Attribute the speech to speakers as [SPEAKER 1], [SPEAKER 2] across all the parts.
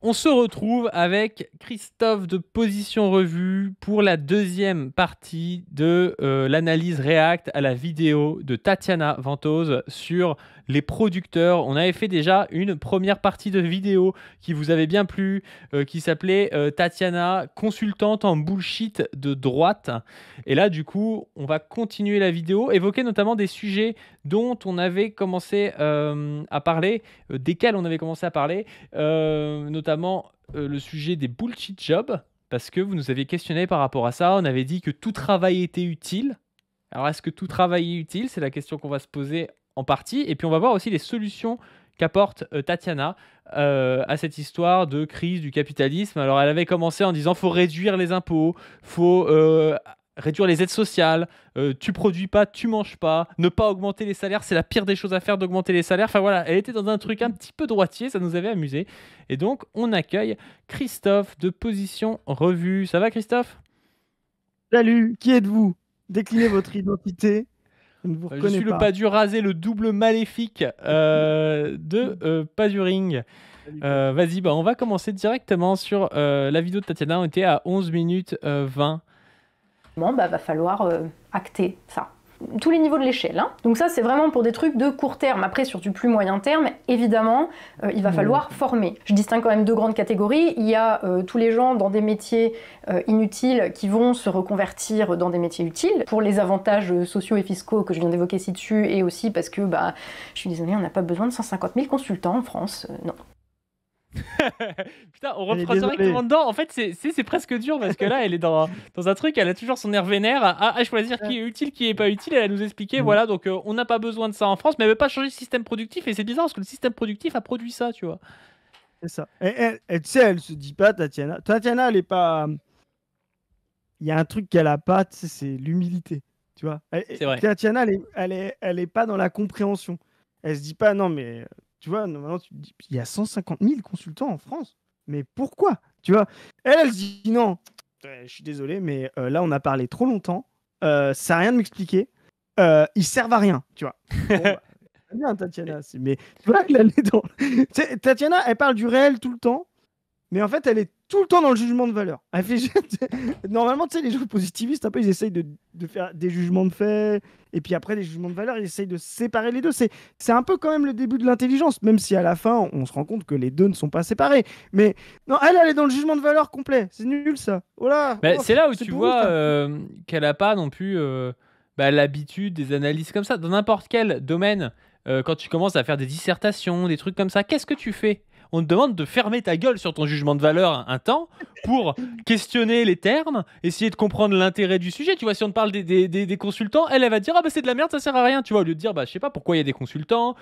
[SPEAKER 1] On se retrouve avec Christophe de Position Revue pour la deuxième partie de l'analyse React à la vidéo de Tatiana Ventose sur les producteurs. On avait fait déjà une première partie de vidéo qui vous avait bien plu, qui s'appelait Tatiana, consultante en bullshit de droite. Et là, du coup, on va continuer la vidéo, évoquer notamment des sujets dont on avait commencé à parler, desquels on avait commencé à parler, notamment le sujet des bullshit jobs, parce que vous nous aviez questionné par rapport à ça. On avait dit que tout travail était utile. Alors, est-ce que tout travail est utile? C'est la question qu'on va se poser en partie. Et puis, on va voir aussi les solutions qu'apporte Tatiana à cette histoire de crise du capitalisme. Alors, elle avait commencé en disant faut réduire les impôts, faut réduire les aides sociales, tu produis pas, tu manges pas, ne pas augmenter les salaires, c'est la pire des choses à faire d'augmenter les salaires. Enfin voilà, elle était dans un truc un petit peu droitier, ça nous avait amusé. Et donc, on accueille Christophe de Position Revue. Ça va, Christophe?
[SPEAKER 2] Salut, qui êtes-vous? Déclinez votre identité. Je ne vous
[SPEAKER 1] Je
[SPEAKER 2] reconnais
[SPEAKER 1] suis le
[SPEAKER 2] pas.
[SPEAKER 1] Padu rasé, le double maléfique de Paduring. Vas-y, on va commencer directement sur la vidéo de Tatiana. On était à 11 minutes 20.
[SPEAKER 3] Va falloir acter ça. Tous les niveaux de l'échelle. Donc ça, c'est vraiment pour des trucs de court terme. Après, sur du plus moyen terme, évidemment, il va falloir former. Je distingue quand même deux grandes catégories. Il y a tous les gens dans des métiers inutiles qui vont se reconvertir dans des métiers utiles pour les avantages sociaux et fiscaux que je viens d'évoquer ci-dessus, et aussi parce que, je suis désolée, on n'a pas besoin de 150 000 consultants en France. Non.
[SPEAKER 1] Putain, on reprend directement dedans. En fait, c'est presque dur parce que là, elle est dans un truc, elle a toujours son air vénère à choisir qui est utile, qui est pas utile. Elle a nous expliqué, voilà, donc on n'a pas besoin de ça en France, mais elle veut pas changer le système productif. Et c'est bizarre parce que le système productif a produit ça, tu vois.
[SPEAKER 2] C'est ça. Et tu sais, elle se dit pas, Tatiana. Tatiana, elle est pas. Il y a un truc qu'elle a pas, tu sais, c'est l'humilité. Tu vois.
[SPEAKER 1] C'est vrai.
[SPEAKER 2] Tatiana, elle est pas dans la compréhension. Elle se dit pas, non, mais. Tu vois, normalement, tu te dis, il y a 150 000 consultants en France. Mais pourquoi? Tu vois, elle se dit, non, je suis désolé, mais là, on a parlé trop longtemps. Ça n'a rien de m'expliquer. Ils servent à rien, tu vois. Bon, bien, Tatiana. Mais tu vois, elle est dans... Tatiana, elle parle du réel tout le temps. Mais en fait, elle est tout le temps dans le jugement de valeur. Elle fait... Normalement, tu sais, les gens positivistes, un peu, ils essayent de faire des jugements de fait, et puis après, des jugements de valeur, ils essayent de séparer les deux. C'est un peu quand même le début de l'intelligence, même si à la fin, on se rend compte que les deux ne sont pas séparés. Mais non, elle est dans le jugement de valeur complet. C'est nul, ça. Voilà.
[SPEAKER 1] C'est là où tu vois qu'elle n'a pas non plus l'habitude des analyses comme ça. Dans n'importe quel domaine, quand tu commences à faire des dissertations, des trucs comme ça, qu'est-ce que tu fais? On te demande de fermer ta gueule sur ton jugement de valeur un temps pour questionner les termes, essayer de comprendre l'intérêt du sujet. Tu vois, si on te parle des consultants, elle va te dire « Ah c'est de la merde, ça sert à rien ». Tu vois, au lieu de dire « Je sais pas pourquoi il y a des consultants,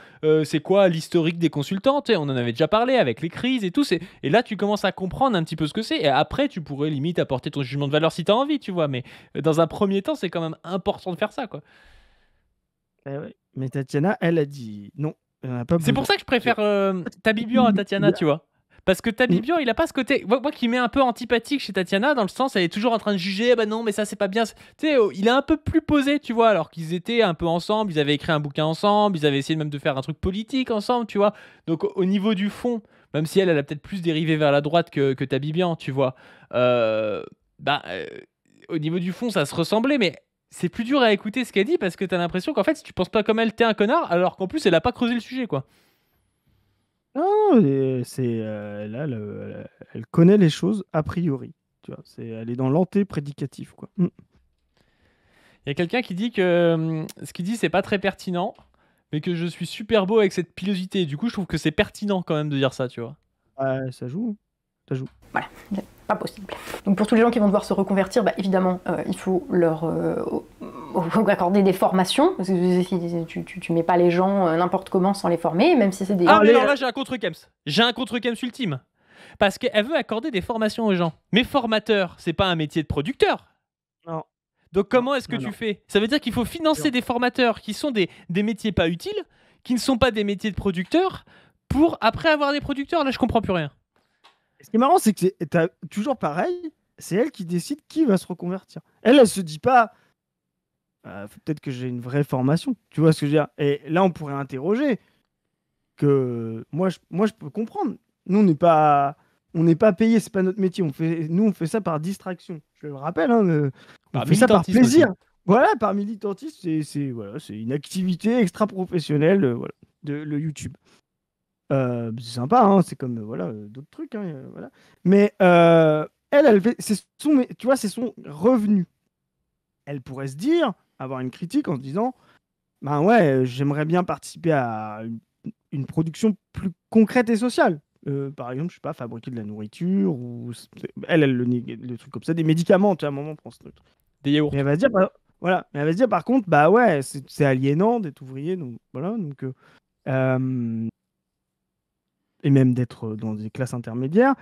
[SPEAKER 1] c'est quoi l'historique des consultants ?» Tu sais, on en avait déjà parlé avec les crises et tout. Et là, tu commences à comprendre un petit peu ce que c'est. Et après, tu pourrais limite apporter ton jugement de valeur si tu as envie, tu vois. Mais dans un premier temps, c'est quand même important de faire ça, quoi.
[SPEAKER 2] Ouais. Mais Tatiana, elle a dit non.
[SPEAKER 1] C'est pour ça que je préfère Tabibian à Tatiana, tu vois. Parce que Tabibian, il a pas ce côté. Moi qui m'est un peu antipathique chez Tatiana, dans le sens, elle est toujours en train de juger, non, mais ça, c'est pas bien. Tu sais, il est un peu plus posé, tu vois, alors qu'ils étaient un peu ensemble, ils avaient écrit un bouquin ensemble, ils avaient essayé même de faire un truc politique ensemble, tu vois. Donc, au niveau du fond, même si elle a peut-être plus dérivé vers la droite que Tabibian, tu vois, au niveau du fond, ça se ressemblait, mais. C'est plus dur à écouter ce qu'elle dit parce que t'as l'impression qu'en fait, si tu penses pas comme elle, t'es un connard, alors qu'en plus, elle a pas creusé le sujet, quoi.
[SPEAKER 2] Non, là, elle connaît les choses a priori. Tu vois, elle est dans l'anté-prédicatif, quoi.
[SPEAKER 1] Il y a quelqu'un qui dit que ce qu'il dit, c'est pas très pertinent, mais que je suis super beau avec cette pilosité. Du coup, je trouve que c'est pertinent quand même de dire ça, tu vois.
[SPEAKER 2] Ça joue. Ça joue.
[SPEAKER 3] Voilà, pas possible. Donc pour tous les gens qui vont devoir se reconvertir, évidemment, il faut leur accorder des formations. Parce que tu mets pas les gens n'importe comment sans les former, même si c'est des...
[SPEAKER 1] Ah mais non, là j'ai un contre-Kems. J'ai un contre-Kems ultime. Parce qu'elle veut accorder des formations aux gens. Mais formateur, c'est pas un métier de producteur.
[SPEAKER 2] Non.
[SPEAKER 1] Donc comment est-ce que tu fais? Ça veut dire qu'il faut financer des formateurs qui sont des métiers pas utiles, qui ne sont pas des métiers de producteurs, pour après avoir des producteurs. Là, je comprends plus rien.
[SPEAKER 2] Ce qui est marrant, c'est que t'as toujours pareil, c'est elle qui décide qui va se reconvertir. Elle se dit pas, faut peut-être que j'ai une vraie formation. Tu vois ce que je veux dire? Et là, on pourrait interroger que moi, je peux comprendre. Nous, on n'est pas on n'est pas payé, c'est pas notre métier. Nous, on fait ça par distraction. Je le rappelle, hein, on
[SPEAKER 1] Par
[SPEAKER 2] fait ça par
[SPEAKER 1] militantisme
[SPEAKER 2] plaisir.
[SPEAKER 1] aussi.
[SPEAKER 2] Voilà, par militantisme, c'est une activité extra-professionnelle, voilà, le YouTube. C'est sympa, hein, c'est comme d'autres trucs, hein, voilà. Mais tu vois, c'est son revenu. Elle pourrait se dire, avoir une critique en se disant, ben ouais, j'aimerais bien participer à une production plus concrète et sociale. Par exemple, je sais pas, fabriquer de la nourriture ou le truc comme ça, des médicaments, tu vois, à un moment, prend ce truc.
[SPEAKER 1] Des yaourts.
[SPEAKER 2] Mais elle va se dire, voilà, mais elle va se dire par contre, bah ouais, c'est aliénant d'être ouvrier, donc voilà, donc et même d'être dans des classes intermédiaires.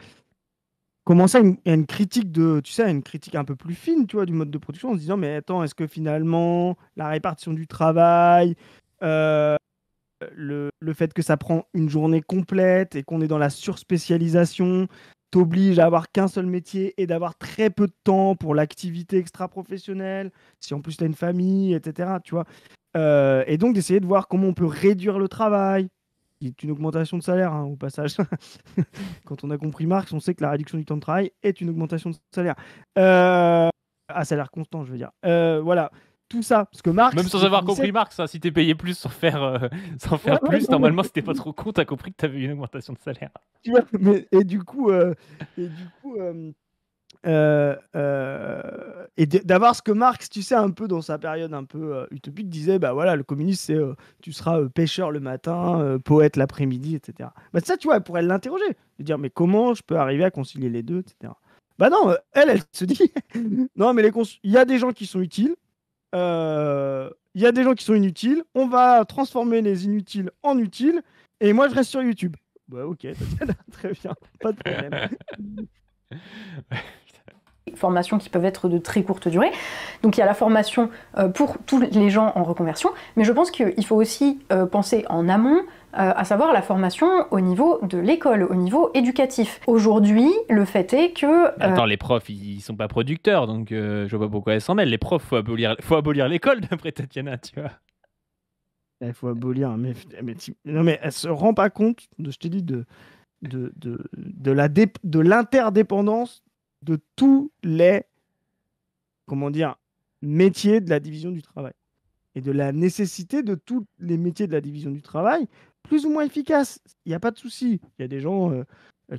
[SPEAKER 2] Commencer à une critique une critique un peu plus fine, tu vois, du mode de production, en se disant, mais attends, est-ce que finalement la répartition du travail, le fait que ça prend une journée complète et qu'on est dans la surspécialisation t'oblige à avoir qu'un seul métier et d'avoir très peu de temps pour l'activité extra-professionnelle, si en plus tu as une famille, etc. Tu vois. Et donc d'essayer de voir comment on peut réduire le travail. C'est une augmentation de salaire, hein, au passage. Quand on a compris Marx, on sait que la réduction du temps de travail est une augmentation de salaire. À salaire constant, je veux dire. Voilà. Tout ça, parce que Marx...
[SPEAKER 1] Même sans avoir compris Marx, hein, si t'es payé plus sans faire plus, normalement, si t'es pas trop con, t'as compris que t'avais une augmentation de salaire.
[SPEAKER 2] Tu vois, et du coup, d'avoir ce que Marx, tu sais, un peu dans sa période un peu utopique, disait, bah voilà, le communiste, c'est tu seras pêcheur le matin, poète l'après-midi, etc. Bah ça, tu vois, elle pourrait l'interroger, de dire, mais comment je peux arriver à concilier les deux, etc. Bah non, elle se dit, non, mais il y a des gens qui sont utiles, il y a des gens qui sont inutiles, on va transformer les inutiles en utiles, et moi, je reste sur YouTube. Bah ok, très bien, pas de problème.
[SPEAKER 3] Formations qui peuvent être de très courte durée. Donc il y a la formation pour tous les gens en reconversion, mais je pense qu'il faut aussi penser en amont, à savoir la formation au niveau de l'école, au niveau éducatif. Aujourd'hui, le fait est que...
[SPEAKER 1] Attends, les profs, ils sont pas producteurs, donc je vois pas pourquoi elles s'en mêlent. Les profs, faut abolir l'école, d'après Tatiana, tu vois.
[SPEAKER 2] Il faut abolir, non mais elle se rend pas compte, je te dis, de l'interdépendance de tous les, comment dire, métiers de la division du travail. Et de la nécessité de tous les métiers de la division du travail, plus ou moins efficaces. Il n'y a pas de souci. Il y a des gens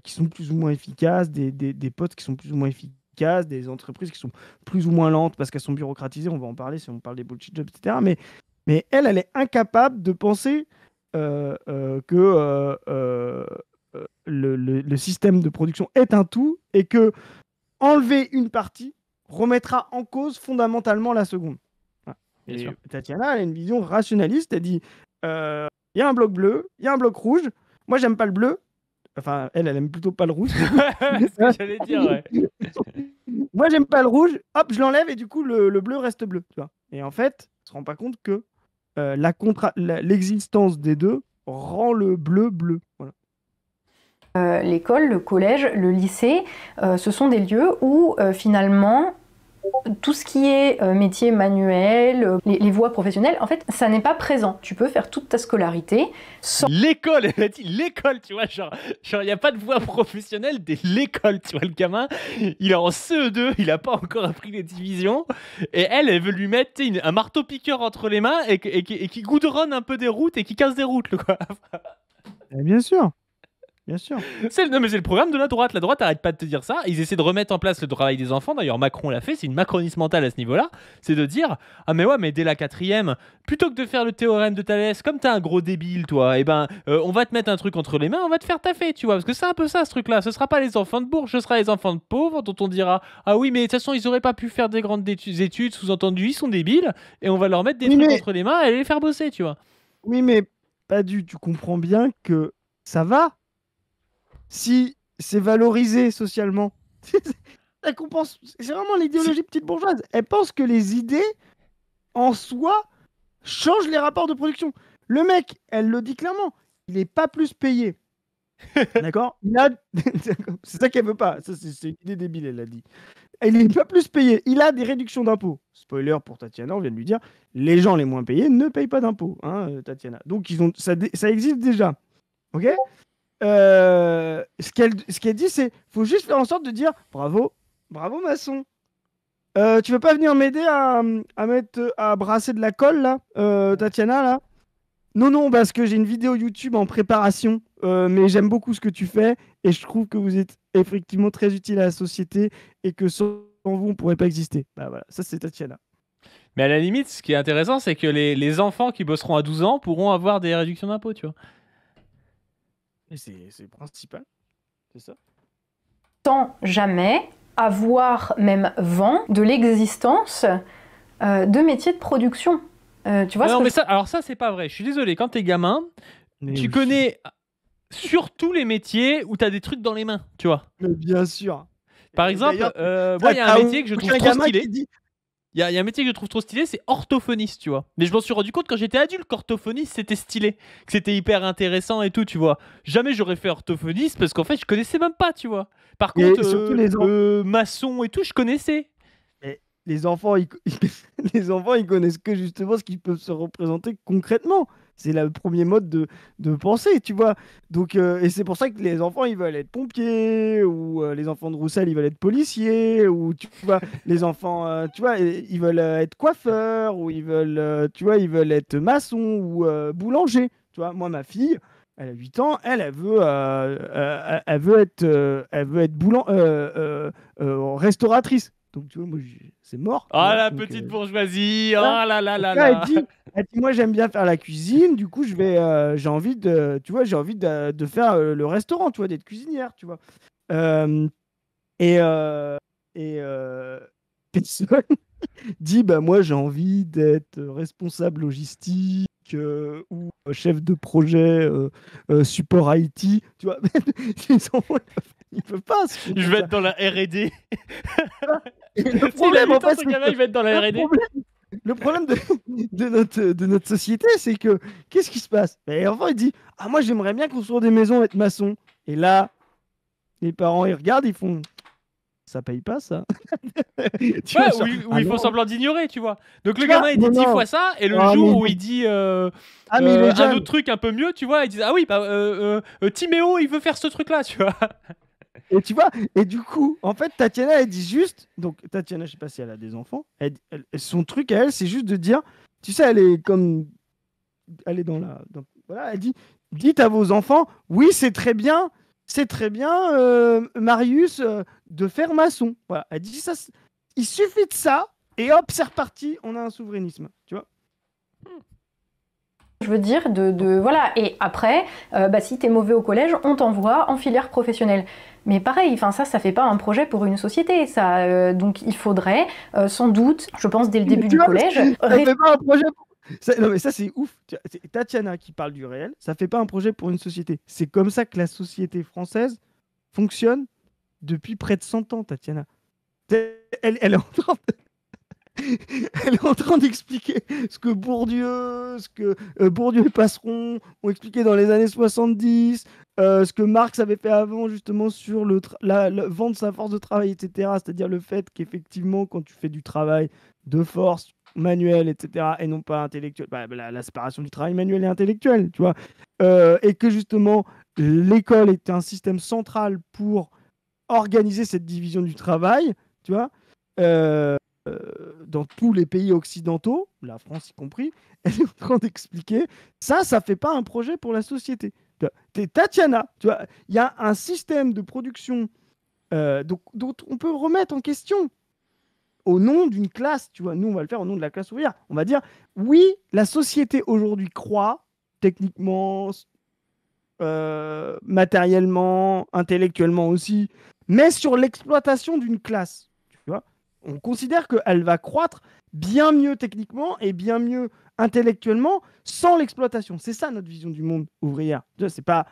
[SPEAKER 2] qui sont plus ou moins efficaces, des potes qui sont plus ou moins efficaces, des entreprises qui sont plus ou moins lentes parce qu'elles sont bureaucratisées. On va en parler si on parle des bullshit jobs, etc. Mais elle est incapable de penser que le système de production est un tout et que enlever une partie remettra en cause fondamentalement la seconde. Voilà. Et Tatiana, elle a une vision rationaliste. Elle dit il y a un bloc bleu, il y a un bloc rouge. Moi, j'aime pas le bleu. Enfin, elle aime plutôt pas le rouge.
[SPEAKER 1] C'est ce que j'allais dire, ouais.
[SPEAKER 2] Moi, j'aime pas le rouge. Hop, je l'enlève et du coup, le bleu reste bleu. Tu vois. Et en fait, on se rend pas compte que l'existence des deux rend le bleu bleu. Voilà.
[SPEAKER 3] L'école, le collège, le lycée, ce sont des lieux où finalement tout ce qui est métier manuel, les voies professionnelles, en fait, ça n'est pas présent. Tu peux faire toute ta scolarité sans...
[SPEAKER 1] L'école, elle a dit l'école, tu vois, genre il n'y a pas de voie professionnelle dès l'école, tu vois, le gamin, il est en CE2, il n'a pas encore appris les divisions, et elle veut lui mettre un marteau-piqueur entre les mains et qui goudronne un peu des routes et qui casse des routes, quoi.
[SPEAKER 2] Bien sûr. Bien sûr.
[SPEAKER 1] Non, mais c'est le programme de la droite. La droite arrête pas de te dire ça. Ils essaient de remettre en place le travail des enfants. D'ailleurs, Macron l'a fait. C'est une macronisme mentale à ce niveau-là. C'est de dire ah, mais ouais, mais dès la 4e, plutôt que de faire le théorème de Thalès, comme t'es un gros débile, toi, et on va te mettre un truc entre les mains, on va te faire taffer, tu vois. Parce que c'est un peu ça, ce truc-là. Ce sera pas les enfants de bourge, ce sera les enfants de pauvres dont on dira ah oui, mais de toute façon, ils auraient pas pu faire des grandes études, sous-entendu, ils sont débiles, et on va leur mettre des trucs entre les mains et les faire bosser, tu vois.
[SPEAKER 2] Oui, mais tu comprends bien que ça va. Si c'est valorisé socialement. Elle compense. C'est vraiment l'idéologie petite bourgeoise. Elle pense que les idées, en soi, changent les rapports de production. Le mec, elle le dit clairement, il n'est pas plus payé. D'accord. C'est ça qu'elle veut pas. Ça, c'est une idée débile, elle l'a dit. Il n'est pas plus payé. Il a des réductions d'impôts. Spoiler pour Tatiana, on vient de lui dire, les gens les moins payés ne payent pas d'impôts, hein, Tatiana. Donc, ça existe déjà. Ok. ce qu'elle dit, c'est faut juste faire en sorte de dire bravo, bravo maçon. Tu veux pas venir m'aider à brasser de la colle là, Tatiana là? Non, non, parce que j'ai une vidéo YouTube en préparation, mais j'aime beaucoup ce que tu fais et je trouve que vous êtes effectivement très utile à la société et que sans vous, on pourrait pas exister. Bah voilà, ça c'est Tatiana.
[SPEAKER 1] Mais à la limite, ce qui est intéressant, c'est que les enfants qui bosseront à 12 ans pourront avoir des réductions d'impôts, tu vois.
[SPEAKER 2] Et c'est le principal, c'est ça.
[SPEAKER 3] Sans jamais avoir même vent de l'existence de métiers de production. Tu vois
[SPEAKER 1] Ah
[SPEAKER 3] ce
[SPEAKER 1] non,
[SPEAKER 3] que
[SPEAKER 1] mais ça, alors ça, c'est pas vrai. Je suis désolé, quand t'es gamin,
[SPEAKER 2] Mais
[SPEAKER 1] tu
[SPEAKER 2] oui.
[SPEAKER 1] connais surtout les métiers où t'as des trucs dans les mains, tu vois.
[SPEAKER 2] Mais bien sûr.
[SPEAKER 1] Par
[SPEAKER 2] Et
[SPEAKER 1] exemple,
[SPEAKER 2] d'ailleurs,
[SPEAKER 1] moi, il y a
[SPEAKER 2] t'as
[SPEAKER 1] un métier que je trouve
[SPEAKER 2] aucun
[SPEAKER 1] trop
[SPEAKER 2] gamin
[SPEAKER 1] stylé.
[SPEAKER 2] qui dit
[SPEAKER 1] Il y a un métier que je trouve trop stylé, c'est orthophoniste, tu vois. Mais je m'en suis rendu compte quand j'étais adulte qu'orthophoniste, c'était stylé. Que c'était hyper intéressant et tout, tu vois. Jamais j'aurais fait orthophoniste parce qu'en fait, je connaissais même pas, tu vois. Par
[SPEAKER 2] Et
[SPEAKER 1] contre,
[SPEAKER 2] surtout
[SPEAKER 1] maçon et tout, je connaissais.
[SPEAKER 2] mais les enfants, les enfants, ils connaissent que justement ce qu'ils peuvent se représenter concrètement. C'est le premier mode de pensée, tu vois. Donc, et c'est pour ça que les enfants, ils veulent être pompiers, ou les enfants de Roussel, ils veulent être policiers, ou tu vois, les enfants, tu vois, ils veulent être coiffeurs, ou ils veulent, tu vois, ils veulent être maçons ou boulangers. Tu vois, moi, ma fille, elle a 8 ans, elle veut être restauratrice. Donc, tu vois, moi, c'est mort. Tu
[SPEAKER 1] Oh
[SPEAKER 2] vois.
[SPEAKER 1] la
[SPEAKER 2] Donc,
[SPEAKER 1] petite bourgeoisie, oh
[SPEAKER 2] voilà.
[SPEAKER 1] là là
[SPEAKER 2] Donc
[SPEAKER 1] là
[SPEAKER 2] là,
[SPEAKER 1] là.
[SPEAKER 2] elle dit, moi j'aime bien faire la cuisine, du coup j'ai envie de, tu vois, j'ai envie de faire le restaurant, tu vois, d'être cuisinière, tu vois. Euh, et personne dit, bah moi j'ai envie d'être responsable logistique ou chef de projet support IT, tu vois. Les enfants, ils peuvent pas.
[SPEAKER 1] Je vais être dans la R&D.
[SPEAKER 2] Et le
[SPEAKER 1] Tu sais, il a
[SPEAKER 2] problème,
[SPEAKER 1] 8
[SPEAKER 2] en
[SPEAKER 1] ans,
[SPEAKER 2] fait,
[SPEAKER 1] ce
[SPEAKER 2] c'est
[SPEAKER 1] gamin,
[SPEAKER 2] que
[SPEAKER 1] il va être dans la
[SPEAKER 2] le
[SPEAKER 1] R&D.
[SPEAKER 2] problème, le problème de notre société, c'est que qu'est-ce qui se passe? Et l'enfant, il dit, ah, moi, j'aimerais bien construire des maisons, être maçon. Et là, les parents, ils regardent, ils font, ça paye pas, ça. Tu
[SPEAKER 1] Ouais,
[SPEAKER 2] vois,
[SPEAKER 1] où,
[SPEAKER 2] genre,
[SPEAKER 1] où
[SPEAKER 2] ah
[SPEAKER 1] ils font
[SPEAKER 2] non,
[SPEAKER 1] semblant d'ignorer, tu vois. Donc le
[SPEAKER 2] tu vois,
[SPEAKER 1] gamin, il dit
[SPEAKER 2] non,
[SPEAKER 1] 10
[SPEAKER 2] non.
[SPEAKER 1] fois ça, et le
[SPEAKER 2] Ah,
[SPEAKER 1] jour
[SPEAKER 2] mais,
[SPEAKER 1] où il dit
[SPEAKER 2] ah, mais il est
[SPEAKER 1] un
[SPEAKER 2] jeune.
[SPEAKER 1] autre truc un peu mieux, tu vois, ils disent ah oui, bah, Timéo, il veut faire ce truc-là, tu vois.
[SPEAKER 2] Et tu vois, et du coup, en fait, Tatiana, elle dit juste, donc Tatiana, je sais pas si elle a des enfants, son truc à elle, c'est juste de dire, tu sais, elle est comme, elle est voilà, elle dit, dites à vos enfants, oui, c'est très bien, Marius, de faire maçon. Voilà, elle dit ça, il suffit de ça, et hop, c'est reparti, on a un souverainisme, tu vois.
[SPEAKER 3] je veux dire voilà. Et après, bah, si t'es mauvais au collège, on t'envoie en filière professionnelle. Mais pareil, enfin ça fait pas un projet pour une société. Ça, donc il faudrait sans doute, je pense dès le début du collège,
[SPEAKER 2] Ça fait pas un projet. Non, mais ça, c'est ouf. C'est Tatiana qui parle du réel. Ça fait pas un projet pour une société. C'est comme ça que la société française fonctionne depuis près de 100 ans, Tatiana. Elle est en train elle est en train d'expliquer ce que Bourdieu, Bourdieu et Passeron ont expliqué dans les années 70, ce que Marx avait fait avant justement sur vendre sa force de travail, etc. C'est-à-dire le fait qu'effectivement, quand tu fais du travail de force manuel, etc., et non pas intellectuel, la séparation du travail manuel et intellectuel, tu vois, et que justement, l'école est un système central pour organiser cette division du travail, tu vois. Dans tous les pays occidentaux, la France y compris, elle est en train d'expliquer ça fait pas un projet pour la société. T'es Tatiana, tu vois, il y a un système de production dont on peut remettre en question au nom d'une classe, tu vois. Nous, on va le faire au nom de la classe ouvrière. On va dire, oui, la société aujourd'hui croît techniquement, matériellement, intellectuellement aussi, mais sur l'exploitation d'une classe. Tu vois, on considère qu'elle va croître bien mieux techniquement et bien mieux intellectuellement sans l'exploitation. C'est ça notre vision du monde ouvrière. C'est pas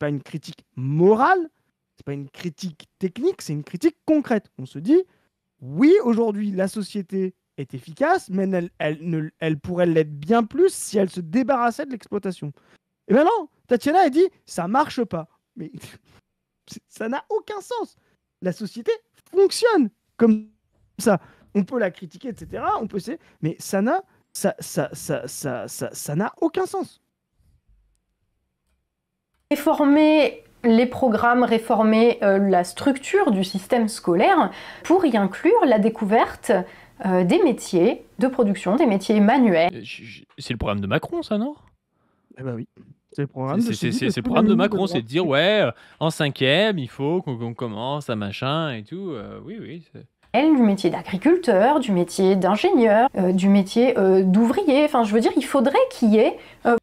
[SPEAKER 2] une critique morale, c'est pas une critique technique, c'est une critique concrète. On se dit, oui, aujourd'hui, la société est efficace, mais elle pourrait l'être bien plus si elle se débarrassait de l'exploitation. Et bien non, Tatiana a dit, ça marche pas. Mais ça n'a aucun sens. La société fonctionne comme ça. On peut la critiquer, etc. On peut mais ça n'a aucun sens.
[SPEAKER 3] Réformer les programmes, réformer la structure du système scolaire pour y inclure la découverte des métiers de production, des métiers manuels.
[SPEAKER 1] C'est le programme de Macron, ça, non?
[SPEAKER 2] Eh ben oui. C'est le programme de,
[SPEAKER 1] C'est
[SPEAKER 2] je te dis,
[SPEAKER 1] le
[SPEAKER 2] tous les
[SPEAKER 1] programme de
[SPEAKER 2] ministres
[SPEAKER 1] Macron,
[SPEAKER 2] droite.
[SPEAKER 1] c'est de dire, ouais, en 5e, il faut qu'on commence à machin et tout. Oui.
[SPEAKER 3] Du métier d'agriculteur, du métier d'ingénieur, du métier d'ouvrier. Enfin, je veux dire, il faudrait qu'il y ait...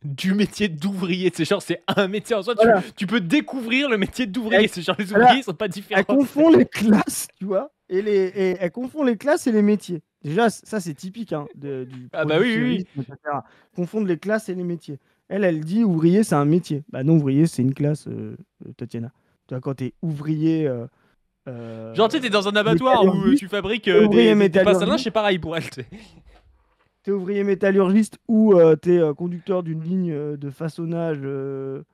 [SPEAKER 1] Du métier d'ouvrier, c'est genre, c'est un métier en soi.
[SPEAKER 2] Voilà.
[SPEAKER 1] Tu peux découvrir le métier d'ouvrier.
[SPEAKER 2] Elle-
[SPEAKER 1] C'est genre, les
[SPEAKER 2] voilà.
[SPEAKER 1] ouvriers sont pas différents.
[SPEAKER 2] Elle confond les classes, tu vois, et elle confond les classes et les métiers. Déjà, ça, c'est typique hein, du
[SPEAKER 1] Ah bah oui.
[SPEAKER 2] productionnisme, etc. Confondre les classes et les métiers. Elle dit ouvrier, c'est un métier. Bah non, ouvrier, c'est une classe, Tatiana. Tu vois, quand t'es ouvrier...
[SPEAKER 1] Genre, tu sais, t'es dans un abattoir où
[SPEAKER 2] métallurgiste,
[SPEAKER 1] tu fabriques
[SPEAKER 2] ouvrier
[SPEAKER 1] des pinces à
[SPEAKER 2] métallurgiste.
[SPEAKER 1] linge, c'est pareil pour elle. tu sais.
[SPEAKER 2] T'es ouvrier métallurgiste ou t'es conducteur d'une ligne de façonnage de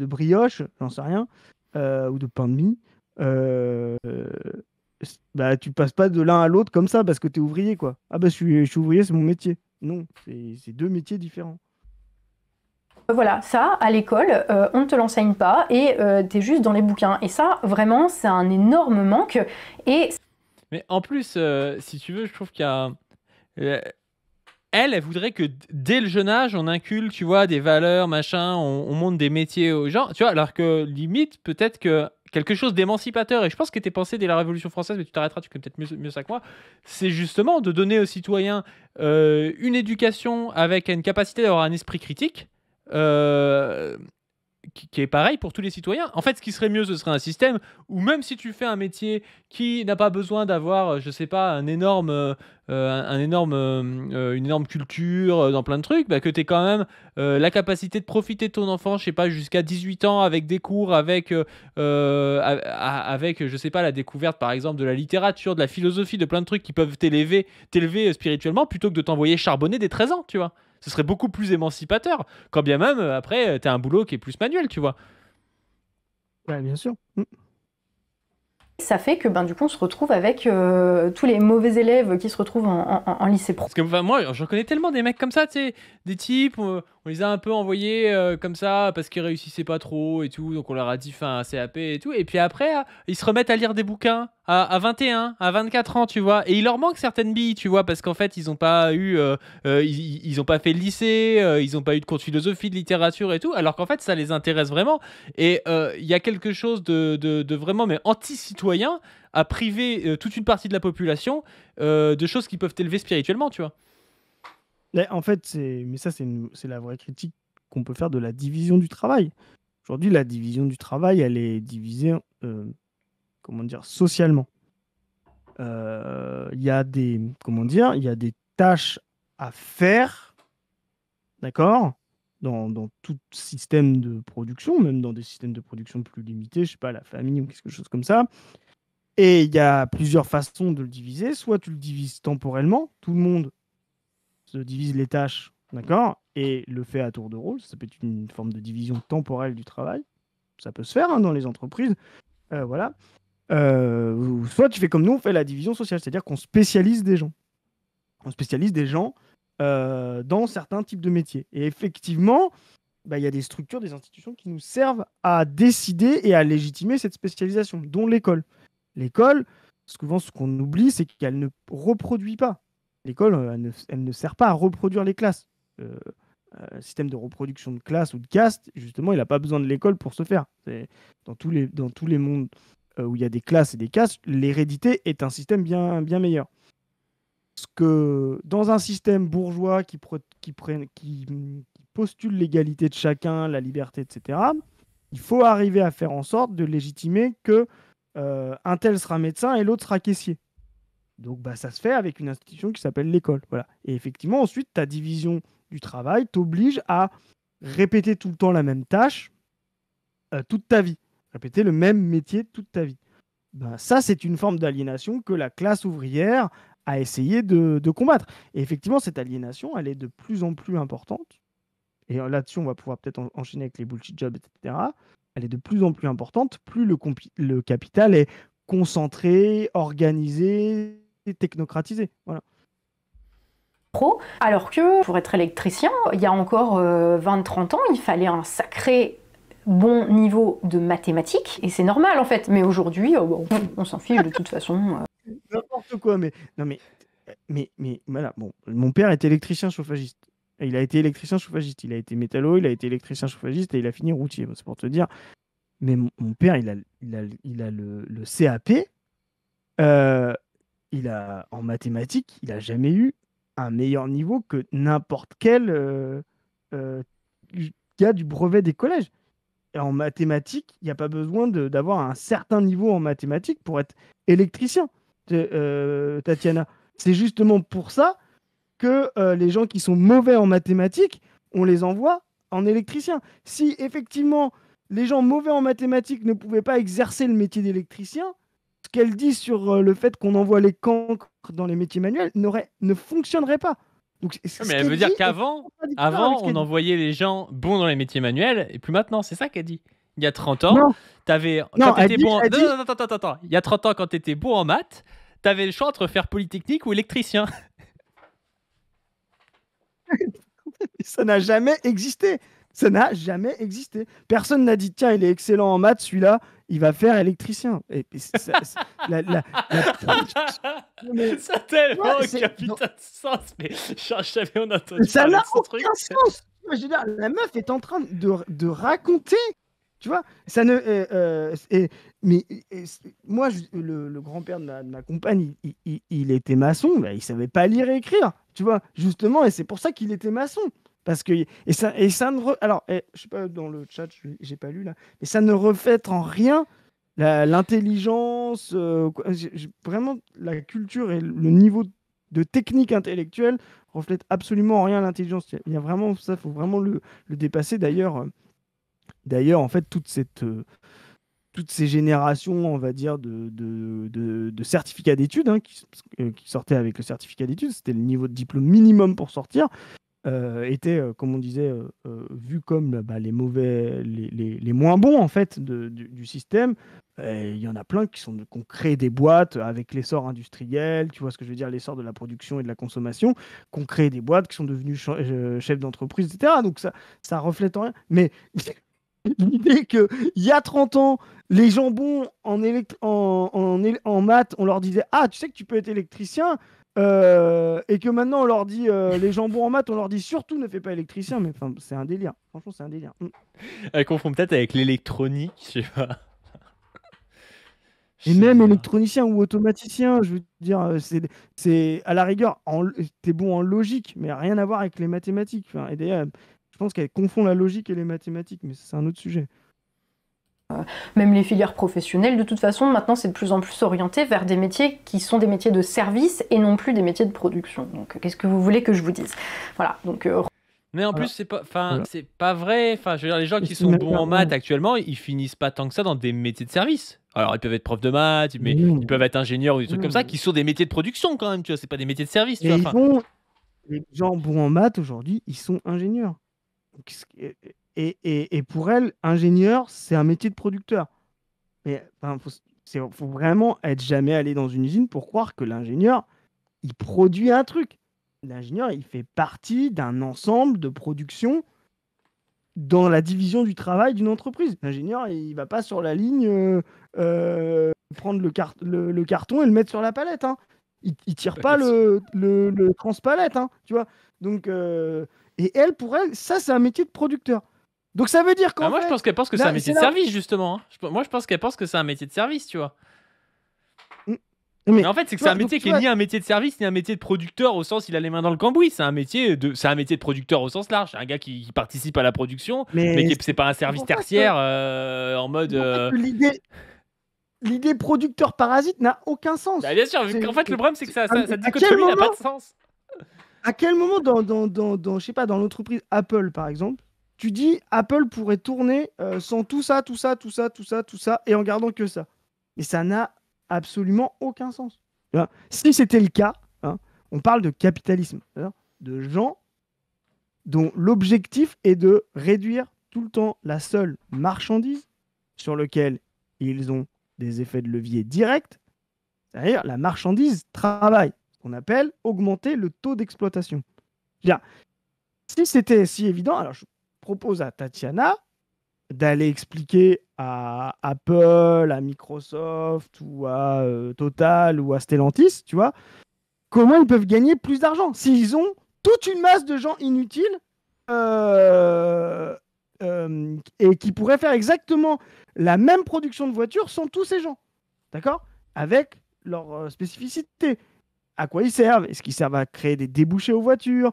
[SPEAKER 2] brioche, j'en sais rien, ou de pain de mie, bah tu passes pas de l'un à l'autre comme ça parce que t'es ouvrier quoi. Ah bah je suis ouvrier, c'est mon métier. Non, c'est deux métiers différents.
[SPEAKER 3] Voilà, ça, à l'école, on ne te l'enseigne pas et t'es juste dans les bouquins. Et ça, vraiment, c'est un énorme manque. Et
[SPEAKER 1] Mais en plus, si tu veux, je trouve qu'il y a... Elle voudrait que dès le jeune âge, on inculque, tu vois, des valeurs, machin, on montre des métiers aux gens, tu vois, alors que limite, peut-être que quelque chose d'émancipateur, et je pense que c'était pensé dès la Révolution française, mais tu t'arrêteras, tu connais peut-être mieux ça que moi, c'est justement de donner aux citoyens une éducation avec une capacité d'avoir un esprit critique, qui est pareil pour tous les citoyens. En fait, ce qui serait mieux, ce serait un système où même si tu fais un métier qui n'a pas besoin d'avoir, je sais pas, une énorme culture dans plein de trucs, bah, que tu aies quand même la capacité de profiter de ton enfant, je sais pas, jusqu'à 18 ans avec des cours, avec, je sais pas, la découverte par exemple de la littérature, de la philosophie, de plein de trucs qui peuvent t'élever spirituellement plutôt que de t'envoyer charbonner dès 13 ans, tu vois. Ce serait beaucoup plus émancipateur. Quand bien même, après, t'as un boulot qui est plus manuel, tu vois.
[SPEAKER 2] Ouais, bien sûr.
[SPEAKER 3] ça fait que du coup, on se retrouve avec tous les mauvais élèves qui se retrouvent en lycée pro.
[SPEAKER 1] Parce que moi, j'en connais tellement des mecs comme ça, tu sais, des types, on les a un peu envoyés comme ça parce qu'ils réussissaient pas trop et tout, donc on leur a dit fin un CAP et tout, et puis après, ils se remettent à lire des bouquins à 21, à 24 ans, tu vois, et il leur manque certaines billes, tu vois, parce qu'en fait, ils ont pas eu, ils ont pas fait le lycée, ils ont pas eu de cours de philosophie, de littérature et tout, alors qu'en fait, ça les intéresse vraiment, et il y a quelque chose de vraiment, mais anti-citoyen à priver toute une partie de la population de choses qui peuvent t'élever spirituellement, tu vois.
[SPEAKER 2] Mais en fait, c'est la vraie critique qu'on peut faire de la division du travail. Aujourd'hui, la division du travail, elle est divisée, comment dire, socialement. Il y a des, comment dire, il y a des tâches à faire, d'accord, dans tout système de production, même dans des systèmes de production plus limités, je sais pas, la famille ou quelque chose comme ça. Et il y a plusieurs façons de le diviser. Soit tu le divises temporellement, tout le monde se divise les tâches, d'accord, et le fait à tour de rôle. Ça peut être une forme de division temporelle du travail. Ça peut se faire hein, dans les entreprises. Voilà. Ou soit tu fais comme nous, on fait la division sociale, c'est-à-dire qu'on spécialise des gens. On spécialise des gens dans certains types de métiers. Et effectivement, il y a des structures, des institutions qui nous servent à décider et à légitimer cette spécialisation, dont l'école. L'école, souvent, ce qu'on oublie, c'est qu'elle ne reproduit pas. L'école, elle ne sert pas à reproduire les classes. Le système de reproduction de classe ou de caste, justement, il n'a pas besoin de l'école pour se faire. Dans tous les mondes où il y a des classes et des castes, l'hérédité est un système bien, bien meilleur. Parce que dans un système bourgeois qui postule l'égalité de chacun, la liberté, etc., il faut arriver à faire en sorte de légitimer que un tel sera médecin et l'autre sera caissier. Donc ça se fait avec une institution qui s'appelle l'école. Voilà. Et effectivement, ensuite, ta division du travail t'oblige à répéter tout le temps la même tâche toute ta vie. Répéter le même métier toute ta vie. Ça, c'est une forme d'aliénation que la classe ouvrière a essayé de combattre. Et effectivement, cette aliénation, elle est de plus en plus importante. Et là-dessus, on va pouvoir peut-être enchaîner avec les bullshit jobs, etc. Elle est de plus en plus importante, plus le capital est concentré, organisé, technocratisé. Voilà.
[SPEAKER 3] Alors que pour être électricien, il y a encore 20-30 ans, il fallait un sacré bon niveau de mathématiques, et c'est normal en fait. Mais aujourd'hui, on s'en fiche de toute façon.
[SPEAKER 2] N'importe quoi, mais non, mais voilà. Bon, mon père était électricien chauffagiste. Et il a été électricien chauffagiste. Il a été métallo, il a été électricien chauffagiste et il a fini routier. C'est pour te dire. Mais mon père, il a le CAP. En mathématiques, il a jamais eu un meilleur niveau que n'importe quel gars du brevet des collèges. Et en mathématiques, il n'y a pas besoin d'avoir un certain niveau en mathématiques pour être électricien, Tatiana. C'est justement pour ça que les gens qui sont mauvais en mathématiques, on les envoie en électricien. Si effectivement les gens mauvais en mathématiques ne pouvaient pas exercer le métier d'électricien, ce qu'elle dit sur le fait qu'on envoie les cancres dans les métiers manuels ne fonctionnerait pas. Donc,
[SPEAKER 1] mais elle veut dire qu'avant, on envoyait les gens bons dans les métiers manuels, et plus maintenant, c'est ça qu'elle dit. Il y a 30 ans, Attends. Il y a 30 ans, quand tu étais bon en maths, tu avais le choix entre faire polytechnique ou électricien.
[SPEAKER 2] Ça n'a jamais existé. Ça n'a jamais existé. Personne n'a dit, tiens, il est excellent en maths, celui-là, il va faire électricien. Et ça
[SPEAKER 1] a tellement aucun putain de sens, mais jamais on a entendu
[SPEAKER 2] ça
[SPEAKER 1] parler
[SPEAKER 2] n'a
[SPEAKER 1] de ce truc.
[SPEAKER 2] aucun sens. Je veux dire, la meuf est en train de raconter, tu vois, ça ne... moi, le grand-père de ma compagne, il était maçon, bah, il savait pas lire et écrire, tu vois, justement, et c'est pour ça qu'il était maçon. Parce que alors, je sais pas, dans le chat, j'ai pas lu là, mais ça ne reflète en rien l'intelligence, vraiment la culture et le niveau de technique intellectuelle reflète absolument en rien l'intelligence. Il y a vraiment ça, faut vraiment le dépasser. D'ailleurs, en fait, toutes ces générations, on va dire, de certificats d'études qui sortaient avec le certificat d'études, c'était le niveau de diplôme minimum pour sortir. Étaient, comme on disait, vus comme les mauvais, les moins bons en fait du système. Il y en a plein qui ont créé des boîtes avec l'essor industriel, tu vois ce que je veux dire, l'essor de la production et de la consommation, qui ont créé des boîtes, qui sont devenus chefs d'entreprise, etc. Donc ça reflète en rien. Mais l'idée qu'il y a 30 ans, les gens bons en maths, on leur disait « Ah, tu sais que tu peux être électricien ?» et que maintenant on leur dit les jambons en maths, on leur dit surtout ne fais pas électricien, mais c'est un délire. Franchement, c'est un délire.
[SPEAKER 1] Elle confond peut-être avec l'électronique, je sais pas.
[SPEAKER 2] Et même électronicien ou automaticien, je veux dire, c'est à la rigueur, t'es bon en logique, mais rien à voir avec les mathématiques. Et d'ailleurs, je pense qu'elle confond la logique et les mathématiques, mais c'est un autre sujet.
[SPEAKER 3] Même les filières professionnelles, de toute façon, maintenant, c'est de plus en plus orienté vers des métiers qui sont des métiers de service et non plus des métiers de production. Donc, qu'est-ce que vous voulez que je vous dise? Voilà. Donc,
[SPEAKER 1] mais en plus, c'est pas vrai. Enfin, je veux dire, les gens qui sont bons en maths actuellement, ils finissent pas tant que ça dans des métiers de service. Alors, ils peuvent être profs de maths, mais ils peuvent être ingénieurs ou des trucs comme ça, qui sont des métiers de production quand même. Tu vois, c'est pas des métiers de service. Tu vois,
[SPEAKER 2] les gens bons en maths aujourd'hui, ils sont ingénieurs. Et pour elle, ingénieur, c'est un métier de producteur. Mais faut vraiment être jamais allé dans une usine pour croire que l'ingénieur, il produit un truc. L'ingénieur, il fait partie d'un ensemble de production dans la division du travail d'une entreprise. L'ingénieur, il va pas sur la ligne prendre le carton et le mettre sur la palette. Il tire pas le transpalette, tu vois. Donc, et elle, pour elle, ça, c'est un métier de producteur. Donc ça veut dire qu'en
[SPEAKER 1] moi, je pense qu'elle pense que c'est un métier de service, justement. Moi, je pense qu'elle pense que c'est un métier de service, tu vois. Mais en fait, c'est que c'est un métier qui est ni un métier de service, ni un métier de producteur au sens il a les mains dans le cambouis. C'est un métier de producteur au sens large. C'est un gars qui participe à la production, mais c'est pas un service tertiaire en mode...
[SPEAKER 2] L'idée producteur parasite n'a aucun sens.
[SPEAKER 1] Bah, bien sûr, en fait, le problème, c'est que ça dichotomie n'a pas de sens.
[SPEAKER 2] À quel moment dans je sais pas, dans l'entreprise Apple, par exemple, tu dis Apple pourrait tourner sans tout ça, et en gardant que ça. Et ça n'a absolument aucun sens. Si c'était le cas, on parle de capitalisme, de gens dont l'objectif est de réduire tout le temps la seule marchandise sur laquelle ils ont des effets de levier directs, c'est-à-dire la marchandise travail, ce qu'on appelle augmenter le taux d'exploitation. Si c'était si évident, alors je propose à Tatiana d'aller expliquer à Apple, à Microsoft ou à Total ou à Stellantis, tu vois, comment ils peuvent gagner plus d'argent s'ils ont toute une masse de gens inutiles euh, et qui pourraient faire exactement la même production de voitures sans tous ces gens, d'accord? Avec leurs spécificités. À quoi ils servent? Est-ce qu'ils servent à créer des débouchés aux voitures,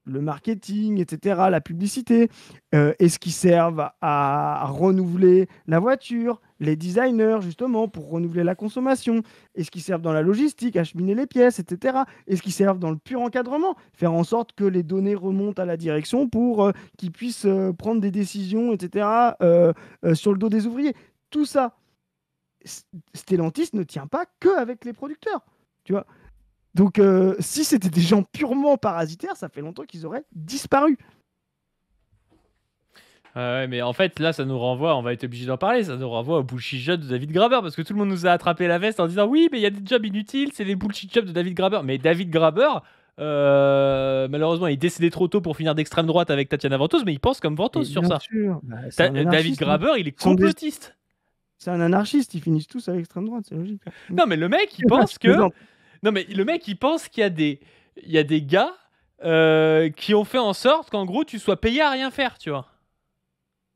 [SPEAKER 2] le marketing, etc., la publicité? Est-ce qu'ils servent à renouveler la voiture, les designers, justement, pour renouveler la consommation? Est-ce qu'ils servent dans la logistique, acheminer les pièces, etc.? Est-ce qu'ils servent dans le pur encadrement, faire en sorte que les données remontent à la direction pour qu'ils puissent prendre des décisions, etc., sur le dos des ouvriers? Tout ça, Stellantis ne tient pas que avec les producteurs, tu vois. Donc, si c'était des gens purement parasitaires, ça fait longtemps qu'ils auraient disparu.
[SPEAKER 1] Ouais, mais en fait, là, ça nous renvoie, on va être obligé d'en parler, ça nous renvoie au bullshit job de David Graeber, parce que tout le monde nous a attrapé la veste en disant oui, mais il y a des jobs inutiles, c'est les bullshit jobs de David Graeber. Mais David Graeber, malheureusement, il est décédé trop tôt pour finir d'extrême droite avec Tatiana Ventose, mais il pense comme Ventose sur
[SPEAKER 2] Bien
[SPEAKER 1] ça.
[SPEAKER 2] sûr, bah, c'est un
[SPEAKER 1] David
[SPEAKER 2] anarchiste, hein.
[SPEAKER 1] Graeber, il est
[SPEAKER 2] Ils sont des-
[SPEAKER 1] complotiste.
[SPEAKER 2] C'est un anarchiste, ils finissent tous à l'extrême droite, c'est logique.
[SPEAKER 1] Non, mais le mec, il
[SPEAKER 2] Je
[SPEAKER 1] pense que.
[SPEAKER 2] plaisante.
[SPEAKER 1] Non, mais le mec, il pense qu'il y a des gars qui ont fait en sorte qu'en gros, tu sois payé à rien faire, tu vois.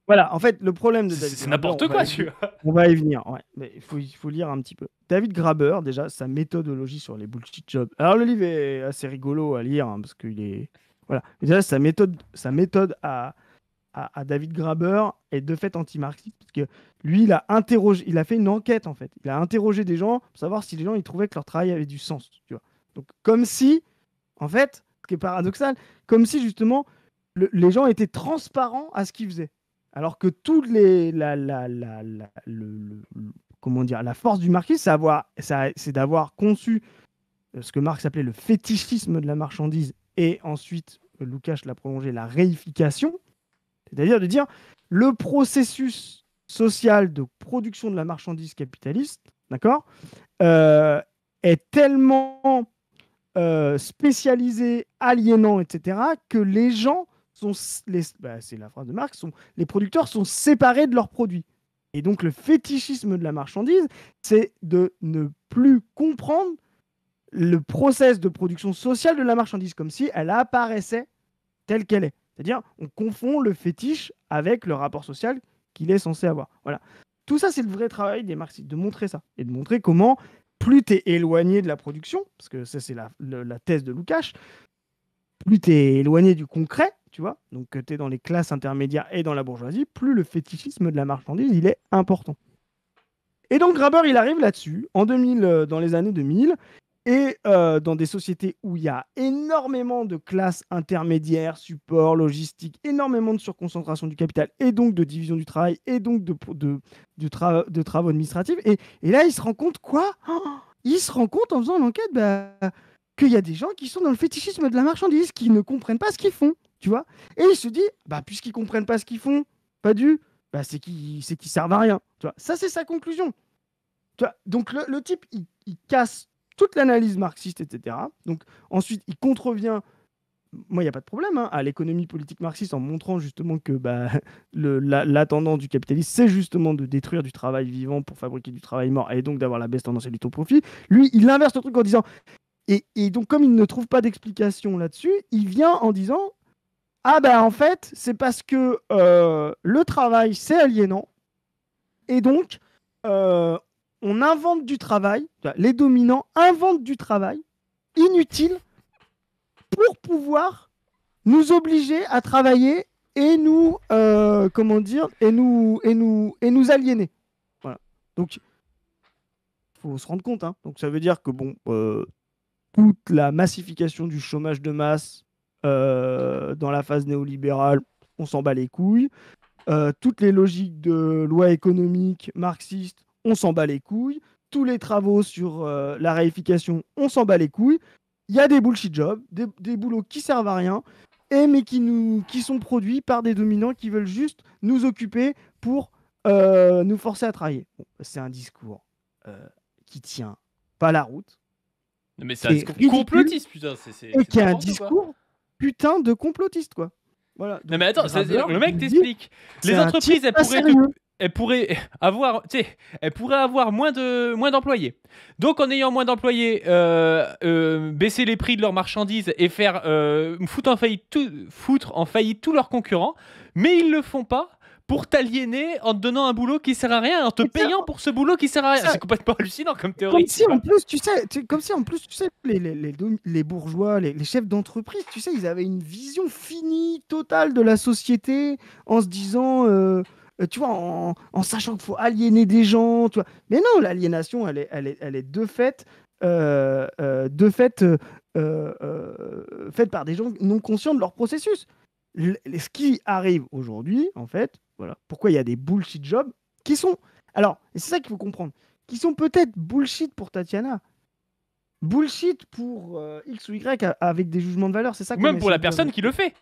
[SPEAKER 2] Voilà, en fait, le problème de David
[SPEAKER 1] C'est
[SPEAKER 2] Graeber,
[SPEAKER 1] n'importe quoi, tu vois.
[SPEAKER 2] on va y venir, ouais. Mais il faut lire un petit peu. David Graeber, déjà, sa méthodologie sur les bullshit jobs. Alors, le livre est assez rigolo à lire, hein, parce qu'il est... Voilà. Mais déjà, sa méthode à David Graeber est de fait anti-marxiste, parce que lui, il a fait une enquête, en fait. Il a interrogé des gens pour savoir si les gens ils trouvaient que leur travail avait du sens, tu vois. Donc, comme si, en fait, ce qui est paradoxal, comme si, justement, les gens étaient transparents à ce qu'ils faisaient. Alors que toutes les, comment dire, la force du marxisme, c'est d'avoir conçu ce que Marx appelait le fétichisme de la marchandise, et ensuite, Lukács l'a prolongé, la réification, c'est-à-dire de dire le processus social de production de la marchandise capitaliste, d'accord, est tellement spécialisé, aliénant, etc., que les gens sont, c'est la phrase de Marx, les producteurs sont séparés de leurs produits. Et donc le fétichisme de la marchandise, c'est de ne plus comprendre le process de production sociale de la marchandise, comme si elle apparaissait telle qu'elle est. C'est-à-dire, on confond le fétiche avec le rapport social qu'il est censé avoir. Voilà. Tout ça, c'est le vrai travail des marxistes, de montrer ça. Et de montrer comment, plus tu es éloigné de la production, parce que ça, c'est la thèse de Lukács, plus tu es éloigné du concret, tu vois, donc tu es dans les classes intermédiaires et dans la bourgeoisie, plus le fétichisme de la marchandise, il est important. Et donc Graeber, il arrive là-dessus, en 2000, dans les années 2000, et dans des sociétés où il y a énormément de classes intermédiaires, support, logistique, énormément de surconcentration du capital, et donc de division du travail, et donc de travaux administratifs. Et là, il se rend compte quoi? Il se rend compte en faisant l'enquête qu'il y a des gens qui sont dans le fétichisme de la marchandise, qui ne comprennent pas ce qu'ils font, tu vois. Et il se dit, puisqu'ils comprennent pas ce qu'ils font, c'est qu'ils servent à rien. Tu vois. Ça, c'est sa conclusion. Tu vois. Donc le type, il casse toute l'analyse marxiste, etc. Donc ensuite, il contrevient, moi, il n'y a pas de problème, hein, à l'économie politique marxiste en montrant justement que la tendance du capitalisme, c'est justement de détruire du travail vivant pour fabriquer du travail mort et donc d'avoir la baisse tendancielle du taux de profit. Lui, il inverse le truc en disant... Et donc, comme il ne trouve pas d'explication là-dessus, il vient en disant en fait, c'est parce que le travail, c'est aliénant. Et donc, on invente du travail, les dominants inventent du travail inutile pour pouvoir nous obliger à travailler et nous, comment dire, et nous aliéner. Voilà. Donc, il faut se rendre compte. Hein. Donc, ça veut dire que, bon, toute la massification du chômage de masse dans la phase néolibérale, on s'en bat les couilles. Toutes les logiques de loi économique marxiste, on s'en bat les couilles. Tous les travaux sur la réification, on s'en bat les couilles. Il y a des bullshit jobs, des boulots qui servent à rien, mais qui sont produits par des dominants qui veulent juste nous occuper pour nous forcer à travailler. Bon, c'est un discours qui tient pas la route.
[SPEAKER 1] Mais c'est un discours complotiste, putain.
[SPEAKER 2] Et qui est un discours putain de complotiste, quoi. Voilà.
[SPEAKER 1] Non
[SPEAKER 2] Donc,
[SPEAKER 1] mais attends,
[SPEAKER 2] graveur,
[SPEAKER 1] le mec
[SPEAKER 2] je vous dis,
[SPEAKER 1] t'explique.
[SPEAKER 2] c'est
[SPEAKER 1] Les
[SPEAKER 2] un
[SPEAKER 1] entreprises,
[SPEAKER 2] type pas sérieux.
[SPEAKER 1] elles pourraient avoir, tu sais, elles pourraient avoir moins d'employés. Donc en ayant moins d'employés, baisser les prix de leurs marchandises et faire foutre en faillite tous leurs concurrents, mais ils le font pas pour t'aliéner en te donnant un boulot qui sert à rien, en te
[SPEAKER 2] Et ça,
[SPEAKER 1] payant pour ce boulot qui sert à rien.
[SPEAKER 2] ça-
[SPEAKER 1] C'est complètement hallucinant comme
[SPEAKER 2] Comme
[SPEAKER 1] théorie.
[SPEAKER 2] si en plus, tu sais, les bourgeois, les chefs d'entreprise, tu sais, ils avaient une vision finie, totale de la société, en se disant, tu vois, en sachant qu'il faut aliéner des gens, tu vois. Mais non, l'aliénation, elle est faite par des gens non conscients de leur processus. Ce qui arrive aujourd'hui, en fait, voilà, pourquoi il y a des bullshit jobs qui sont. Alors, et c'est ça qu'il faut comprendre qui sont peut-être bullshit pour Tatiana, bullshit pour X ou Y avec des jugements de valeur, c'est ça
[SPEAKER 1] Ou
[SPEAKER 2] qu'on
[SPEAKER 1] même
[SPEAKER 2] essaie
[SPEAKER 1] pour la
[SPEAKER 2] de dire.
[SPEAKER 1] personne qui le fait.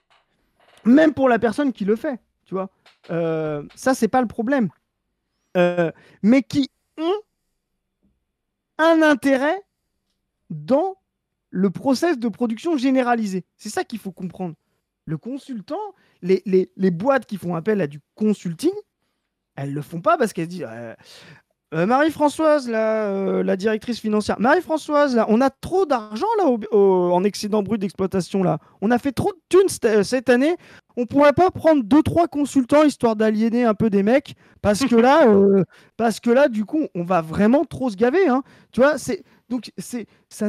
[SPEAKER 2] Même pour la personne qui le fait, tu vois. Ça, c'est pas le problème. Mais qui ont un intérêt dans le process de production généralisé. C'est ça qu'il faut comprendre. Le consultant, les boîtes qui font appel à du consulting, elles le font pas parce qu'elles se disent Marie-Françoise, la directrice financière. Marie-Françoise, là, on a trop d'argent là en excédent brut d'exploitation là. On a fait trop de thunes cette année. On pourrait pas prendre 2-3 consultants histoire d'aliéner un peu des mecs parce que là, du coup, on va vraiment trop se gaver. Hein. Tu vois, ça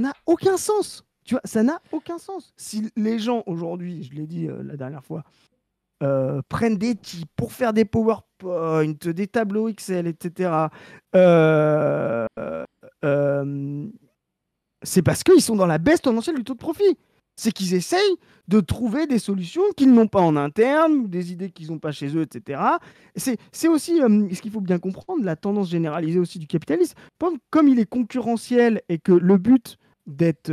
[SPEAKER 2] n'a aucun sens. Tu vois, ça n'a aucun sens. Si les gens aujourd'hui, je l'ai dit la dernière fois, prennent des types pour faire des PowerPoint, des tableaux Excel, etc. C'est parce qu'ils sont dans la baisse tendancielle du taux de profit. C'est qu'ils essayent de trouver des solutions qu'ils n'ont pas en interne, ou des idées qu'ils n'ont pas chez eux, etc. C'est aussi ce qu'il faut bien comprendre, la tendance généralisée aussi du capitalisme. Comme il est concurrentiel et que le but d'être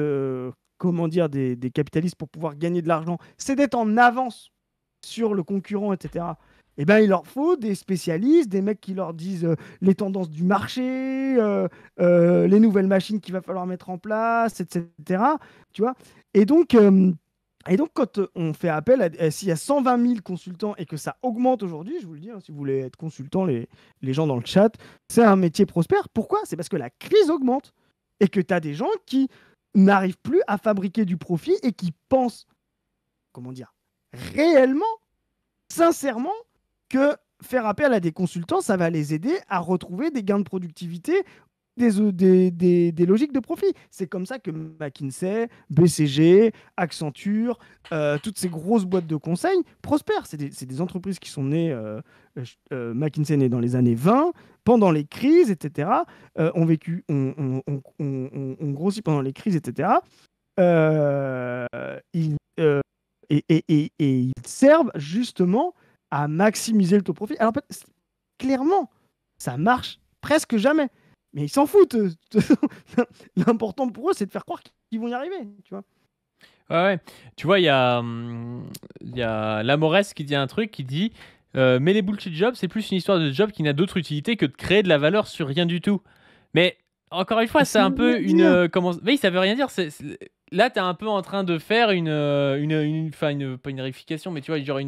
[SPEAKER 2] comment dire, des capitalistes pour pouvoir gagner de l'argent, c'est d'être en avance sur le concurrent, etc. Eh ben, il leur faut des spécialistes, des mecs qui leur disent les tendances du marché, les nouvelles machines qu'il va falloir mettre en place, etc. Tu vois et donc, quand on fait appel s'il y a 120 000 consultants et que ça augmente aujourd'hui, je vous le dis, hein, si vous voulez être consultant, les gens dans le chat, c'est un métier prospère. Pourquoi? C'est parce que la crise augmente et que tu as des gens qui n'arrivent plus à fabriquer du profit et qui pensent, comment dire, réellement, sincèrement, que faire appel à des consultants, ça va les aider à retrouver des gains de productivité, des logiques de profit. C'est comme ça que McKinsey, BCG, Accenture, toutes ces grosses boîtes de conseil prospèrent. C'est des entreprises qui sont nées, McKinsey est né dans les années 20, pendant les crises, etc. On grossit pendant les crises, etc. Et ils servent justement à maximiser le taux de profit. Alors, clairement, ça marche presque jamais. Mais ils s'en foutent. L'important pour eux, c'est de faire croire qu'ils vont y arriver. Tu vois.
[SPEAKER 1] Ouais. Tu vois, il y a Lamorès qui dit un truc qui dit mais les bullshit jobs, c'est plus une histoire de job qui n'a d'autre utilité que de créer de la valeur sur rien du tout. Mais encore une fois, c'est un peu une. Oui, ça veut rien dire. Là, tu es un peu en train de faire pas une vérification, mais tu vois, genre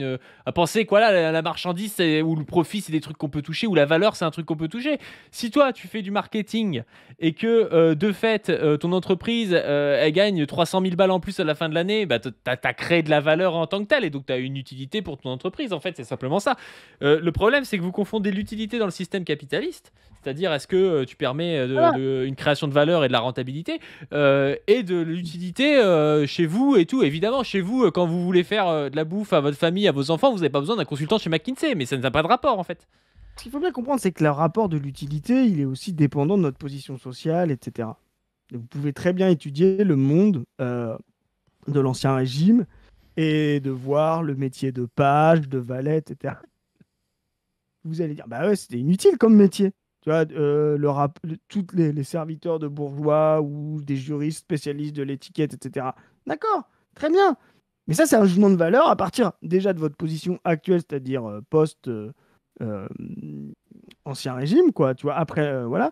[SPEAKER 1] à penser quoi là, la marchandise ou le profit, c'est des trucs qu'on peut toucher, ou la valeur, c'est un truc qu'on peut toucher. Si toi, tu fais du marketing et que de fait, ton entreprise, elle gagne 300 000 balles en plus à la fin de l'année, bah, tu as créé de la valeur en tant que telle et donc tu as une utilité pour ton entreprise. En fait, c'est simplement ça. Le problème, c'est que vous confondez l'utilité dans le système capitaliste, c'est-à-dire est-ce que tu permets une création de valeur et de la rentabilité et de l'utilité chez vous et tout. Évidemment, chez vous, quand vous voulez faire de la bouffe à votre famille, à vos enfants, vous n'avez pas besoin d'un consultant chez McKinsey, mais ça n'a pas de rapport en fait.
[SPEAKER 2] Ce qu'il faut bien comprendre, c'est que le rapport de l'utilité, il est aussi dépendant de notre position sociale, etc. Et vous pouvez très bien étudier le monde de l'Ancien Régime et de voir le métier de page, de valet, etc. Vous allez dire, bah ouais, c'était inutile comme métier. Tu vois, tous les serviteurs de bourgeois ou des juristes spécialistes de l'étiquette, etc. D'accord, très bien. Mais ça, c'est un jugement de valeur à partir déjà de votre position actuelle, c'est-à-dire post-ancien régime, quoi. Tu vois, après, voilà.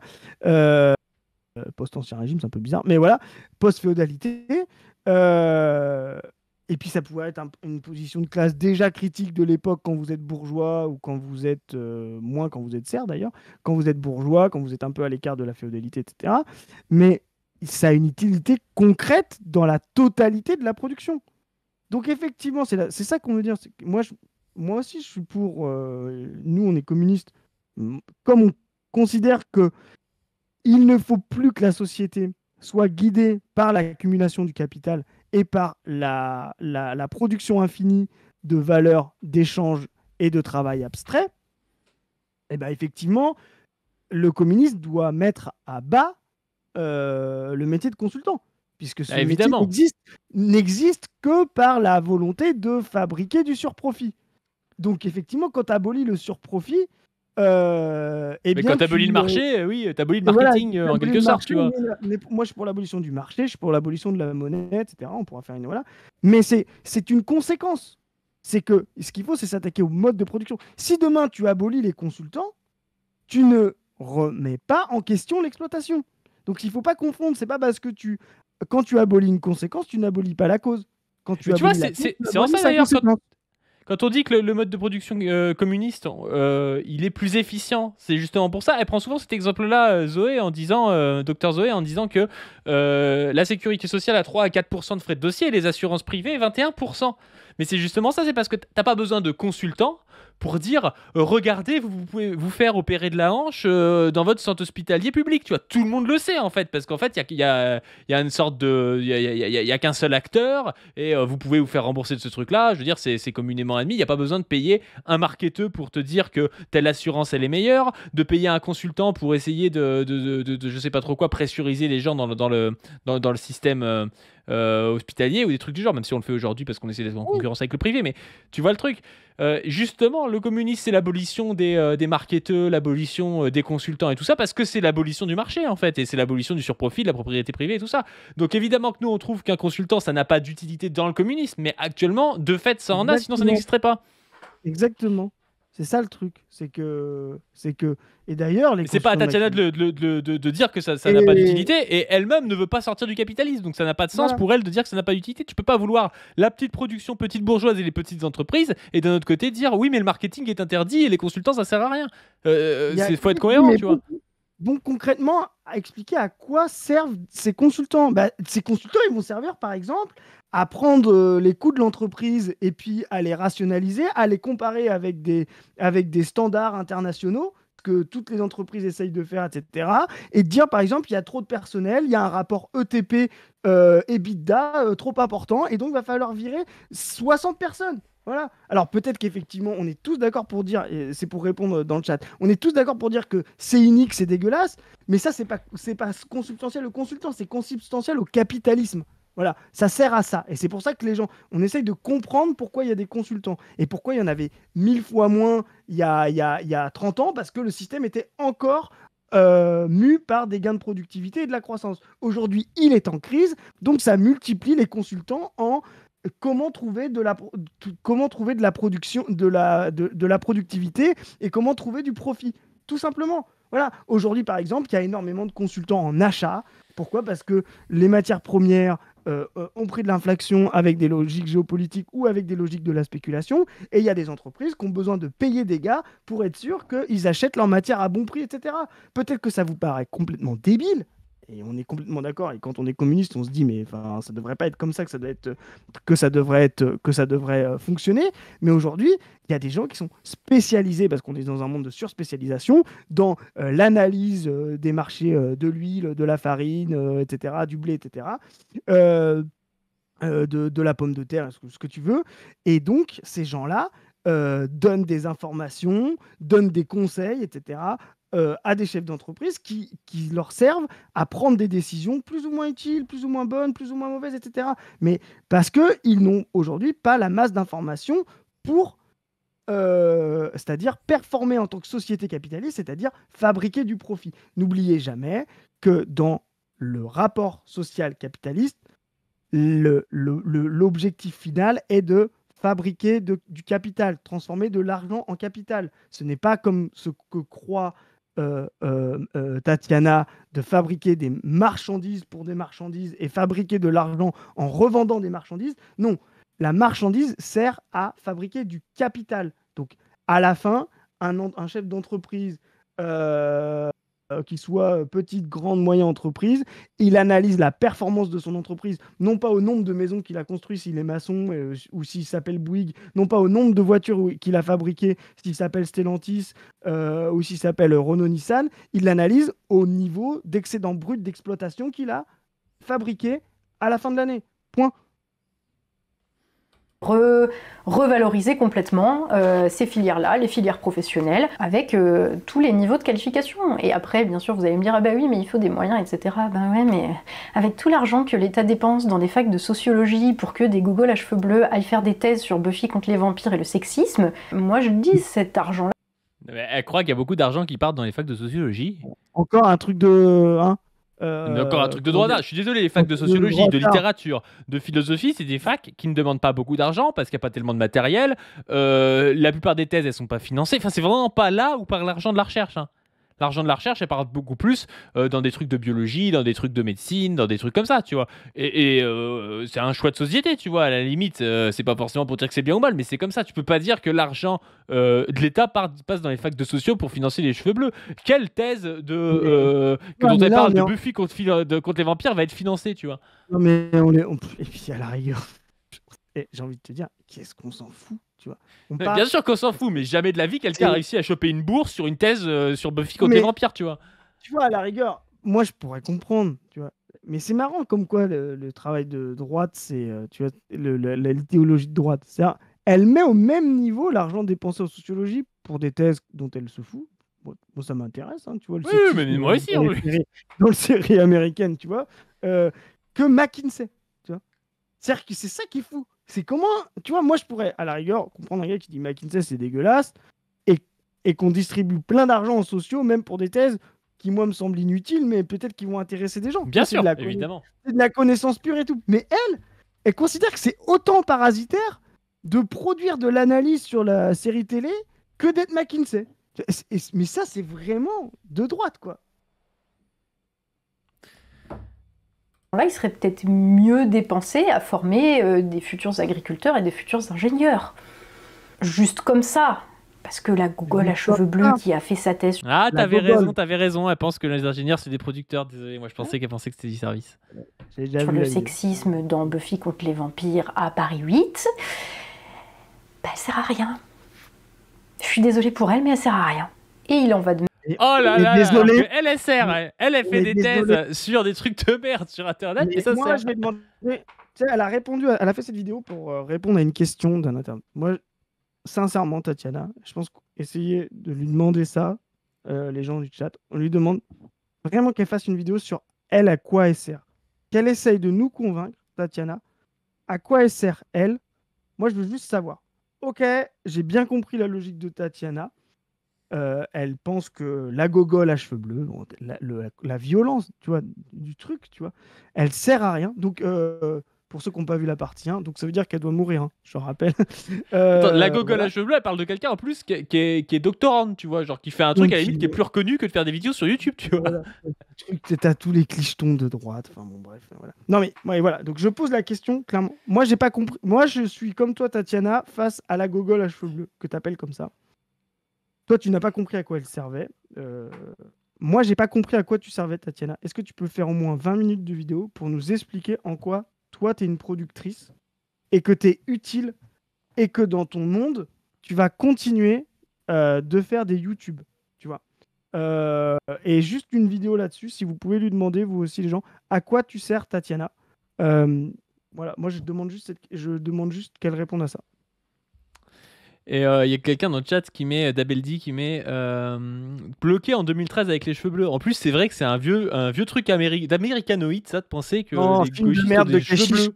[SPEAKER 2] Post-ancien régime, c'est un peu bizarre, mais voilà. Post-féodalité. Et puis ça pouvait être une position de classe déjà critique de l'époque quand vous êtes bourgeois ou quand vous êtes, moins quand vous êtes serf d'ailleurs, quand vous êtes bourgeois, quand vous êtes un peu à l'écart de la féodalité, etc. Mais ça a une utilité concrète dans la totalité de la production. Donc effectivement, c'est ça qu'on veut dire. Moi aussi, je suis pour... nous, on est communistes. Comme on considère que il ne faut plus que la société soit guidée par l'accumulation du capital et par la production infinie de valeurs, d'échanges et de travail abstrait, et ben effectivement, le communiste doit mettre à bas le métier de consultant, puisque ce métier
[SPEAKER 1] Évidemment.
[SPEAKER 2] n'existe que par la volonté de fabriquer du surprofit. Donc effectivement, quand tu abolis le surprofit,
[SPEAKER 1] Mais quand tu abolis le marché, oui, tu abolis le marketing en quelque sorte, tu vois.
[SPEAKER 2] Mais moi, je suis pour l'abolition du marché, je suis pour l'abolition de la monnaie, etc. On pourra faire une... Voilà. Mais c'est une conséquence. C'est que ce qu'il faut, c'est s'attaquer au mode de production. Si demain, tu abolis les consultants, tu ne remets pas en question l'exploitation. Donc, il ne faut pas confondre. C'est pas parce que quand tu abolis une conséquence, tu n'abolis pas la cause. Quand tu
[SPEAKER 1] vois,
[SPEAKER 2] abolis
[SPEAKER 1] c'est en ça d'ailleurs, quand on dit que le mode de production communiste, il est plus efficient, c'est justement pour ça. Elle prend souvent cet exemple-là, Dr Zoé, en disant que la sécurité sociale a 3 à 4% de frais de dossier et les assurances privées 21%. Mais c'est justement ça, c'est parce que t'as pas besoin de consultants pour dire regardez, vous pouvez vous faire opérer de la hanche dans votre centre hospitalier public. Tu vois, tout le monde le sait en fait, parce qu'en fait, il y a une sorte de. Il y a qu'un seul acteur et vous pouvez vous faire rembourser de ce truc-là. Je veux dire, c'est communément admis. Il n'y a pas besoin de payer un marketeur pour te dire que telle assurance elle est meilleure, de payer un consultant pour essayer de je sais pas trop quoi, pressuriser les gens dans le système. Hospitalier ou des trucs du genre, même si on le fait aujourd'hui parce qu'on essaie d'être en concurrence avec le privé, mais tu vois le truc. Justement, le communisme, c'est l'abolition des marketeurs, l'abolition des consultants et tout ça, parce que c'est l'abolition du marché en fait, et c'est l'abolition du surprofit, de la propriété privée et tout ça. Donc évidemment que nous on trouve qu'un consultant ça n'a pas d'utilité dans le communisme, mais actuellement de fait ça en a, sinon ça n'existerait pas.
[SPEAKER 2] Exactement. C'est ça le truc, c'est que et d'ailleurs
[SPEAKER 1] c'est pas à Tatiana de dire que ça n'a pas d'utilité, et elle-même ne veut pas sortir du capitalisme, donc ça n'a pas de sens pour elle de dire que ça n'a pas d'utilité. Tu peux pas vouloir la petite production, petite bourgeoise et les petites entreprises, et d'un autre côté dire oui mais le marketing est interdit et les consultants ça sert à rien. Faut être cohérent, tu vois.
[SPEAKER 2] Bon, concrètement, à expliquer à quoi servent ces consultants. Ces consultants, ils vont servir, par exemple, à prendre les coûts de l'entreprise et puis à les rationaliser, à les comparer avec des standards internationaux que toutes les entreprises essayent de faire, etc. Et dire, par exemple, il y a trop de personnel, il y a un rapport ETP EBITDA trop important, et donc il va falloir virer 60 personnes. Voilà. Alors peut-être qu'effectivement, on est tous d'accord pour dire, et c'est pour répondre dans le chat, on est tous d'accord pour dire que c'est inique, c'est dégueulasse, mais ça, c'est pas consubstantiel au consultant, c'est consubstantiel au capitalisme. Voilà, ça sert à ça. Et c'est pour ça que les gens, on essaye de comprendre pourquoi il y a des consultants et pourquoi il y en avait 1000 fois moins il y a 30 ans, parce que le système était encore mu par des gains de productivité et de la croissance. Aujourd'hui, il est en crise, donc ça multiplie les consultants en comment trouver de la production, de la productivité, et comment trouver du profit, tout simplement. Voilà. Aujourd'hui, par exemple, il y a énormément de consultants en achat. Pourquoi ? Parce que les matières premières ont pris de l'inflation avec des logiques géopolitiques ou avec des logiques de la spéculation. Et il y a des entreprises qui ont besoin de payer des gars pour être sûr qu'ils achètent leur matière à bon prix, etc. Peut-être que ça vous paraît complètement débile. Et on est complètement d'accord. Et quand on est communiste, on se dit mais enfin ça devrait pas être comme ça que ça devrait fonctionner. Mais aujourd'hui, il y a des gens qui sont spécialisés, parce qu'on est dans un monde de surspécialisation, dans l'analyse des marchés de l'huile, de la farine, etc., du blé, etc., de la pomme de terre, ce que tu veux. Et donc ces gens-là donnent des informations, donnent des conseils, etc., à des chefs d'entreprise qui leur servent à prendre des décisions plus ou moins utiles, plus ou moins bonnes, plus ou moins mauvaises, etc. Mais parce qu'ils n'ont aujourd'hui pas la masse d'informations pour, c'est-à-dire performer en tant que société capitaliste, c'est-à-dire fabriquer du profit. N'oubliez jamais que dans le rapport social capitaliste, l'objectif final est de fabriquer du capital, transformer de l'argent en capital. Ce n'est pas comme ce que croit Tatiana, de fabriquer des marchandises pour des marchandises et fabriquer de l'argent en revendant des marchandises. Non, La marchandise sert à fabriquer du capital. Donc, à la fin, un chef d'entreprise, qu'il soit petite, grande, moyenne entreprise, il analyse la performance de son entreprise, non pas au nombre de maisons qu'il a construites, s'il est maçon ou s'il s'appelle Bouygues, non pas au nombre de voitures qu'il a fabriquées, s'il s'appelle Stellantis ou s'il s'appelle Renault-Nissan, il l'analyse au niveau d'excédent brut d'exploitation qu'il a fabriqué à la fin de l'année. Point.
[SPEAKER 3] Revaloriser complètement ces filières-là, les filières professionnelles, avec tous les niveaux de qualification. Et après, bien sûr, vous allez me dire, ah bah oui, mais il faut des moyens, etc. Ben ouais, mais avec tout l'argent que l'État dépense dans des facs de sociologie pour que des gogoles à cheveux bleus aillent faire des thèses sur Buffy contre les vampires et le sexisme, moi je dis, cet argent-là...
[SPEAKER 1] Mais elle croit qu'il y a beaucoup d'argent qui part dans les facs de sociologie.
[SPEAKER 2] Encore un truc de... Hein,
[SPEAKER 1] encore un truc de droit d'art. Je suis désolé, les facs de sociologie, de littérature, de philosophie, c'est des facs qui ne demandent pas beaucoup d'argent parce qu'il n'y a pas tellement de matériel. La plupart des thèses, elles sont pas financées. Enfin, c'est vraiment pas là où part l'argent de la recherche. Hein. L'argent de la recherche, elle part beaucoup plus dans des trucs de biologie, dans des trucs de médecine, dans des trucs comme ça, tu vois. Et c'est un choix de société, tu vois. À la limite, c'est pas forcément pour dire que c'est bien ou mal, mais c'est comme ça. Tu peux pas dire que l'argent de l'État passe dans les facs de sociaux pour financer les cheveux bleus. Quelle thèse dont elle parle de Buffy contre les vampires va être financée, tu vois.
[SPEAKER 2] Non, mais et puis à la rigueur, j'ai envie de te dire, qu'est-ce qu'on s'en fout, tu vois.
[SPEAKER 1] Bien sûr qu'on s'en fout, mais jamais de la vie quelqu'un a réussi à choper une bourse sur une thèse sur Buffy contre les vampires, tu vois.
[SPEAKER 2] Tu vois, à la rigueur, moi je pourrais comprendre, tu vois. Mais c'est marrant comme quoi le travail de droite, c'est, tu vois, l'idéologie de droite. C'est-à-dire, elle met au même niveau l'argent dépensé en sociologie pour des thèses dont elle se fout. Bon, ça m'intéresse, hein, tu vois.
[SPEAKER 1] Oui, mais moi aussi.
[SPEAKER 2] Dans les séries américaines, tu vois, que McKinsey, tu vois. C'est-à-dire que c'est ça qui est fou. C'est comment, tu vois, moi je pourrais, à la rigueur, comprendre un gars qui dit McKinsey c'est dégueulasse et qu'on distribue plein d'argent en sociaux, même pour des thèses qui, moi, me semblent inutiles, mais peut-être qu'ils vont intéresser des gens.
[SPEAKER 1] Bien sûr, évidemment.
[SPEAKER 2] C'est de la connaissance pure et tout. Mais elle considère que c'est autant parasitaire de produire de l'analyse sur la série télé que d'être McKinsey. Mais ça, c'est vraiment de droite, quoi.
[SPEAKER 3] Là, il serait peut-être mieux dépensé à former des futurs agriculteurs et des futurs ingénieurs. Juste comme ça. Parce que la gogole à cheveux bleus qui a fait sa thèse...
[SPEAKER 1] Ah, t'avais raison. Elle pense que les ingénieurs, c'est des producteurs. Désolé, moi, je pensais qu'elle pensait que c'était du service.
[SPEAKER 3] Sur le sexisme dans Buffy contre les vampires à Paris 8, elle sert à rien. Je suis désolée pour elle, mais elle sert à rien. Et il en va de...
[SPEAKER 1] Oh là là, désolé. Elle sert, elle fait des thèses sur des trucs de merde sur Internet, et ça
[SPEAKER 2] moi,
[SPEAKER 1] sert.
[SPEAKER 2] Je vais demander... Tu sais, elle a fait cette vidéo pour répondre à une question d'un internaute. Moi, sincèrement, Tatiana, je pense qu'essayer de lui demander ça, les gens du chat, on lui demande vraiment qu'elle fasse une vidéo sur elle, à quoi elle sert. Qu'elle essaye de nous convaincre, Tatiana, à quoi elle sert, elle. Moi, je veux juste savoir. Ok, j'ai bien compris la logique de Tatiana. Elle pense que la gogole à cheveux bleus, la violence, tu vois, du truc, tu vois, elle sert à rien. Donc, pour ceux qui n'ont pas vu la partie 1, donc ça veut dire qu'elle doit mourir, hein, je rappelle.
[SPEAKER 1] Attends, la gogole à cheveux bleus, elle parle de quelqu'un en plus qui est doctorante, tu vois, genre qui fait un truc à la limite qui est plus reconnu que de faire des vidéos sur YouTube, tu vois.
[SPEAKER 2] Voilà. T'as tous les clichetons de droite, enfin bon, bref, voilà. Non mais voilà, donc je pose la question, clairement. Moi, j'ai pas compris. Moi, je suis comme toi, Tatiana, face à la gogole à cheveux bleus, que t'appelles comme ça. Toi, tu n'as pas compris à quoi elle servait. Moi, j'ai pas compris à quoi tu servais, Tatiana. Est-ce que tu peux faire au moins 20 minutes de vidéo pour nous expliquer en quoi toi, tu es une productrice et que tu es utile et que dans ton monde, tu vas continuer de faire des YouTube, tu vois. Et juste une vidéo là-dessus, si vous pouvez lui demander, vous aussi les gens, à quoi tu sers, Tatiana. Voilà, moi, je demande juste qu'elle réponde à ça.
[SPEAKER 1] Et il y a quelqu'un dans le chat qui met, Dabeldi, qui met bloqué en 2013 avec les cheveux bleus. En plus, c'est vrai que c'est un vieux truc d'américanoïde, ça, de penser que les gauchistes ont des cheveux bleus.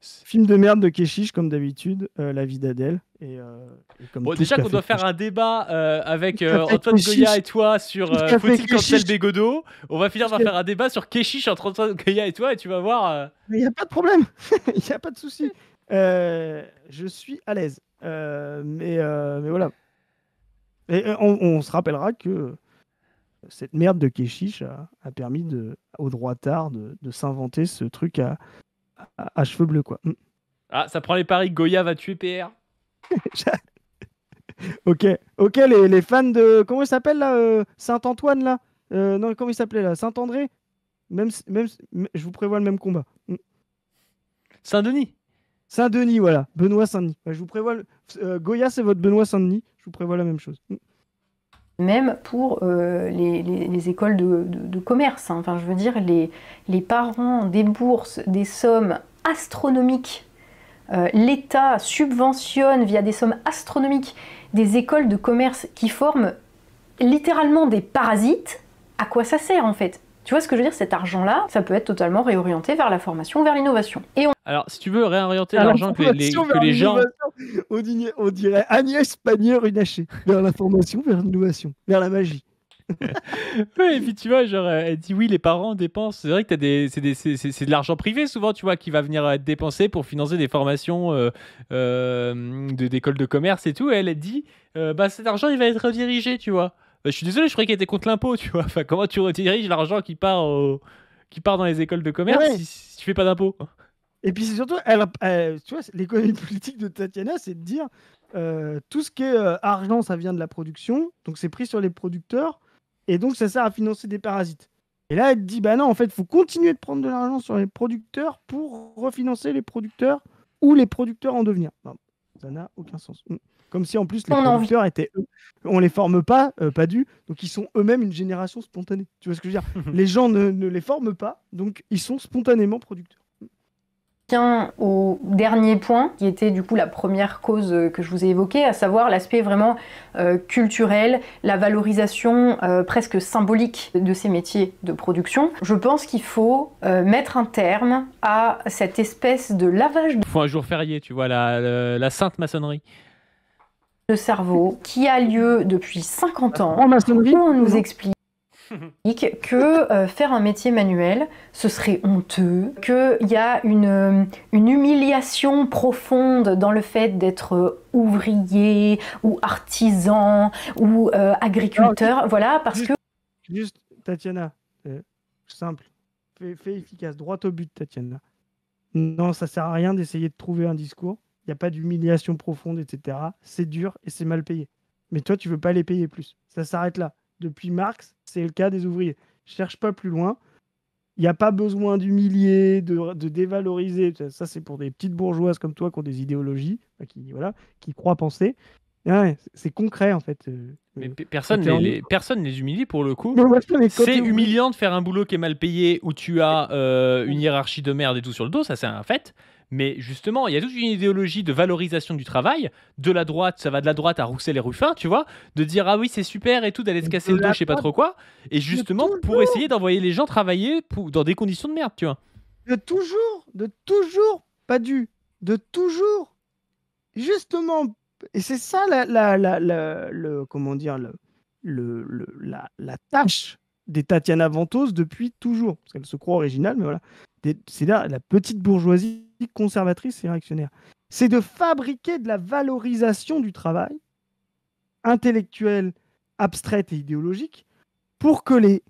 [SPEAKER 2] Film de merde de Keshish, comme d'habitude, La vie d'Adèle.
[SPEAKER 1] Bon, déjà qu'on doit faire un débat avec Antoine Goya et toi sur faut-il cancel Bégodeau. On va finir par faire un débat sur Keshish entre Antoine Goya et toi, et tu vas voir.
[SPEAKER 2] Il n'y a pas de problème, il n'y a pas de souci. Je suis à l'aise. Mais voilà. Et on se rappellera que cette merde de Keshish a permis aux droitards de s'inventer ce truc à cheveux bleus, quoi.
[SPEAKER 1] Ah, ça prend les paris. Goya va tuer PR.
[SPEAKER 2] Ok, les fans de. Comment il s'appelle là Saint-Antoine là Non, comment il s'appelait là Saint-André je vous prévois le même combat.
[SPEAKER 1] Saint-Denis.
[SPEAKER 2] Saint-Denis, voilà. Benoît Saint-Denis. Je vous prévois. Goya, c'est votre Benoît Saint-Denis. Je vous prévois la même chose.
[SPEAKER 3] Même pour les écoles de commerce. Hein. Enfin, je veux dire, les parents déboursent des sommes astronomiques. L'État subventionne via des sommes astronomiques des écoles de commerce qui forment littéralement des parasites. À quoi ça sert en fait? Tu vois ce que je veux dire? Cet argent-là, ça peut être totalement réorienté vers la formation, vers l'innovation.
[SPEAKER 1] Alors, si tu veux réorienter l'argent que les gens...
[SPEAKER 2] On dirait Agnès Pannier-Runacher. Vers la formation, vers l'innovation, vers la magie.
[SPEAKER 1] Ouais, et puis tu vois, genre, elle dit oui, les parents dépensent. C'est vrai que c'est de l'argent privé souvent, tu vois, qui va venir être dépensé pour financer des formations d'écoles de commerce et tout. Et elle dit, bah cet argent, il va être redirigé, tu vois. Je suis désolé, je croyais qu'elle était contre l'impôt, tu vois. Enfin, comment tu rediriges l'argent qui part dans les écoles de commerce si tu fais pas d'impôt?
[SPEAKER 2] Et puis c'est surtout, tu vois, l'économie politique de Tatiana, c'est de dire tout ce qui est argent, ça vient de la production, donc c'est pris sur les producteurs, et donc ça sert à financer des parasites. Et là, elle dit, bah non, en fait, il faut continuer de prendre de l'argent sur les producteurs pour refinancer les producteurs ou les producteurs en devenir. Non, ça n'a aucun sens. Comme si en plus les producteurs étaient eux. On les forme pas, donc ils sont eux-mêmes une génération spontanée. Tu vois ce que je veux dire? Les gens ne les forment pas, donc ils sont spontanément producteurs.
[SPEAKER 3] Au dernier point, qui était du coup la première cause que je vous ai évoquée, à savoir l'aspect vraiment culturel, la valorisation presque symbolique de ces métiers de production. Je pense qu'il faut mettre un terme à cette espèce de lavage
[SPEAKER 1] Il faut un jour férié, tu vois, la sainte maçonnerie.
[SPEAKER 3] De cerveau qui a lieu depuis 50 ans,
[SPEAKER 2] où
[SPEAKER 3] on nous explique que faire un métier manuel, ce serait honteux, qu'il y a une humiliation profonde dans le fait d'être ouvrier ou artisan ou agriculteur. Alors, voilà, parce que...
[SPEAKER 2] Juste, Tatiana, simple, fais efficace, droit au but, Tatiana. Non, ça sert à rien d'essayer de trouver un discours. Il n'y a pas d'humiliation profonde, etc. C'est dur et c'est mal payé. Mais toi, tu veux pas les payer plus. Ça s'arrête là. Depuis Marx, c'est le cas des ouvriers. Je cherche pas plus loin. Il n'y a pas besoin d'humilier, de dévaloriser. Ça, c'est pour des petites bourgeoises comme toi qui ont des idéologies, qui croient penser. Ouais, c'est concret, en fait.
[SPEAKER 1] Mais personne ne les humilie pour le coup. C'est humiliant de faire un boulot qui est mal payé, où tu as une hiérarchie de merde et tout sur le dos, ça c'est un fait. Mais justement, il y a toute une idéologie de valorisation du travail, de la droite, ça va de la droite à Roussel et Ruffin, tu vois, de dire ah oui c'est super et tout, d'aller se casser le dos, je sais pas trop quoi, et justement pour essayer d'envoyer les gens travailler dans des conditions de merde, tu vois.
[SPEAKER 2] De toujours, pas de toujours, justement, et c'est ça comment dire, la tâche des Tatiana Ventose depuis toujours, parce qu'elle se croit originale, mais voilà, c'est là la petite bourgeoisie conservatrice et réactionnaire. C'est de fabriquer de la valorisation du travail intellectuel, abstraite et idéologique pour que les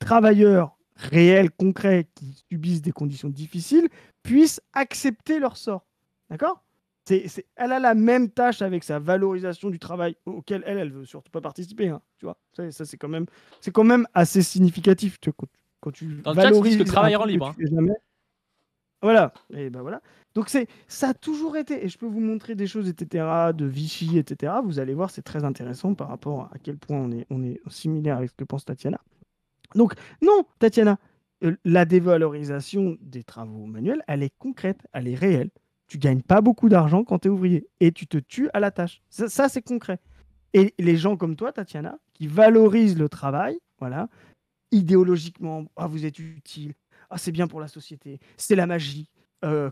[SPEAKER 2] travailleurs réels, concrets, qui subissent des conditions difficiles, puissent accepter leur sort. D'accord ? Elle a la même tâche avec sa valorisation du travail auquel elle veut surtout pas participer. Hein, tu vois, ça c'est quand même assez significatif. Tu vois, quand tu
[SPEAKER 1] dans le chat, ils disent que le travail rend libre.
[SPEAKER 2] Voilà. Et ben voilà. Donc ça a toujours été. Et je peux vous montrer des choses, etc., de Vichy, etc. Vous allez voir, c'est très intéressant par rapport à quel point on est similaire avec ce que pense Tatiana. Donc non, Tatiana, la dévalorisation des travaux manuels, elle est concrète, elle est réelle. Tu gagnes pas beaucoup d'argent quand tu es ouvrier et tu te tues à la tâche. Ça c'est concret. Et les gens comme toi, Tatiana, qui valorisent le travail, voilà, idéologiquement, vous êtes utile, c'est bien pour la société, c'est la magie,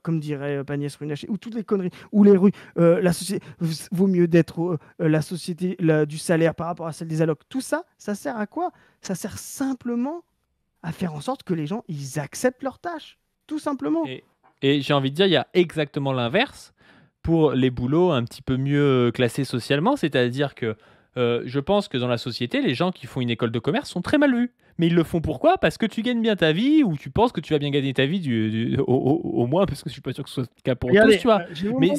[SPEAKER 2] comme dirait Agnès Runacher, ou toutes les conneries, ou les rues, la société, vaut mieux d'être la société du salaire par rapport à celle des allocs. Tout ça, ça sert à quoi? Ça sert simplement à faire en sorte que les gens, ils acceptent leurs tâches, tout simplement.
[SPEAKER 1] Et j'ai envie de dire, il y a exactement l'inverse pour les boulots un petit peu mieux classés socialement, c'est-à-dire que je pense que dans la société, les gens qui font une école de commerce sont très mal vus. Mais ils le font pourquoi? Parce que tu gagnes bien ta vie ou tu penses que tu vas bien gagner ta vie au moins, parce que je suis pas sûr que ce soit le cas pour tous,
[SPEAKER 2] Regardez,
[SPEAKER 1] tu vois.
[SPEAKER 2] j'ai
[SPEAKER 1] Mais
[SPEAKER 2] vraiment-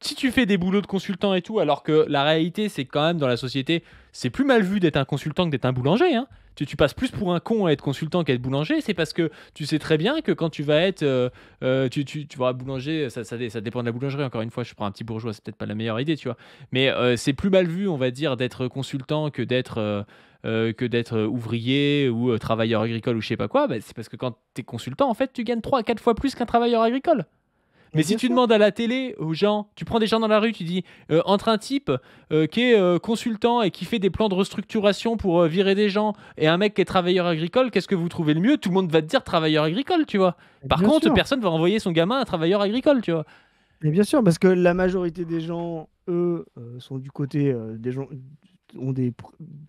[SPEAKER 1] si tu fais des boulots de consultant et tout, alors que la réalité, c'est quand même dans la société, c'est plus mal vu d'être un consultant que d'être un boulanger, hein. Tu passes plus pour un con à être consultant qu'à être boulanger, c'est parce que tu sais très bien que quand tu vas être tu vas boulanger, ça dépend de la boulangerie, encore une fois, je prends un petit bourgeois, c'est peut-être pas la meilleure idée, tu vois. Mais c'est plus mal vu, on va dire, d'être consultant que d'être ouvrier ou travailleur agricole ou je sais pas quoi. Bah, c'est parce que quand tu es consultant, en fait, tu gagnes 3 à 4 fois plus qu'un travailleur agricole. Mais
[SPEAKER 2] Mais
[SPEAKER 1] si
[SPEAKER 2] bien
[SPEAKER 1] tu
[SPEAKER 2] sûr.
[SPEAKER 1] demandes à la télé aux gens, tu prends des gens dans la rue, tu dis entre un type qui est consultant et qui fait des plans de restructuration pour virer des gens et un mec qui est travailleur agricole, qu'est-ce que vous trouvez le mieux? Tout le monde va te dire travailleur agricole, tu vois. Par
[SPEAKER 2] Bien
[SPEAKER 1] contre,
[SPEAKER 2] sûr.
[SPEAKER 1] personne va envoyer son gamin à travailleur agricole, tu vois.
[SPEAKER 2] Mais bien sûr, parce que la majorité des gens, eux, sont du côté des gens ont des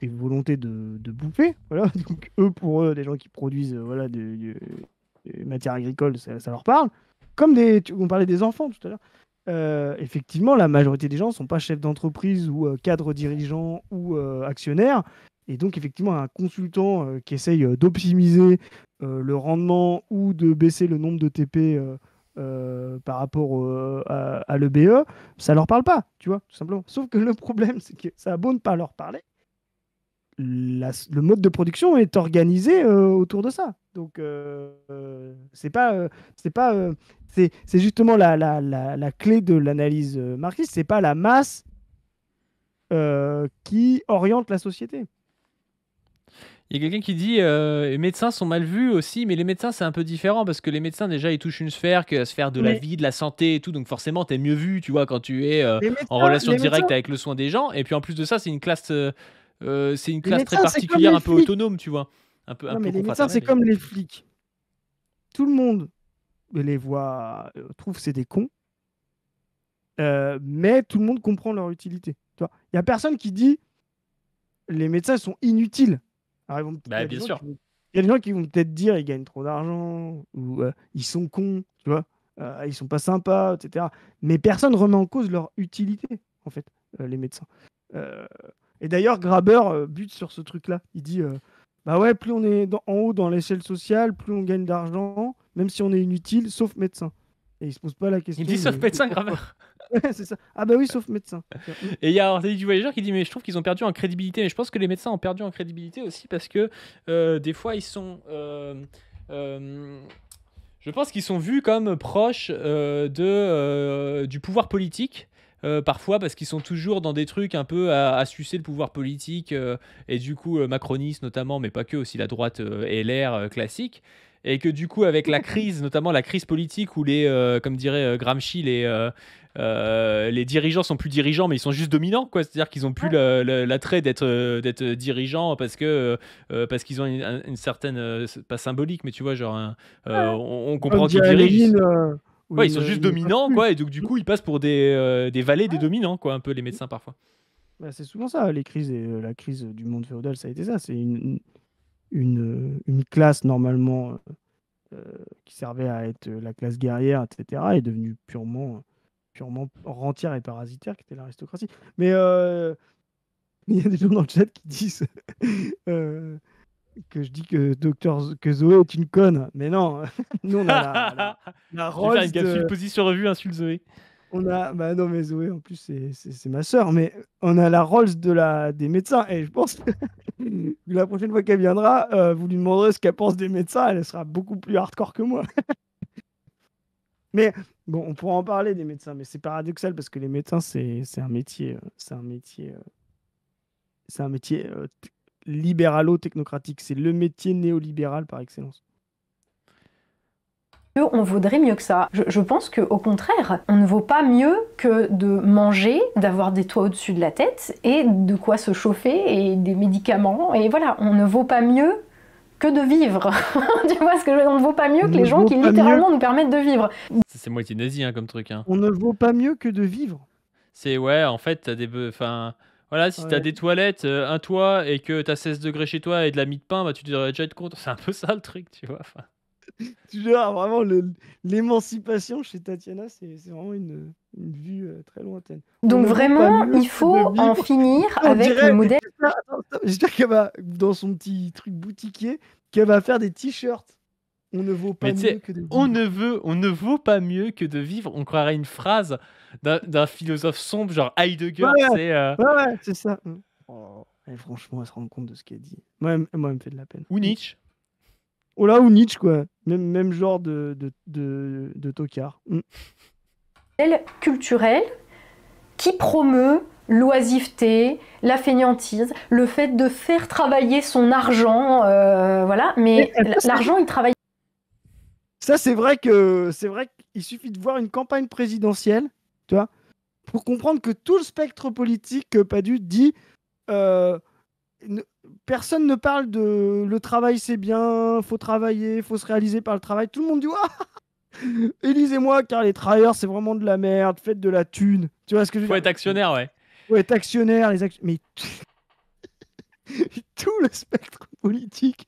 [SPEAKER 2] volontés de bouffer. Voilà. Donc, eux, pour eux, des gens qui produisent voilà, des matières agricoles, ça leur parle. Comme on parlait des enfants tout à l'heure. Effectivement, la majorité des gens ne sont pas chefs d'entreprise ou cadres dirigeants ou actionnaires. Et donc, effectivement, un consultant qui essaye d'optimiser le rendement ou de baisser le nombre de TP par rapport à l'EBE, ça leur parle pas, tu vois, tout simplement. Sauf que le problème, c'est que ça a beau ne pas leur parler, le mode de production est organisé autour de ça. Donc, c'est justement la clé de l'analyse marxiste, c'est pas la masse qui oriente la société.
[SPEAKER 1] Il y a quelqu'un qui dit les médecins sont mal vus aussi, mais les médecins c'est un peu différent parce que les médecins déjà ils touchent une sphère que la sphère de la
[SPEAKER 2] Mais
[SPEAKER 1] vie, de la santé et tout, donc forcément t'es mieux vu, tu vois, quand tu es
[SPEAKER 2] les
[SPEAKER 1] en
[SPEAKER 2] médecins,
[SPEAKER 1] relation
[SPEAKER 2] les médecins,
[SPEAKER 1] directe avec le soin des gens. Et puis en plus de ça, c'est une
[SPEAKER 2] les
[SPEAKER 1] classe très
[SPEAKER 2] médecins, c'est comme
[SPEAKER 1] particulière,
[SPEAKER 2] les
[SPEAKER 1] un peu
[SPEAKER 2] flics.
[SPEAKER 1] autonome, tu vois, un
[SPEAKER 2] Non,
[SPEAKER 1] peu
[SPEAKER 2] mais les médecins,
[SPEAKER 1] confraternelle.
[SPEAKER 2] c'est comme les flics. Tout le monde les voit, trouve que c'est des cons, mais tout le monde comprend leur utilité. Tu vois, il y a personne qui dit les médecins sont inutiles. Alors, il y
[SPEAKER 1] Bah
[SPEAKER 2] a des
[SPEAKER 1] bien
[SPEAKER 2] gens
[SPEAKER 1] sûr.
[SPEAKER 2] il y a des gens qui vont peut-être dire ils gagnent trop d'argent ou ils sont cons, tu vois, ils sont pas sympas, etc. Mais personne remet en cause leur utilité, en fait, les médecins. Euh, et d'ailleurs, Graber bute sur ce truc-là. Il dit bah ouais, plus on est en haut dans l'échelle sociale, plus on gagne d'argent, même si on est inutile, sauf médecin. Et il se pose pas la
[SPEAKER 1] Il me
[SPEAKER 2] question
[SPEAKER 1] dit sauf
[SPEAKER 2] de
[SPEAKER 1] médecin
[SPEAKER 2] pourquoi.
[SPEAKER 1] graveur.
[SPEAKER 2] Ouais, c'est ça. Ah bah oui, sauf médecin.
[SPEAKER 1] Et il y a Ortega du Voyageur qui dit mais je trouve qu'ils ont perdu en crédibilité. Mais je pense que les médecins ont perdu en crédibilité aussi parce que des fois ils sont euh, je pense qu'ils sont vus comme proches du pouvoir politique. Parfois parce qu'ils sont toujours dans des trucs un peu à sucer le pouvoir politique et du coup macronistes notamment, mais pas que, aussi la droite LR classique. Et que du coup avec la crise, notamment la crise politique où comme dirait Gramsci, les dirigeants sont plus dirigeants mais ils sont juste dominants, quoi. C'est-à-dire qu'ils ont plus l'attrait d'être dirigeants parce qu'ils ont une certaine pas symbolique mais tu vois genre on
[SPEAKER 2] Comme
[SPEAKER 1] comprend qu'ils
[SPEAKER 2] dirait
[SPEAKER 1] dirigent.
[SPEAKER 2] Lénine,
[SPEAKER 1] Ouais, ils sont juste
[SPEAKER 2] ils ne peuvent
[SPEAKER 1] dominants,
[SPEAKER 2] plus.
[SPEAKER 1] quoi, et donc du coup, ils passent pour des valets des dominants, quoi, un peu les médecins parfois.
[SPEAKER 2] Bah, c'est souvent ça, les crises et la crise du monde féodal, ça a été ça. C'est une classe normalement euh, qui servait à être la classe guerrière, etc., est devenue purement rentière et parasitaire, qui était l'aristocratie. Mais il y a des gens dans le chat qui disent euh, que je dis que Zoé est une conne. Mais non, nous on a la
[SPEAKER 1] Je vais faire une
[SPEAKER 2] Rolls
[SPEAKER 1] capsule
[SPEAKER 2] de.
[SPEAKER 1] position revue, insulte Zoé.
[SPEAKER 2] On a, bah non, mais Zoé, en plus, c'est ma sœur, mais on a la Rolls des médecins, et je pense que la prochaine fois qu'elle viendra, vous lui demanderez ce qu'elle pense des médecins, elle sera beaucoup plus hardcore que moi. Mais bon, on pourra en parler des médecins, mais c'est paradoxal parce que les médecins, c'est un métier, libéralo-technocratique, c'est le métier néolibéral par excellence.
[SPEAKER 3] On vaudrait mieux que ça. Je pense qu'au contraire, on ne vaut pas mieux que de manger, d'avoir des toits au-dessus de la tête et de quoi se chauffer et des médicaments. Et voilà, on ne vaut pas mieux que de vivre. Tu vois ce que on ne vaut pas mieux
[SPEAKER 2] On
[SPEAKER 3] que
[SPEAKER 2] ne
[SPEAKER 3] les gens
[SPEAKER 2] vaut
[SPEAKER 3] qui
[SPEAKER 2] pas
[SPEAKER 3] littéralement
[SPEAKER 2] mieux.
[SPEAKER 3] nous permettent de vivre.
[SPEAKER 1] C'est moitié nazi, hein, comme truc. Hein.
[SPEAKER 2] On ne vaut pas mieux que de vivre.
[SPEAKER 1] C'est, ouais, en fait, t'as des. Enfin. Voilà, si t'as
[SPEAKER 2] Ouais.
[SPEAKER 1] des toilettes, un toit et que t'as 16 degrés chez toi et de la mie de pain, bah tu devrais déjà être content. C'est un peu ça le truc, tu vois. Enfin,
[SPEAKER 2] Tu vois, vraiment, l'émancipation chez Tatiana, c'est vraiment une vue très lointaine.
[SPEAKER 3] Donc
[SPEAKER 2] ne vaut pas
[SPEAKER 3] vraiment,
[SPEAKER 2] mieux
[SPEAKER 3] il
[SPEAKER 2] que
[SPEAKER 3] faut
[SPEAKER 2] de
[SPEAKER 3] en
[SPEAKER 2] vivre.
[SPEAKER 3] finir
[SPEAKER 2] On
[SPEAKER 3] avec
[SPEAKER 2] dirait,
[SPEAKER 3] le modèle.
[SPEAKER 2] j'espère qu'elle va, dans son petit truc boutiquier, qu'elle va faire des t-shirts. On ne vaut pas
[SPEAKER 1] Mais tu
[SPEAKER 2] mieux
[SPEAKER 1] sais,
[SPEAKER 2] que de
[SPEAKER 1] on
[SPEAKER 2] vivre.
[SPEAKER 1] ne vaut pas mieux que de vivre. On croirait une phrase d'un philosophe sombre, genre Heidegger,
[SPEAKER 2] Ouais,
[SPEAKER 1] tu sais,
[SPEAKER 2] ouais, c'est ça. Oh, et franchement, elle se rend compte de ce qu'elle dit. Moi, elle me fait de la peine.
[SPEAKER 1] ou Nietzsche.
[SPEAKER 2] Oh là, ou Nietzsche, quoi. Même genre de tocard.
[SPEAKER 3] Culturel qui promeut l'oisiveté, la fainéantise, le fait de faire travailler son argent, voilà. Mais l'argent, il travaille.
[SPEAKER 2] Ça, c'est vrai qu'il suffit de voir une campagne présidentielle, tu vois, pour comprendre que tout le spectre politique, Padu dit, personne ne parle de le travail c'est bien, faut travailler, faut se réaliser par le travail. Tout le monde dit élisez-moi car les travailleurs c'est vraiment de la merde, faites de la thune. Tu vois ce que je veux
[SPEAKER 1] Faut
[SPEAKER 2] dire?
[SPEAKER 1] être actionnaire, ouais.
[SPEAKER 2] Faut être actionnaire, mais tout le spectre politique,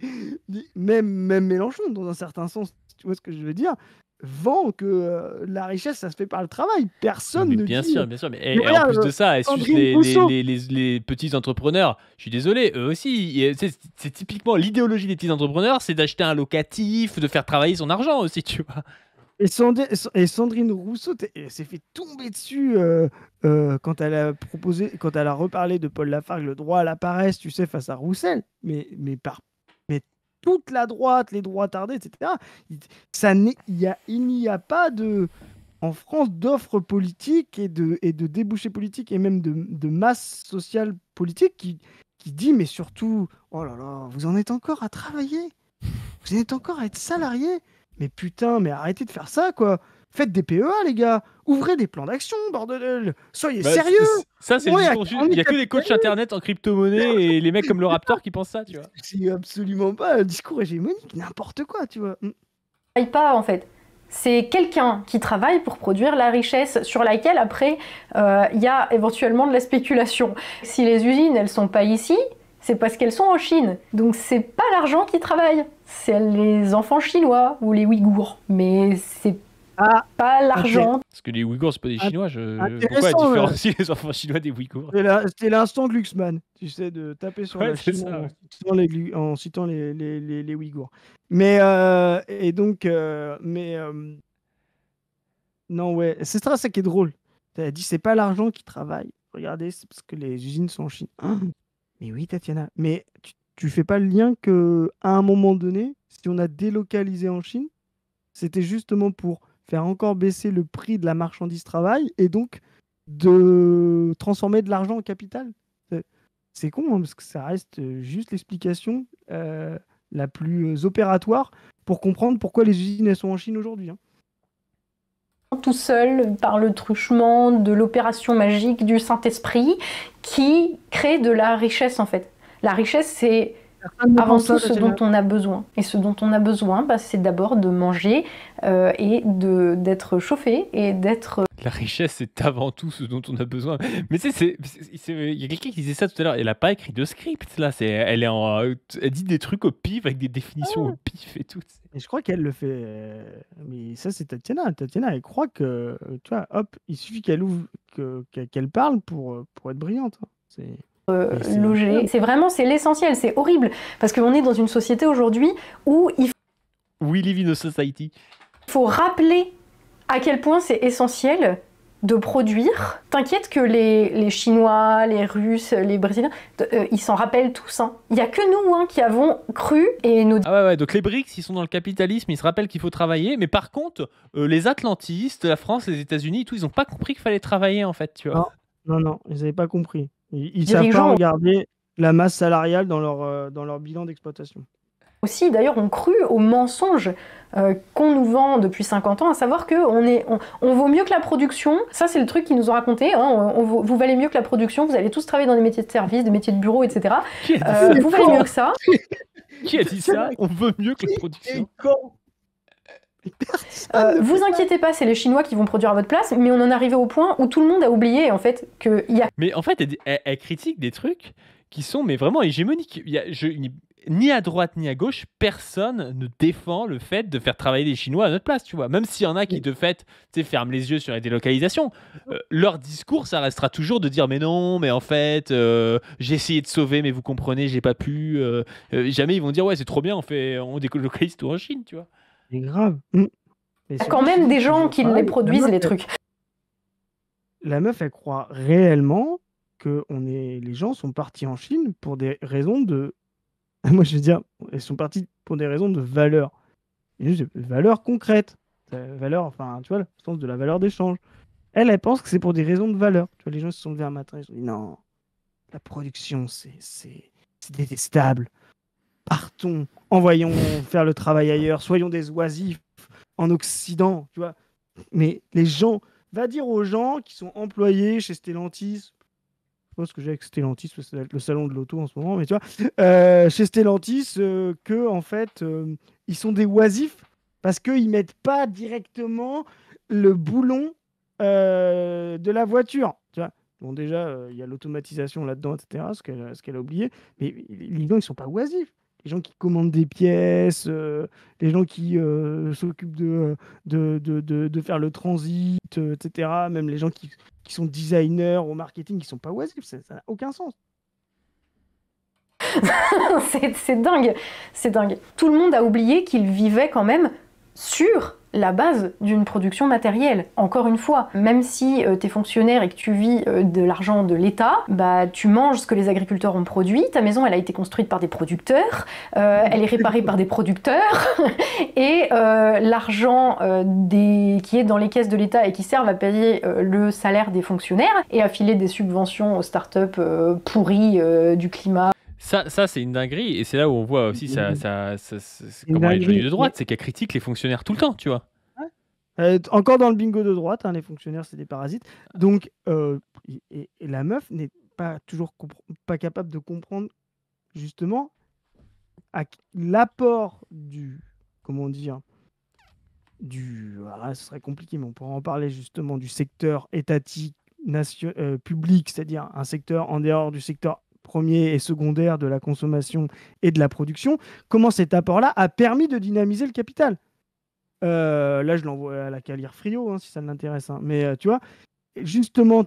[SPEAKER 2] même Mélenchon dans un certain sens, tu vois ce que je veux dire, vend que la richesse ça se fait par le travail. Personne
[SPEAKER 1] Mais
[SPEAKER 2] ne
[SPEAKER 1] bien
[SPEAKER 2] dit.
[SPEAKER 1] sûr, bien sûr. Mais,
[SPEAKER 2] Mais
[SPEAKER 1] et en
[SPEAKER 2] regarde,
[SPEAKER 1] plus de ça, elle suce
[SPEAKER 2] Sandrine Rousseau.
[SPEAKER 1] les petits entrepreneurs. Je suis désolé, eux aussi. C'est typiquement l'idéologie des petits entrepreneurs, c'est d'acheter un locatif, de faire travailler son argent aussi, tu vois.
[SPEAKER 2] Et Sandrine Rousseau elle s'est fait tomber dessus quand elle a reparlé de Paul Lafargue, le droit à la paresse, tu sais, face à Roussel. Mais toute la droite, les droits tardés, etc. Il n'y a pas en France d'offres politiques et de débouchés politiques et même de masse sociale politique qui dit, mais surtout, oh là là, vous en êtes encore à travailler, vous en êtes encore à être salarié. Mais putain, mais arrêtez de faire ça, quoi. Faites des PEA, les gars. Ouvrez des plans d'action, bordel. Soyez sérieux.
[SPEAKER 1] Ça, c'est le discours. Il n'y a que des coachs internet en crypto-monnaie et les mecs comme le Raptor qui pensent ça, tu vois.
[SPEAKER 2] C'est absolument pas un discours hégémonique, n'importe quoi, tu vois.
[SPEAKER 3] Pas, en fait. C'est quelqu'un qui travaille pour produire la richesse sur laquelle, après, il y a éventuellement de la spéculation. Si les usines, elles sont pas ici, c'est parce qu'elles sont en Chine. Donc c'est pas l'argent qui travaille, c'est les enfants chinois ou les Ouïghours. Mais c'est pas l'argent.
[SPEAKER 1] Parce que les Ouïghours, c'est pas des Chinois.
[SPEAKER 2] Intéressant,
[SPEAKER 1] Pourquoi différencier les enfants chinois des Ouïghours?
[SPEAKER 2] C'était l'instant Glucksmann, tu sais, de taper sur la Chine
[SPEAKER 1] ça,
[SPEAKER 2] en citant les Ouïghours. Mais, non, ouais, c'est ça qui est drôle. Tu as dit, c'est pas l'argent qui travaille. Regardez, c'est parce que les usines sont en Chine. Mais oui, Tatiana, mais tu fais pas le lien que à un moment donné, si on a délocalisé en Chine, c'était justement pour faire encore baisser le prix de la marchandise travail et donc de transformer de l'argent en capital. C'est con, hein, parce que ça reste juste l'explication la plus opératoire pour comprendre pourquoi les usines elles sont en Chine aujourd'hui.
[SPEAKER 3] Tout seul, par le truchement de l'opération magique du Saint-Esprit, qui crée de la richesse, en fait. La richesse, c'est avant tout ce dont on a besoin. Et ce dont on a besoin, c'est d'abord de manger et d'être chauffé et d'être...
[SPEAKER 1] La richesse, c'est avant tout ce dont on a besoin. Mais tu sais, il y a quelqu'un qui disait ça tout à l'heure. Elle n'a pas écrit de script, là. Elle dit des trucs au pif, avec des définitions au pif et tout.
[SPEAKER 2] Et je crois qu'elle le fait. Mais ça, c'est Tatiana. Tatiana, elle croit que, tu vois, hop, il suffit qu'elle parle pour être brillante. C'est
[SPEAKER 3] logé. C'est l'essentiel, c'est horrible. Parce qu'on est dans une société aujourd'hui où il
[SPEAKER 1] We live in a society.
[SPEAKER 3] faut rappeler à quel point c'est essentiel de produire. T'inquiète que les Chinois, les Russes, les Brésiliens, ils s'en rappellent tous. Hein. Il n'y a que nous qui avons cru et nos...
[SPEAKER 1] Ah ouais, donc les BRICS, ils sont dans le capitalisme, ils se rappellent qu'il faut travailler, mais par contre, les atlantistes, la France, les États-Unis, tout, ils n'ont pas compris qu'il fallait travailler, en fait, tu vois.
[SPEAKER 2] Non, ils n'avaient pas compris. Ils savent pas regarder la masse salariale dans leur bilan d'exploitation.
[SPEAKER 3] Aussi, d'ailleurs, on cru au mensonge qu'on nous vend depuis 50 ans, à savoir qu'on vaut mieux que la production. Ça, c'est le truc qu'ils nous ont raconté. Hein, vous valez mieux que la production, vous allez tous travailler dans des métiers de service, des métiers de bureau, etc. Vous valez mieux que ça.
[SPEAKER 1] Qui a dit ça? On veut mieux que la production.
[SPEAKER 3] Vous inquiétez pas, c'est les Chinois qui vont produire à votre place, mais on en est arrivé au point où tout le monde a oublié, en fait, qu'il y a...
[SPEAKER 1] Mais en fait, elle critique des trucs qui sont mais vraiment hégémoniques. ni à droite ni à gauche, personne ne défend le fait de faire travailler les Chinois à notre place, tu vois. Même s'il y en a qui, de fait, ferment les yeux sur les délocalisations, leur discours, ça restera toujours de dire mais non, mais en fait, j'ai essayé de sauver, mais vous comprenez, j'ai pas pu. Jamais ils vont dire ouais, c'est trop bien, on délocalise tout en Chine, tu vois.
[SPEAKER 2] C'est grave.
[SPEAKER 3] Il y a quand même des gens qui les produisent, les trucs.
[SPEAKER 2] La meuf, elle croit réellement que les gens sont partis en Chine pour des raisons de... Moi, je veux dire, ils sont partis pour des raisons de valeur. Valeur concrète. Valeur, enfin, tu vois, le sens de la valeur d'échange. Elle pense que c'est pour des raisons de valeur. Tu vois, les gens se sont levés un matin, ils se sont dit, non, la production, c'est détestable. Partons, envoyons faire le travail ailleurs, soyons des oisifs en Occident, tu vois. Mais les gens... Va dire aux gens qui sont employés chez Stellantis, je pense que j'ai avec Stellantis, c'est le salon de l'auto en ce moment, mais tu vois, chez Stellantis, que en fait, ils sont des oisifs parce qu'ils mettent pas directement le boulon de la voiture. Tu vois. Bon, déjà, il y a l'automatisation là-dedans, etc., ce qu'elle a oublié, mais les gens, ils sont pas oisifs. Les gens qui commandent des pièces, les gens qui s'occupent de faire le transit, etc. Même les gens qui sont designers au marketing, qui sont pas oisifs, ça n'a aucun sens.
[SPEAKER 3] C'est dingue, c'est dingue. Tout le monde a oublié qu'il vivait quand même sur la base d'une production matérielle. Encore une fois, même si t'es fonctionnaire et que tu vis de l'argent de l'État, bah tu manges ce que les agriculteurs ont produit, ta maison elle a été construite par des producteurs, elle est réparée par des producteurs, et l'argent qui est dans les caisses de l'État et qui servent à payer le salaire des fonctionnaires et à filer des subventions aux startups pourries du climat.
[SPEAKER 1] Ça c'est une dinguerie, et c'est là où on voit aussi comment elle est devenue de droite, c'est qu'elle critique les fonctionnaires tout le temps, tu vois.
[SPEAKER 2] Encore dans le bingo de droite, les fonctionnaires c'est des parasites. Donc, et la meuf n'est pas toujours pas capable de comprendre justement l'apport comment dire, ce serait compliqué, mais on pourra en parler justement du secteur étatique, public, c'est-à-dire un secteur en dehors du secteur premier et secondaire de la consommation et de la production, comment cet apport-là a permis de dynamiser le capital. Là, je l'envoie à la Calir Frio, si ça l'intéresse. Mais tu vois, justement,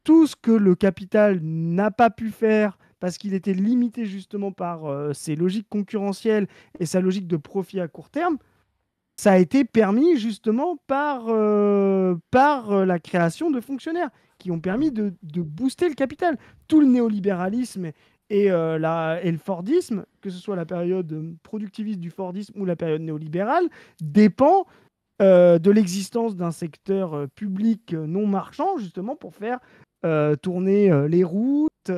[SPEAKER 2] tout ce que le capital n'a pas pu faire parce qu'il était limité justement par ses logiques concurrentielles et sa logique de profit à court terme, ça a été permis justement par la création de fonctionnaires qui ont permis de booster le capital. Tout le néolibéralisme et le Fordisme, que ce soit la période productiviste du Fordisme ou la période néolibérale, dépend de l'existence d'un secteur public non marchand, justement pour faire tourner les routes,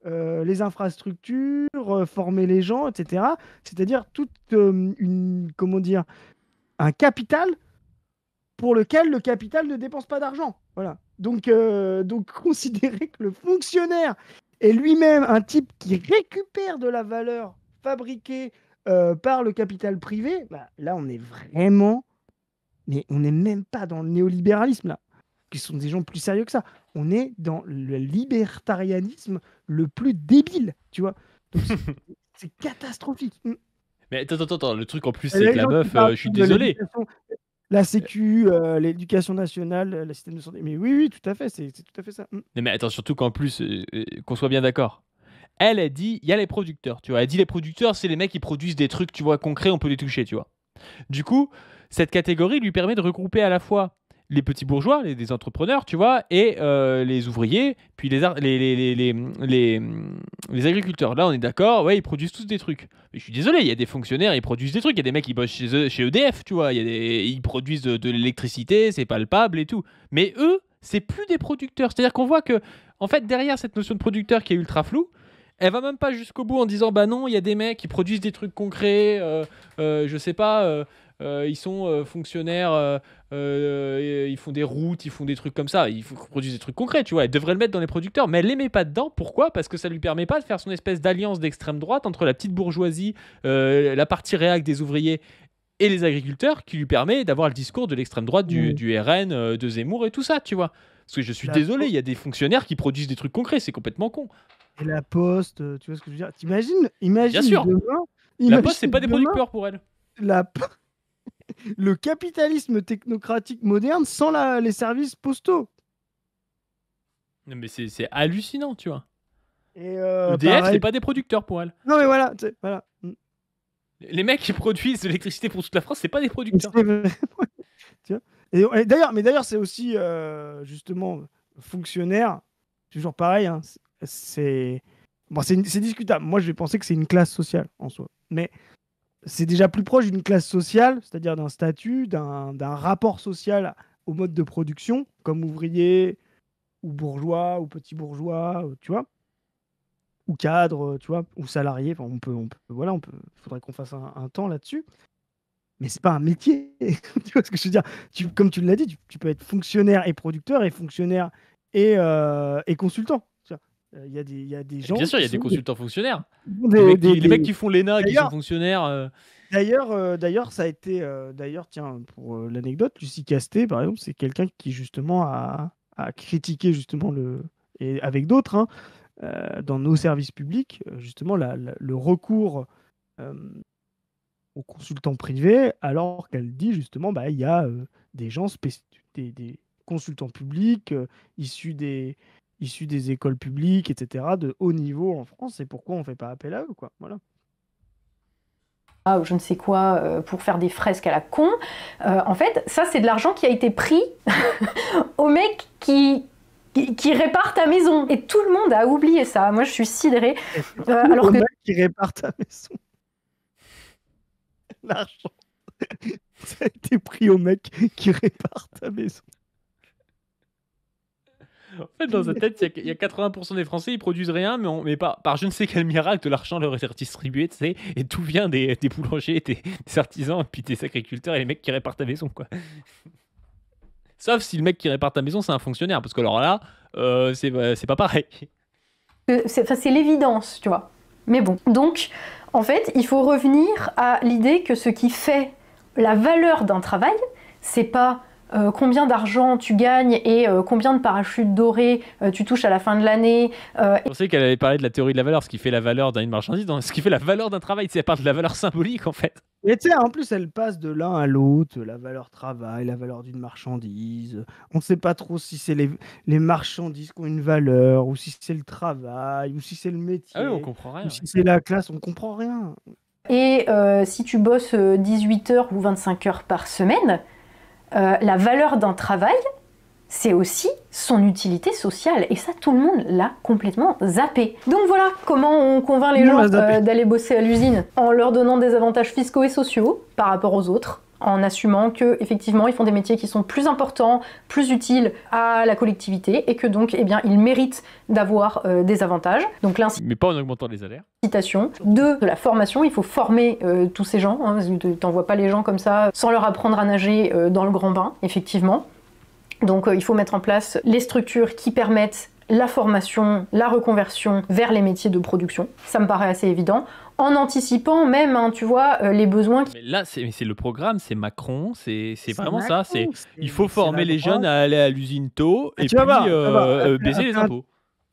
[SPEAKER 2] les infrastructures, former les gens, etc. C'est-à-dire toute un capital pour lequel le capital ne dépense pas d'argent. Voilà. Donc considérer que le fonctionnaire est lui-même un type qui récupère de la valeur fabriquée par le capital privé, là, on est vraiment... Mais on n'est même pas dans le néolibéralisme, là, qui sont des gens plus sérieux que ça. On est dans le libertarianisme le plus débile, tu vois. Donc, c'est catastrophique.
[SPEAKER 1] Mais attends, le truc en plus, c'est que la meuf, je suis désolé.
[SPEAKER 2] La Sécu, l'éducation nationale, le système de santé. Mais oui, tout à fait, c'est tout à fait ça.
[SPEAKER 1] Mais attends, surtout qu'en plus, qu'on soit bien d'accord. Elle dit, il y a les producteurs, tu vois. Elle dit les producteurs, c'est les mecs qui produisent des trucs, tu vois, concrets, on peut les toucher, tu vois. Du coup, cette catégorie lui permet de regrouper à la fois les petits bourgeois, des entrepreneurs, tu vois, et les ouvriers, puis les agriculteurs. Là, on est d'accord, ouais, ils produisent tous des trucs. Mais je suis désolé, il y a des fonctionnaires, ils produisent des trucs. Il y a des mecs qui bossent chez EDF, tu vois. Ils produisent de l'électricité, c'est palpable et tout. Mais eux, c'est plus des producteurs. C'est-à-dire qu'on voit que, en fait, derrière cette notion de producteur qui est ultra floue, elle va même pas jusqu'au bout en disant bah non, il y a des mecs qui produisent des trucs concrets, je sais pas, ils sont fonctionnaires, ils font des routes, ils font des trucs comme ça, ils produisent des trucs concrets, tu vois. Elle devrait le mettre dans les producteurs, mais elle les met pas dedans. Pourquoi ? Parce que ça lui permet pas de faire son espèce d'alliance d'extrême droite entre la petite bourgeoisie, la partie réac des ouvriers et les agriculteurs, qui lui permet d'avoir le discours de l'extrême droite du RN, de Zemmour et tout ça, tu vois. Parce que je suis désolé, il y a des fonctionnaires qui produisent des trucs concrets, c'est complètement con.
[SPEAKER 2] Et la Poste, tu vois ce que je veux dire? Imagine
[SPEAKER 1] sûr.
[SPEAKER 2] demain,
[SPEAKER 1] La Poste, c'est pas des
[SPEAKER 2] demain,
[SPEAKER 1] producteurs pour elle.
[SPEAKER 2] le capitalisme technocratique moderne sans les services postaux.
[SPEAKER 1] Non, mais c'est hallucinant, tu vois.
[SPEAKER 2] Et
[SPEAKER 1] EDF,
[SPEAKER 2] pareil.
[SPEAKER 1] c'est pas des producteurs pour elle.
[SPEAKER 2] Non mais voilà, voilà.
[SPEAKER 1] Les mecs qui produisent de l'électricité pour toute la France, c'est pas des producteurs.
[SPEAKER 2] C'est vrai, tu vois. Et d'ailleurs, c'est aussi justement fonctionnaire. Toujours pareil, hein, c'est bon, c'est discutable. Moi, je vais penser que c'est une classe sociale en soi, mais c'est déjà plus proche d'une classe sociale, c'est-à-dire d'un statut, d'un rapport social au mode de production, comme ouvrier ou bourgeois ou petit bourgeois, tu vois, ou cadre, tu vois, ou salarié. Enfin, voilà, faudrait qu'on fasse un temps là-dessus. Mais c'est pas un métier. Tu vois ce que je veux dire? Comme tu l'as dit, tu peux être fonctionnaire et producteur et fonctionnaire et consultant. Il y a des gens.
[SPEAKER 1] Bien sûr, il y a
[SPEAKER 2] qui
[SPEAKER 1] des
[SPEAKER 2] sont
[SPEAKER 1] consultants fonctionnaires.
[SPEAKER 2] des-
[SPEAKER 1] Les mecs qui font l'ENA, qui sont
[SPEAKER 2] D'ailleurs-
[SPEAKER 1] fonctionnaires.
[SPEAKER 2] D'ailleurs, ça a été. D'ailleurs, tiens, pour l'anecdote, Lucie Casté, par exemple, c'est quelqu'un qui justement a critiqué justement et avec d'autres, hein, dans nos services publics, justement le recours euh, aux consultants privés, alors qu'elle dit justement, bah, il y a des gens des consultants publics issus des écoles publiques, etc., de haut niveau en France, et pourquoi on ne fait pas appel à eux, quoi. Voilà.
[SPEAKER 3] Ou je ne sais quoi, pour faire des fresques à la con. En fait, ça, c'est de l'argent qui a été pris au mec qui répare ta maison. Et tout le monde a oublié ça. Moi, je suis sidérée. Alors
[SPEAKER 2] Au
[SPEAKER 3] que
[SPEAKER 2] mec qui répare ta maison. L'argent. Ça a été pris au mec qui répare ta maison.
[SPEAKER 1] En fait, dans sa tête, il y a 80% des Français, ils produisent rien, mais par je ne sais quel miracle, de l'argent leur est redistribué, tu sais, et tout vient des boulangers, des artisans, et puis des agriculteurs et les mecs qui réparent ta maison, quoi. Sauf si le mec qui répare ta maison, c'est un fonctionnaire, parce que alors là, c'est pas pareil.
[SPEAKER 3] c'est l'évidence, tu vois. Mais bon, donc, en fait, il faut revenir à l'idée que ce qui fait la valeur d'un travail, c'est pas combien d'argent tu gagnes et combien de parachutes dorés tu touches à la fin de l'année.
[SPEAKER 1] Je pensais qu'elle avait parlé de la théorie de la valeur, ce qui fait la valeur d'une marchandise, ce qui fait la valeur d'un travail, elle parle de la valeur symbolique, en fait.
[SPEAKER 2] Et tu sais, en plus, elle passe de l'un à l'autre, la valeur travail, la valeur d'une marchandise. On ne sait pas trop si c'est les marchandises qui ont une valeur, ou si c'est le travail, ou si c'est le métier,
[SPEAKER 1] Ah oui, on comprend rien.
[SPEAKER 2] ou si c'est la classe, on comprend rien.
[SPEAKER 3] Et si tu bosses 18 heures ou 25 heures par semaine, la valeur d'un travail, c'est aussi son utilité sociale. Et ça, tout le monde l'a complètement zappé. Donc voilà comment on convainc les gens d'aller bosser à l'usine, en leur donnant des avantages fiscaux et sociaux par rapport aux autres, en assumant qu'effectivement, ils font des métiers qui sont plus importants, plus utiles à la collectivité, et que donc, eh bien, ils méritent d'avoir des avantages. Donc
[SPEAKER 1] mais pas en augmentant les salaires.
[SPEAKER 3] Citation. De la formation, il faut former tous ces gens. Hein, t'envoies pas les gens comme ça sans leur apprendre à nager dans le grand bain, effectivement. Donc il faut mettre en place les structures qui permettent la formation, la reconversion vers les métiers de production. Ça me paraît assez évident. En anticipant même, hein, tu vois, les besoins.
[SPEAKER 1] Mais là, c'est le programme, c'est Macron, c'est vraiment
[SPEAKER 2] Macron,
[SPEAKER 1] ça. Il faut former les jeunes à aller à l'usine tôt et
[SPEAKER 2] tu
[SPEAKER 1] puis
[SPEAKER 2] vas voir,
[SPEAKER 1] baisser les impôts.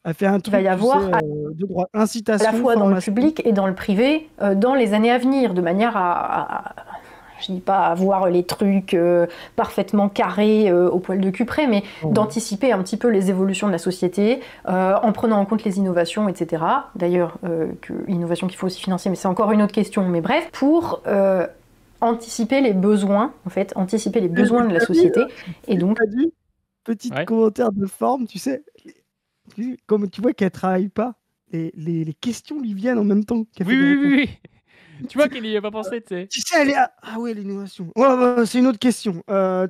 [SPEAKER 2] Elle fait un truc,
[SPEAKER 3] Il va y avoir
[SPEAKER 2] de droit, incitation,
[SPEAKER 3] à la fois dans le
[SPEAKER 2] formation.
[SPEAKER 3] public et dans le privé dans les années à venir, de manière je dis pas avoir les trucs parfaitement carrés au poil de cul près, mais d'anticiper un petit peu les évolutions de la société en prenant en compte les innovations, etc. D'ailleurs, innovation qu'il faut aussi financer, mais c'est encore une autre question. Mais bref, pour anticiper les besoins, en fait, anticiper les besoins de la société. Et donc,
[SPEAKER 2] petit commentaire de forme, tu sais, comme tu vois qu'elle travaille pas, les questions lui viennent en même temps.
[SPEAKER 1] Oui. Tu vois qu'elle n'y a pas pensé, tu sais.
[SPEAKER 2] Tu sais, elle est... Ah ouais, l'innovation. Ouais, c'est une autre question. Mais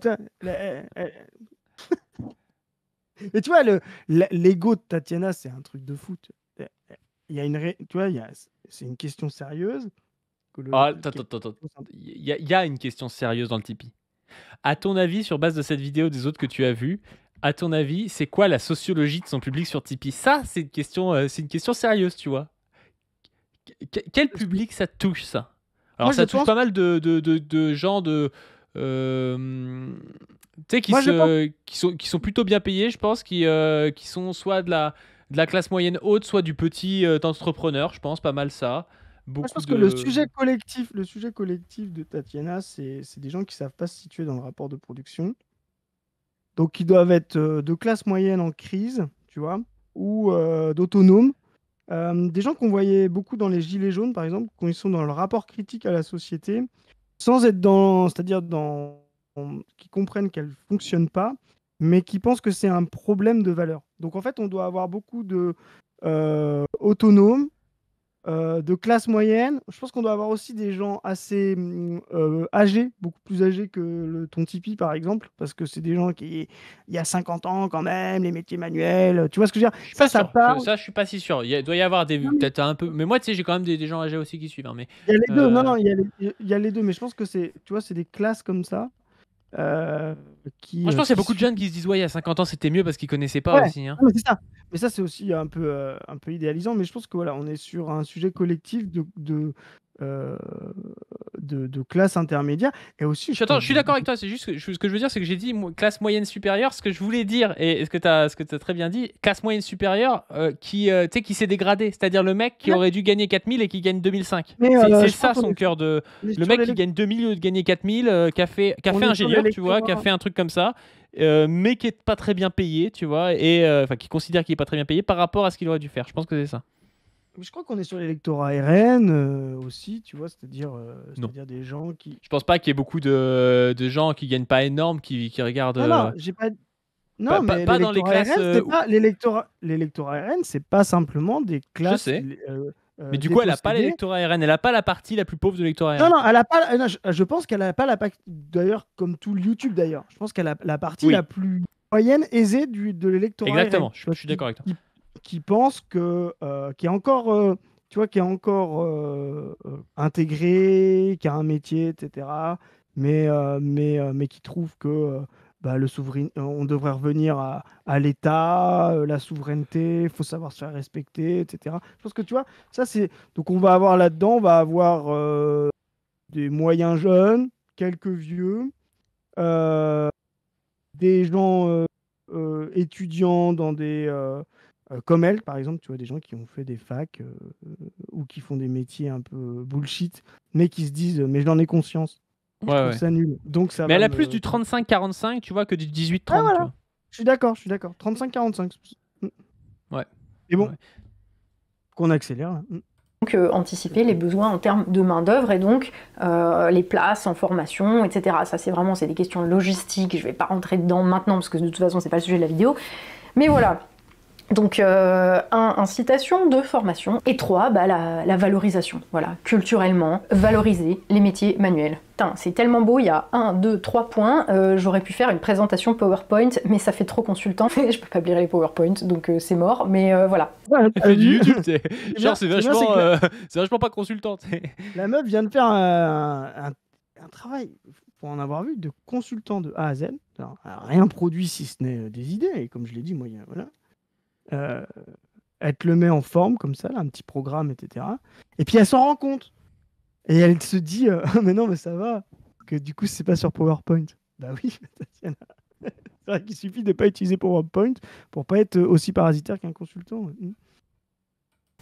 [SPEAKER 2] tu vois, l'ego de Tatiana, c'est un truc de foot. Il y a tu vois, c'est une question sérieuse.
[SPEAKER 1] Attends. Il y a une question sérieuse dans le Tipeee. À ton avis, sur base de cette vidéo, des autres que tu as vues, à ton avis, c'est quoi la sociologie de son public sur Tipeee? Ça, c'est une question sérieuse, tu vois. Quel public ça touche, ça? Alors, ça touche pas mal de gens tu sais, qui sont plutôt bien payés, je pense, qui sont soit de de la classe moyenne haute, soit du petit entrepreneur, je pense, pas mal ça.
[SPEAKER 2] Moi, je
[SPEAKER 1] Beaucoup
[SPEAKER 2] pense que
[SPEAKER 1] de...
[SPEAKER 2] le sujet collectif de Tatiana, c'est des gens qui savent pas se situer dans le rapport de production. Donc, qui doivent être de classe moyenne en crise, tu vois, ou d'autonomes. Des gens qu'on voyait beaucoup dans les Gilets jaunes, par exemple, quand ils sont dans le rapport critique à la société, sans être c'est-à-dire qui comprennent qu'elle ne fonctionne pas, mais qui pensent que c'est un problème de valeur. Donc, en fait, on doit avoir beaucoup de autonomes, de classe moyenne. Je pense qu'on doit avoir aussi des gens assez âgés, beaucoup plus âgés que ton Tipeee, par exemple, parce que c'est des gens qui, il y a 50 ans quand même, les métiers manuels, tu vois ce que je veux dire?
[SPEAKER 1] Je suis pas
[SPEAKER 2] Ça
[SPEAKER 1] sûr.
[SPEAKER 2] parle.
[SPEAKER 1] Ça, je suis pas si sûr. Il doit y avoir
[SPEAKER 2] Non, mais
[SPEAKER 1] peut-être un peu. Mais moi, tu sais, j'ai quand même des gens âgés aussi qui suivent. Hein, mais
[SPEAKER 2] il y a les deux. Non,
[SPEAKER 1] euh,
[SPEAKER 2] non, il y a les deux, mais je pense que tu vois, c'est des classes comme ça euh,
[SPEAKER 1] moi, je pense qu'il y a
[SPEAKER 2] qui
[SPEAKER 1] beaucoup de
[SPEAKER 2] suivent.
[SPEAKER 1] jeunes qui se disent ouais, il y a 50 ans, c'était mieux parce qu'ils connaissaient pas
[SPEAKER 2] Ouais,
[SPEAKER 1] aussi. Hein.
[SPEAKER 2] non, mais c'est ça. Mais ça, c'est aussi un peu idéalisant. Mais je pense que voilà, on est sur un sujet collectif euh, de classe intermédiaire. Et aussi, je
[SPEAKER 1] Attends,
[SPEAKER 2] pense
[SPEAKER 1] je suis d'accord avec toi. C'est juste que ce que je veux dire, c'est que j'ai dit classe moyenne supérieure. Ce que je voulais dire et ce que tu as très bien dit, classe moyenne supérieure tu sais, qui s'est dégradée. C'est-à-dire le mec qui
[SPEAKER 2] Ouais,
[SPEAKER 1] aurait dû gagner 4000 et qui gagne 2005.
[SPEAKER 2] mais
[SPEAKER 1] C'est
[SPEAKER 2] je pense
[SPEAKER 1] ça
[SPEAKER 2] qu'on
[SPEAKER 1] son
[SPEAKER 2] est,
[SPEAKER 1] cœur de.
[SPEAKER 2] on est
[SPEAKER 1] Le
[SPEAKER 2] sur
[SPEAKER 1] mec qui gagne 2000 au lieu de gagner 4000, qui a
[SPEAKER 2] on
[SPEAKER 1] fait
[SPEAKER 2] est sur
[SPEAKER 1] ingénieur, tu vois, qui a
[SPEAKER 2] l'électorat.
[SPEAKER 1] fait un truc comme ça, mais qui est pas très bien payé, tu vois, et enfin qui considère qu'il est pas très bien payé par rapport à ce qu'il aurait dû faire. Je pense que c'est ça.
[SPEAKER 2] Je crois qu'on est sur l'électorat RN aussi, tu vois,
[SPEAKER 1] Non.
[SPEAKER 2] c'est-à-dire des gens qui.
[SPEAKER 1] Je pense pas qu'il y ait beaucoup de gens qui gagnent pas énorme, qui regardent.
[SPEAKER 2] Non, non, j'ai pas. Non, mais
[SPEAKER 1] Pas dans les
[SPEAKER 2] l'électorat
[SPEAKER 1] classes.
[SPEAKER 2] RN, c'est pas l'électorat RN, c'est pas simplement des
[SPEAKER 1] Je
[SPEAKER 2] classes
[SPEAKER 1] sais. Mais du coup, elle a pas
[SPEAKER 2] dépossédées.
[SPEAKER 1] l'électorat RN. Elle a pas la partie la plus pauvre de l'électorat
[SPEAKER 2] Non,
[SPEAKER 1] RN.
[SPEAKER 2] non, elle a pas. Non, je pense qu'elle a pas d'ailleurs, comme tout le YouTube d'ailleurs. Je pense qu'elle a la partie la
[SPEAKER 1] Oui,
[SPEAKER 2] plus moyenne, aisée de l'électorat RN.
[SPEAKER 1] exactement.
[SPEAKER 2] Tu
[SPEAKER 1] Je
[SPEAKER 2] vois,
[SPEAKER 1] suis d'accord avec toi.
[SPEAKER 2] qui pense qui est encore, tu vois, qui est encore intégré, qui a un métier, etc. Mais qui trouve que bah, on devrait revenir à l'État, la souveraineté, il faut savoir se faire respecter, etc. Je pense que tu vois, ça c'est. Donc on va avoir là-dedans, on va avoir des moyens jeunes, quelques vieux, euh, des gens étudiants dans comme elle, par exemple, tu vois, des gens qui ont fait des facs ou qui font des métiers un peu bullshit, mais qui se disent, mais j'en ai conscience. Je
[SPEAKER 1] Ouais,
[SPEAKER 2] trouve
[SPEAKER 1] ouais.
[SPEAKER 2] ça nul. Donc ça
[SPEAKER 1] Mais
[SPEAKER 2] va
[SPEAKER 1] elle a plus
[SPEAKER 2] me.
[SPEAKER 1] du 35-45, tu vois, que du
[SPEAKER 2] Ah
[SPEAKER 1] 18-30, tu
[SPEAKER 2] voilà,
[SPEAKER 1] vois.
[SPEAKER 2] je suis d'accord. 35-45.
[SPEAKER 1] Ouais.
[SPEAKER 2] Et bon,
[SPEAKER 1] Ouais.
[SPEAKER 2] qu'on accélère là.
[SPEAKER 3] Donc anticiper les besoins en termes de main-d'œuvre et donc les places en formation, etc. Ça, c'est des questions logistiques. Je vais pas rentrer dedans maintenant parce que de toute façon, c'est pas le sujet de la vidéo. Mais voilà. Donc, incitation de formation. Et 3, bah, la valorisation. Voilà, culturellement, valoriser les métiers manuels. Putain, c'est tellement beau, il y a 1, 2, 3 points. J'aurais pu faire une présentation PowerPoint, mais ça fait trop consultant. Je peux pas lire les PowerPoint, donc c'est mort. Mais voilà.
[SPEAKER 2] Ouais,
[SPEAKER 1] Elle
[SPEAKER 2] t'as
[SPEAKER 1] fait du
[SPEAKER 2] vu
[SPEAKER 1] YouTube, t'sais.
[SPEAKER 2] C'est
[SPEAKER 1] Genre,
[SPEAKER 2] bien,
[SPEAKER 1] c'est
[SPEAKER 2] c'est bien,
[SPEAKER 1] vachement,
[SPEAKER 2] c'est que
[SPEAKER 1] c'est vachement pas consultant, t'sais.
[SPEAKER 2] la meuf vient de faire un travail, pour en avoir vu, de consultant de A à Z. Alors, rien produit si ce n'est des idées. Et comme je l'ai dit, moi, voilà. Elle te le met en forme comme ça, là, un petit programme, etc. Et puis elle s'en rend compte. Et elle se dit, ah, mais non, mais ça va. Que du coup, c'est pas sur PowerPoint. Bah oui, Tatiana. C'est vrai qu'il suffit de pas utiliser PowerPoint pour pas être aussi parasitaire qu'un consultant.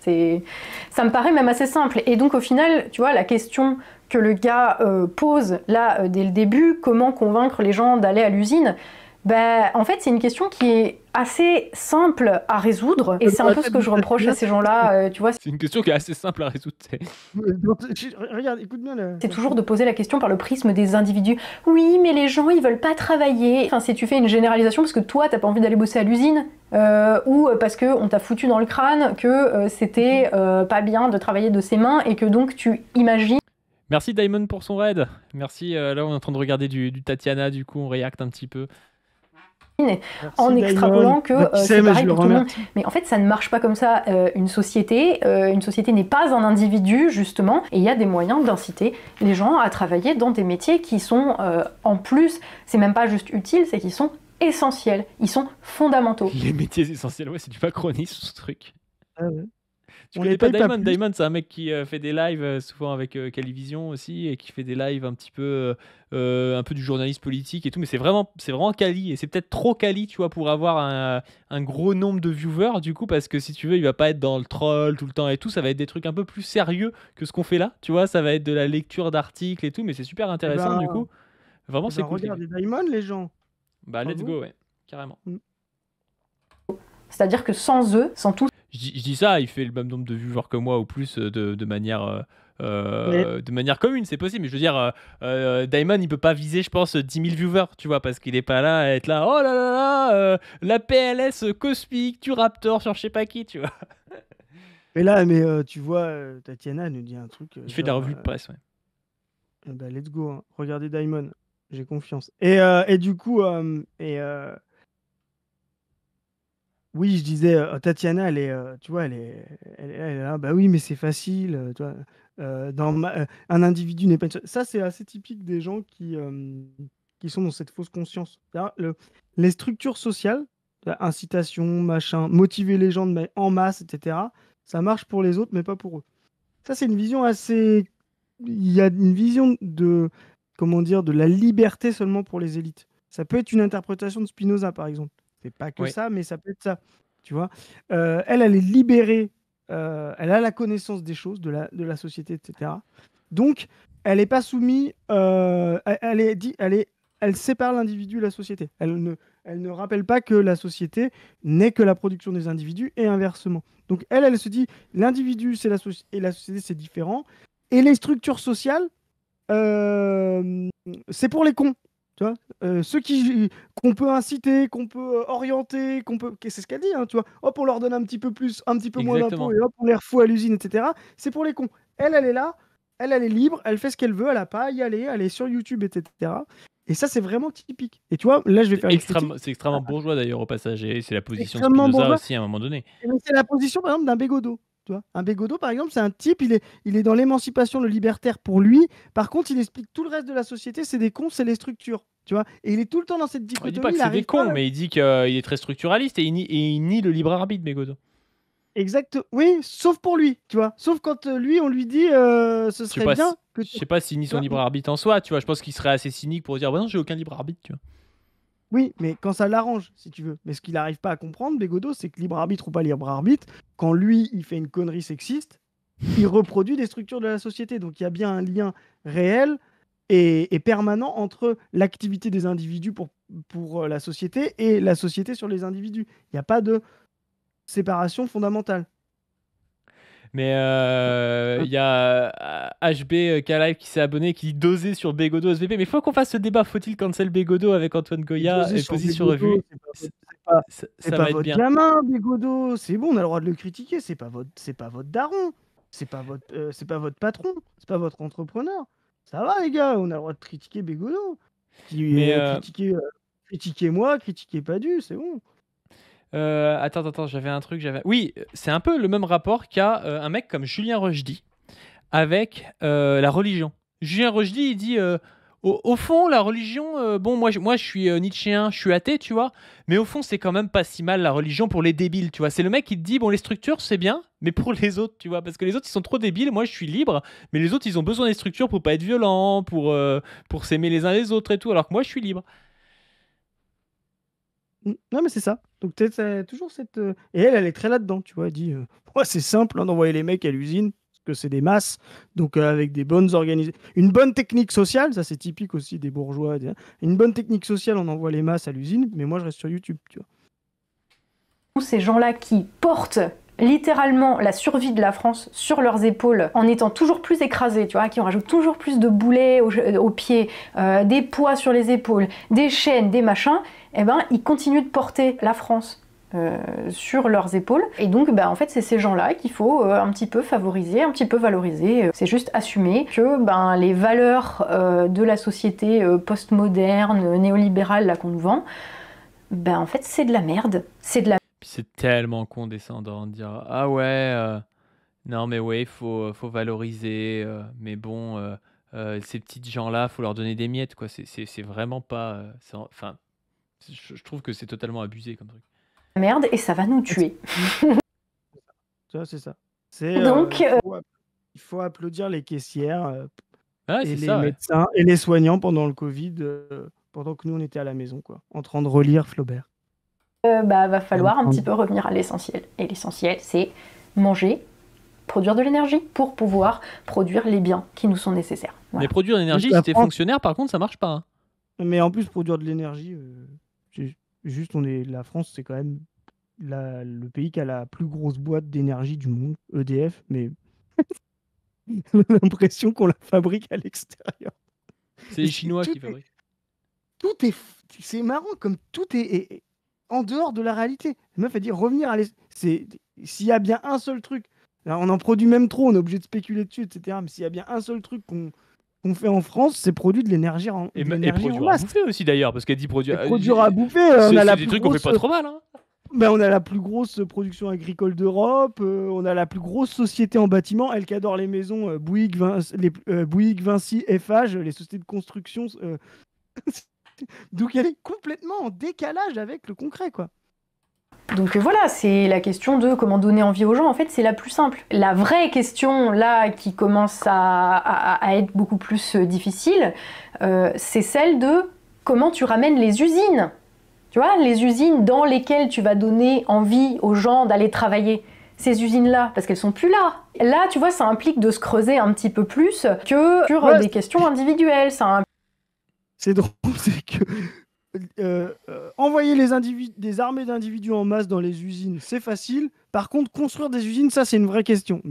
[SPEAKER 3] Ça me paraît même assez simple. Et donc au final, tu vois, la question que le gars pose là dès le début, comment convaincre les gens d'aller à l'usine, bah, en fait, c'est une question qui est assez simple à résoudre. Et c'est un peu ce que je reproche à ces gens-là, tu vois.
[SPEAKER 1] C'est une question qui est assez simple à résoudre, t'sais.
[SPEAKER 2] Regarde, écoute bien.
[SPEAKER 3] C'est toujours de poser la question par le prisme des individus. Oui, mais les gens, ils veulent pas travailler. Enfin, si tu fais une généralisation parce que toi, t'as pas envie d'aller bosser à l'usine, ou parce qu'on t'a foutu dans le crâne que c'était pas bien de travailler de ses mains et que donc tu imagines.
[SPEAKER 1] Merci Diamond pour son raid. Merci. Là, on est en train de regarder du Tatiana, du coup, on react un petit peu.
[SPEAKER 3] En extrapolant que c'est pareil pour tout le monde.
[SPEAKER 2] remercie.
[SPEAKER 3] Mais en fait, ça ne marche pas comme ça. Une société n'est pas un individu, justement, et il y a des moyens d'inciter les gens à travailler dans des métiers qui sont, en plus, c'est même pas juste utile, c'est qu'ils sont essentiels, ils sont fondamentaux.
[SPEAKER 1] Les métiers essentiels, ouais, c'est du macronisme, ce truc.
[SPEAKER 2] Ah ouais.
[SPEAKER 1] Tu
[SPEAKER 2] On
[SPEAKER 1] connais
[SPEAKER 2] les
[SPEAKER 1] pas
[SPEAKER 2] paye pas
[SPEAKER 1] Diamond?
[SPEAKER 2] plus.
[SPEAKER 1] Diamond, c'est un mec qui fait des lives souvent avec Calivision aussi et qui fait des lives un peu du journaliste politique et tout. Mais c'est vraiment quali et c'est peut-être trop quali, tu vois, pour avoir un gros nombre de viewers du coup, parce que si tu veux, il va pas être dans le troll tout le temps et tout. Ça va être des trucs un peu plus sérieux que ce qu'on fait là, tu vois. Ça va être de la lecture d'articles et tout, mais c'est super
[SPEAKER 2] Eh
[SPEAKER 1] intéressant du
[SPEAKER 2] ben,
[SPEAKER 1] coup. Vraiment, c'est cool ce qu'il fait.
[SPEAKER 2] regardez Diamond, les gens.
[SPEAKER 1] Bah, let's
[SPEAKER 2] Bravo.
[SPEAKER 1] go, ouais, carrément.
[SPEAKER 3] C'est-à-dire que sans eux, sans tout
[SPEAKER 1] Je dis ça, il fait le même nombre de viewers que moi ou plus
[SPEAKER 2] Mais
[SPEAKER 1] de manière commune, c'est possible. Mais je veux dire, Diamond, il peut pas viser, je pense, 10 000 viewers, tu vois, parce qu'il est pas là à être là, oh là là là, la PLS cosmique du Raptor sur je sais pas qui, tu vois.
[SPEAKER 2] tu vois, Tatiana nous dit un truc
[SPEAKER 1] Il fait de la revue de presse, ouais.
[SPEAKER 2] bah, let's go. Hein. Regardez Diamond. J'ai confiance. Et du coup, oui, je disais, Tatiana, tu vois, elle est là. Bah oui, mais c'est facile. Tu vois, un individu n'est pas. Ça, c'est assez typique des gens qui sont dans cette fausse conscience. C'est-à-dire, les structures sociales, incitation, machin, motiver les gens en masse, etc. Ça marche pour les autres, mais pas pour eux. Ça, c'est une vision assez. Il y a une vision de, comment dire, de la liberté seulement pour les élites. Ça peut être une interprétation de Spinoza, par exemple. C'est pas que
[SPEAKER 1] Oui,
[SPEAKER 2] ça, mais ça peut être ça. Tu vois, elle est libérée. Elle a la connaissance des choses, de la société, etc. Donc, elle n'est pas soumise. Elle sépare l'individu et la société. Elle ne rappelle pas que la société n'est que la production des individus et inversement. Donc, elle se dit l'individu c'est et la société, c'est différent. Et les structures sociales, c'est pour les cons. Tu vois. Ceux qu'on peut inciter, qu'on peut orienter, c'est ce qu'elle dit, hein, tu vois. Hop, on leur donne un petit peu plus, un petit peu moins d'impôts
[SPEAKER 1] exactement.
[SPEAKER 2] et hop, on les refout à l'usine, etc. C'est pour les cons. Elle est là, elle est libre, elle fait ce qu'elle veut, elle n'a pas à y aller, elle est sur YouTube, etc. Et ça, c'est vraiment typique. Et tu vois, là, je vais faire une critique.
[SPEAKER 1] C'est extrêmement bourgeois d'ailleurs au passage, et c'est la
[SPEAKER 2] C'est
[SPEAKER 1] position de
[SPEAKER 2] extrêmement
[SPEAKER 1] Spinoza
[SPEAKER 2] bourgeois.
[SPEAKER 1] aussi à un moment donné.
[SPEAKER 2] C'est la position, par exemple, d'un Bégodeau. Tu vois. Un Bégodeau, par exemple, c'est un type, il est dans l'émancipation, le libertaire pour lui. Par contre, il explique tout le reste de la société, c'est des cons, c'est les structures. Tu vois. Et il est tout le temps dans cette
[SPEAKER 1] Il dit pas
[SPEAKER 2] dichotomie.
[SPEAKER 1] que
[SPEAKER 2] Il
[SPEAKER 1] c'est des
[SPEAKER 2] arrive
[SPEAKER 1] cons,
[SPEAKER 2] pas.
[SPEAKER 1] mais il dit qu'il est très structuraliste et il nie le libre arbitre, Bégodeau.
[SPEAKER 2] Exact. Oui, sauf pour lui, tu vois. Sauf quand lui, on lui dit, ce
[SPEAKER 1] Je sais
[SPEAKER 2] serait
[SPEAKER 1] pas,
[SPEAKER 2] bien que
[SPEAKER 1] je
[SPEAKER 2] tu.
[SPEAKER 1] sais pas s'il nie
[SPEAKER 2] Tu
[SPEAKER 1] son
[SPEAKER 2] vois.
[SPEAKER 1] libre arbitre en soi, tu vois. Je pense qu'il serait assez cynique pour dire, bah non, j'ai aucun libre arbitre, tu vois.
[SPEAKER 2] Oui, mais quand ça l'arrange, si tu veux. Mais ce qu'il n'arrive pas à comprendre, Bégodeau, c'est que libre arbitre ou pas libre arbitre, quand lui, il fait une connerie sexiste, il reproduit des structures de la société. Donc il y a bien un lien réel et permanent entre l'activité des individus pour la société et la société sur les individus. Il n'y a pas de séparation fondamentale.
[SPEAKER 1] Mais il y a HB Kalive qui s'est abonné, qui dit doser sur Bégodeau SVP. Mais il faut qu'on fasse ce débat. Faut-il cancel Bégodeau avec Antoine Goya
[SPEAKER 2] Doser
[SPEAKER 1] et
[SPEAKER 2] sur
[SPEAKER 1] Position
[SPEAKER 2] Bégodeau,
[SPEAKER 1] Revue?
[SPEAKER 2] c'est pas,
[SPEAKER 1] Ça,
[SPEAKER 2] c'est
[SPEAKER 1] ça
[SPEAKER 2] pas
[SPEAKER 1] va être
[SPEAKER 2] votre
[SPEAKER 1] bien.
[SPEAKER 2] gamin, Bégodeau. C'est bon, on a le droit de le critiquer. C'est pas votre daron. C'est pas votre patron. C'est pas votre entrepreneur. Ça va, les gars. On a le droit de critiquer Bégodeau.
[SPEAKER 1] Mais
[SPEAKER 2] Critiquez-moi, critiquez pas du. C'est bon.
[SPEAKER 1] attends, j'avais un truc. Oui, c'est un peu le même rapport qu'a un mec comme Julien Rochdy avec la religion. Julien Rochdy, il dit au fond, la religion, bon, moi je suis nietzschéen, je suis athée, tu vois, mais au fond, c'est quand même pas si mal la religion pour les débiles, tu vois. C'est le mec qui te dit, bon, les structures, c'est bien, mais pour les autres, tu vois, parce que les autres, ils sont trop débiles, moi je suis libre, mais les autres, ils ont besoin des structures pour pas être violents, pour s'aimer les uns les autres et tout, alors que moi, je suis libre.
[SPEAKER 2] Non, mais c'est ça. Donc, t'as toujours cette. Et elle est très là-dedans, tu vois. Elle dit ouais, c'est simple hein, d'envoyer les mecs à l'usine, parce que c'est des masses. Donc, avec des bonnes organisations. Une bonne technique sociale, ça c'est typique aussi des bourgeois. Une bonne technique sociale, on envoie les masses à l'usine, mais moi je reste sur YouTube, tu vois.
[SPEAKER 3] tous ces gens-là qui portent littéralement la survie de la France sur leurs épaules en étant toujours plus écrasés, tu vois, qui en rajoutent toujours plus de boulets aux pieds, des poids sur les épaules, des chaînes, des machins, eh ben, ils continuent de porter la France sur leurs épaules. Et donc, en fait, c'est ces gens-là qu'il faut un petit peu favoriser, un petit peu valoriser. C'est juste assumer que les valeurs de la société postmoderne, néolibérale là qu'on nous vend, en fait, c'est de la merde. C'est de la
[SPEAKER 1] Puis c'est tellement condescendant de dire ah ouais, non mais ouais, faut valoriser, mais bon, ces petites gens-là, faut leur donner des miettes, quoi. C'est vraiment pas. Enfin, je trouve que c'est totalement abusé comme truc.
[SPEAKER 3] merde et ça va nous tuer.
[SPEAKER 2] Tu vois, c'est ça.
[SPEAKER 3] Donc,
[SPEAKER 2] il faut applaudir les caissières
[SPEAKER 1] Ah,
[SPEAKER 2] et
[SPEAKER 1] c'est
[SPEAKER 2] les
[SPEAKER 1] ça, ouais.
[SPEAKER 2] médecins et les soignants pendant le Covid, pendant que nous, on était à la maison, quoi, en train de relire Flaubert.
[SPEAKER 3] va falloir un petit peu revenir à l'essentiel. Et l'essentiel, c'est manger, produire de l'énergie pour pouvoir produire les biens qui nous sont nécessaires.
[SPEAKER 1] Mais
[SPEAKER 3] Voilà.
[SPEAKER 1] produire l'énergie,
[SPEAKER 2] Donc, la
[SPEAKER 1] si t'es
[SPEAKER 2] France-
[SPEAKER 1] fonctionnaire, par contre, ça marche pas. Hein.
[SPEAKER 2] Mais en plus, produire de l'énergie, juste, la France, c'est quand même le pays qui a la plus grosse boîte d'énergie du monde, EDF, mais on a l'impression qu'on la fabrique à l'extérieur.
[SPEAKER 1] C'est les
[SPEAKER 2] Et
[SPEAKER 1] Chinois
[SPEAKER 2] tout
[SPEAKER 1] qui
[SPEAKER 2] est-
[SPEAKER 1] fabriquent.
[SPEAKER 2] C'est marrant, comme tout est en dehors de la réalité. La meuf a dit revenir à s'il y a bien un seul truc, alors, on en produit même trop, on est obligé de spéculer dessus, etc. Mais s'il y a bien un seul truc qu'on fait en France, c'est produire de l'énergie en
[SPEAKER 1] Et
[SPEAKER 2] l'énergie en
[SPEAKER 1] produire à
[SPEAKER 2] masse.
[SPEAKER 1] bouffer aussi, d'ailleurs, parce qu'elle dit produire.
[SPEAKER 2] Et produire à bouffer, on
[SPEAKER 1] C'est
[SPEAKER 2] a la
[SPEAKER 1] des
[SPEAKER 2] plus
[SPEAKER 1] trucs qu'on fait
[SPEAKER 2] grosse.
[SPEAKER 1] pas trop mal. Hein.
[SPEAKER 2] On a la plus grosse production agricole d'Europe, on a la plus grosse société en bâtiment, elle qui adore les maisons, Bouygues, Vinci, Eiffage, les sociétés de construction. Donc elle est complètement en décalage avec le concret, quoi.
[SPEAKER 3] Donc voilà, c'est la question de comment donner envie aux gens. En fait, c'est la plus simple. La vraie question, là, qui commence à être beaucoup plus difficile, c'est celle de comment tu ramènes les usines. Tu vois, les usines dans lesquelles tu vas donner envie aux gens d'aller travailler. Ces usines-là, parce qu'elles sont plus là. Là, tu vois, ça implique de se creuser un petit peu plus que sur des questions individuelles.
[SPEAKER 2] C'est drôle, c'est que envoyer des armées d'individus en masse dans les usines, c'est facile. Par contre, construire des usines, ça, c'est une vraie question. Tu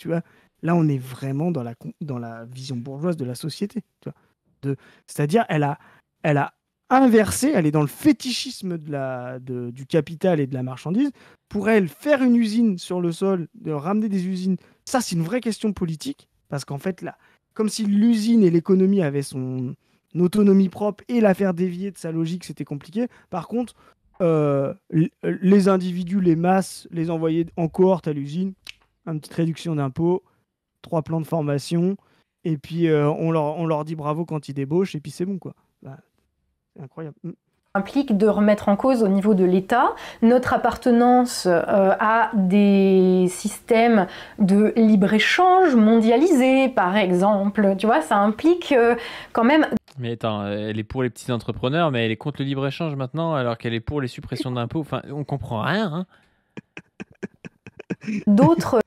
[SPEAKER 2] vois, là, on est vraiment dans la vision bourgeoise de la société. Tu vois. C'est-à-dire, elle a inversé, elle est dans le fétichisme du capital et de la marchandise. Pour elle, faire une usine sur le sol, de ramener des usines, ça, c'est une vraie question politique. Parce qu'en fait, là, comme si l'usine et l'économie avaient son autonomie propre et la faire dévier de sa logique, c'était compliqué. Par contre, les individus, les masses, les envoyer en cohorte à l'usine, une petite réduction d'impôts, 3 plans de formation, et puis on leur dit bravo quand ils débauchent, et puis c'est bon, quoi. Bah, c'est incroyable.
[SPEAKER 3] Implique de remettre en cause au niveau de l'État notre appartenance à des systèmes de libre-échange mondialisés, par exemple. Tu vois, ça implique quand même...
[SPEAKER 1] Mais attends, elle est pour les petits entrepreneurs, mais elle est contre le libre-échange maintenant, alors qu'elle est pour les suppressions d'impôts. Enfin, on comprend rien. Hein.
[SPEAKER 3] D'autres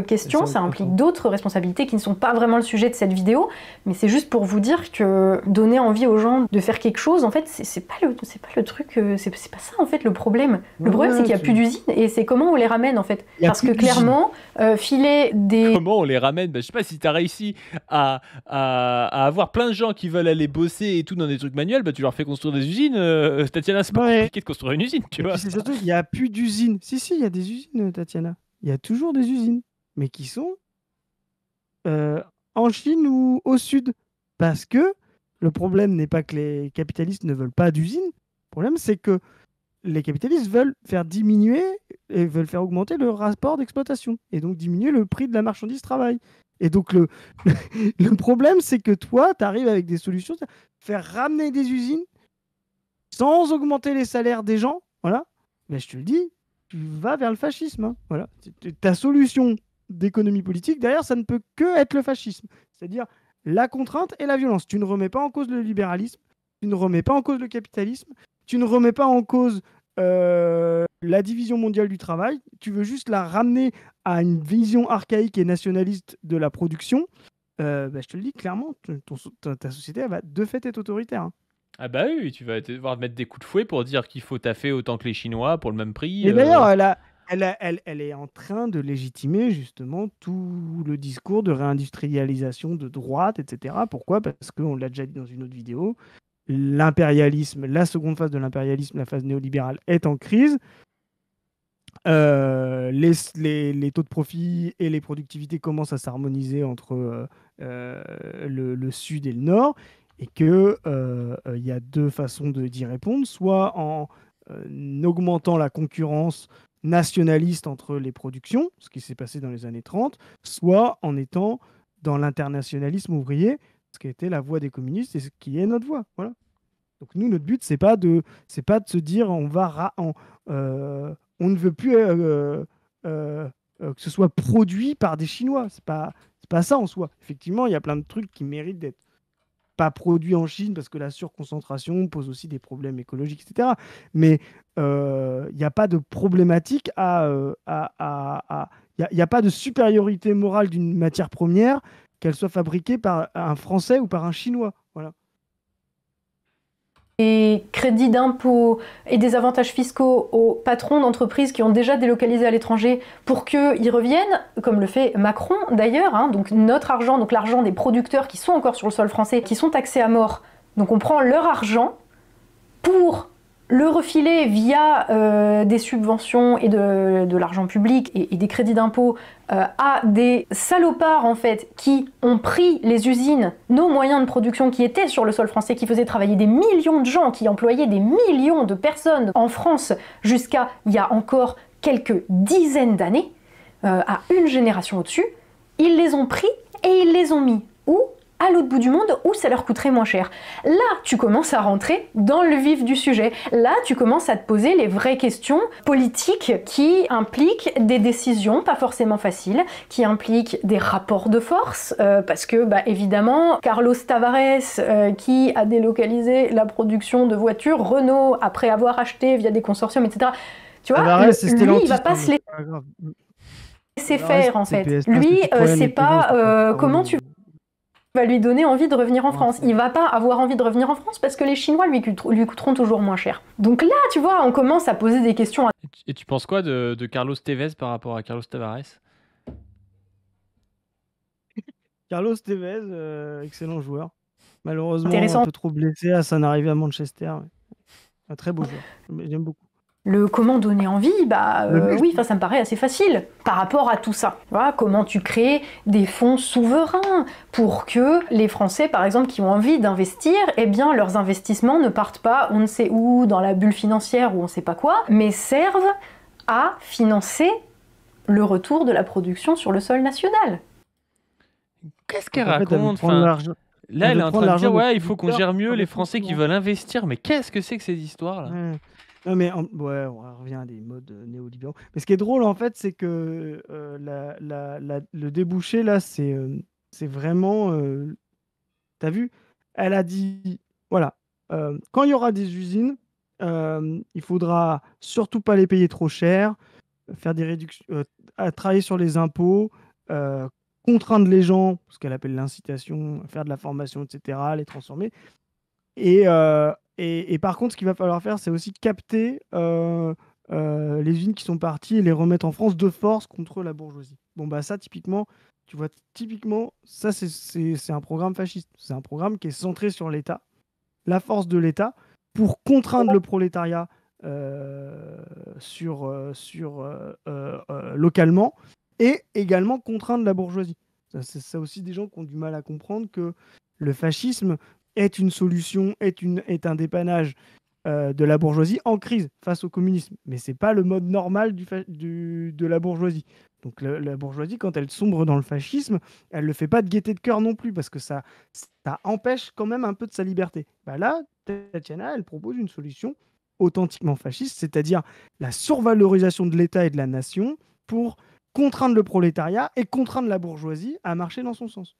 [SPEAKER 3] questions, ça implique d'autres responsabilités qui ne sont pas vraiment le sujet de cette vidéo, mais c'est juste pour vous dire que donner envie aux gens de faire quelque chose, en fait, c'est pas le truc, c'est pas ça en fait le problème. Le problème, c'est qu'il n'y a plus d'usines et c'est comment on les ramène en fait. Parce que clairement, filer des...
[SPEAKER 1] Comment on les ramène? Je sais pas si tu as réussi à avoir plein de gens qui veulent aller bosser et tout dans des trucs manuels, tu leur fais construire des usines. Tatiana, c'est pas compliqué de construire une usine, tu vois.
[SPEAKER 2] C'est surtout qu'il n'y a plus d'usines. Si, il y a des usines, Tatiana. Il y a toujours des usines. Mais qui sont en Chine ou au sud. Parce que le problème n'est pas que les capitalistes ne veulent pas d'usines. Le problème, c'est que les capitalistes veulent faire diminuer et veulent faire augmenter le rapport d'exploitation. Et donc diminuer le prix de la marchandise travail. Et donc le problème, c'est que toi, tu arrives avec des solutions, faire ramener des usines sans augmenter les salaires des gens. Voilà. Mais je te le dis, tu vas vers le fascisme. Hein. Voilà. Ta solution d'économie politique, derrière, ça ne peut que être le fascisme. C'est-à-dire la contrainte et la violence. Tu ne remets pas en cause le libéralisme, tu ne remets pas en cause le capitalisme, tu ne remets pas en cause la division mondiale du travail, tu veux juste la ramener à une vision archaïque et nationaliste de la production. Je te le dis clairement, ta société, elle va de fait être autoritaire. Hein.
[SPEAKER 1] Ah bah oui, tu vas devoir mettre des coups de fouet pour dire qu'il faut taffer autant que les Chinois pour le même prix.
[SPEAKER 2] Et d'ailleurs, elle est en train de légitimer justement tout le discours de réindustrialisation de droite, etc. Pourquoi ? Parce qu'on l'a déjà dit dans une autre vidéo, l'impérialisme, la seconde phase de l'impérialisme, la phase néolibérale, est en crise. Les taux de profit et les productivités commencent à s'harmoniser entre le sud et le nord, et qu'il y a deux façons d'y répondre, soit en augmentant la concurrence nationaliste entre les productions, ce qui s'est passé dans les années 30, soit en étant dans l'internationalisme ouvrier, ce qui était la voie des communistes et ce qui est notre voie. Voilà. Donc nous, notre but, c'est pas de se dire on ne veut plus que ce soit produit par des Chinois. C'est pas ça en soi. Effectivement, il y a plein de trucs qui méritent d'être pas produits en Chine parce que la surconcentration pose aussi des problèmes écologiques, etc. Mais il n'y a pas de problématique il n'y a pas de supériorité morale d'une matière première, qu'elle soit fabriquée par un Français ou par un Chinois. Voilà.
[SPEAKER 3] Des crédits d'impôt et des avantages fiscaux aux patrons d'entreprises qui ont déjà délocalisé à l'étranger pour qu'ils reviennent, comme le fait Macron d'ailleurs, hein, donc notre argent, donc l'argent des producteurs qui sont encore sur le sol français, qui sont taxés à mort. Donc on prend leur argent pour le refiler via des subventions et de l'argent public et des crédits d'impôt à des salopards en fait qui ont pris les usines, nos moyens de production qui étaient sur le sol français, qui faisaient travailler des millions de gens, qui employaient des millions de personnes en France jusqu'à il y a encore quelques dizaines d'années, à une génération au-dessus, ils les ont pris et ils les ont mis où ? À l'autre bout du monde où ça leur coûterait moins cher. Là, tu commences à rentrer dans le vif du sujet. Là, tu commences à te poser les vraies questions politiques qui impliquent des décisions pas forcément faciles, qui impliquent des rapports de force, parce que, évidemment, Carlos Tavares, qui a délocalisé la production de voitures Renault après avoir acheté via des consortiums, etc. Tu vois,
[SPEAKER 2] Tavares,
[SPEAKER 3] lui, il va pas se laisser faire, en fait. Lui, c'est pas comment tu va lui donner envie de revenir en France. Il va pas avoir envie de revenir en France parce que les Chinois lui coûteront toujours moins cher. Donc là, tu vois, on commence à poser des questions.
[SPEAKER 1] Et tu penses quoi de Carlos Tevez par rapport à Carlos Tavares?
[SPEAKER 2] Carlos Tevez, excellent joueur. Malheureusement,
[SPEAKER 3] Intéressant.
[SPEAKER 2] un peu trop blessé à son arrivée à Manchester. Un très beau joueur. J'aime beaucoup.
[SPEAKER 3] Le comment donner envie, oui, ça me paraît assez facile par rapport à tout ça. Voilà, comment tu crées des fonds souverains pour que les Français, par exemple, qui ont envie d'investir, eh bien, leurs investissements ne partent pas on ne sait où, dans la bulle financière ou on ne sait pas quoi, mais servent à financer le retour de la production sur le sol national.
[SPEAKER 1] Qu'est-ce qu'elle raconte? Là, elle est en train de dire, ouais, il faut qu'on gère mieux les Français qui veulent investir. Mais qu'est-ce que c'est que ces histoires-là?
[SPEAKER 2] Non, mais on revient à des modes néolibéraux. Mais ce qui est drôle, en fait, c'est que le débouché, là, c'est vraiment... T'as vu? Elle a dit, voilà, quand il y aura des usines, il faudra surtout pas les payer trop cher, faire des réductions, travailler sur les impôts, contraindre les gens, ce qu'elle appelle l'incitation, faire de la formation, etc., les transformer. Et par contre, ce qu'il va falloir faire, c'est aussi capter les usines qui sont parties et les remettre en France de force contre la bourgeoisie. Bon, ça, typiquement, tu vois, ça, c'est un programme fasciste. C'est un programme qui est centré sur l'État, la force de l'État, pour contraindre le prolétariat localement et également contraindre la bourgeoisie. C'est aussi des gens qui ont du mal à comprendre que le fascisme est une solution, est un dépannage de la bourgeoisie en crise face au communisme. Mais ce n'est pas le mode normal de la bourgeoisie. Donc la bourgeoisie, quand elle sombre dans le fascisme, elle ne le fait pas de gaieté de cœur non plus, parce que ça empêche quand même un peu de sa liberté. Là, Tatiana, elle propose une solution authentiquement fasciste, c'est-à-dire la survalorisation de l'État et de la nation pour contraindre le prolétariat et contraindre la bourgeoisie à marcher dans son sens.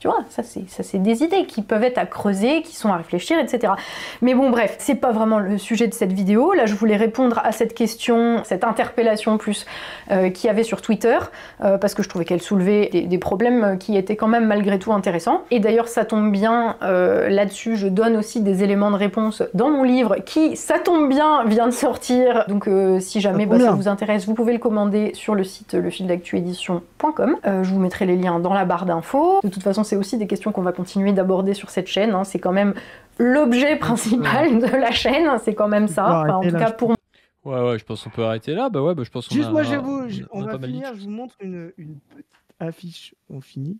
[SPEAKER 3] Tu vois, ça c'est des idées qui peuvent être à creuser, qui sont à réfléchir, etc. Mais bon, bref, c'est pas vraiment le sujet de cette vidéo. Là, je voulais répondre à cette question, cette interpellation plus qu'il y avait sur Twitter, parce que je trouvais qu'elle soulevait des problèmes qui étaient quand même malgré tout intéressants. Et d'ailleurs, ça tombe bien, là-dessus, je donne aussi des éléments de réponse dans mon livre qui, ça tombe bien, vient de sortir. Donc si jamais ça vous intéresse, vous pouvez le commander sur le site lefildactuédition.com. Je vous mettrai les liens dans la barre d'infos. De toute façon, c'est aussi des questions qu'on va continuer d'aborder sur cette chaîne. C'est quand même l'objet principal de la chaîne. C'est quand même ça. Enfin, en tout cas, pour moi.
[SPEAKER 1] Ouais, je pense qu'on peut arrêter là. Je pense qu'on
[SPEAKER 2] Juste, moi,
[SPEAKER 1] on
[SPEAKER 2] va finir. Je vous montre une petite affiche. On finit.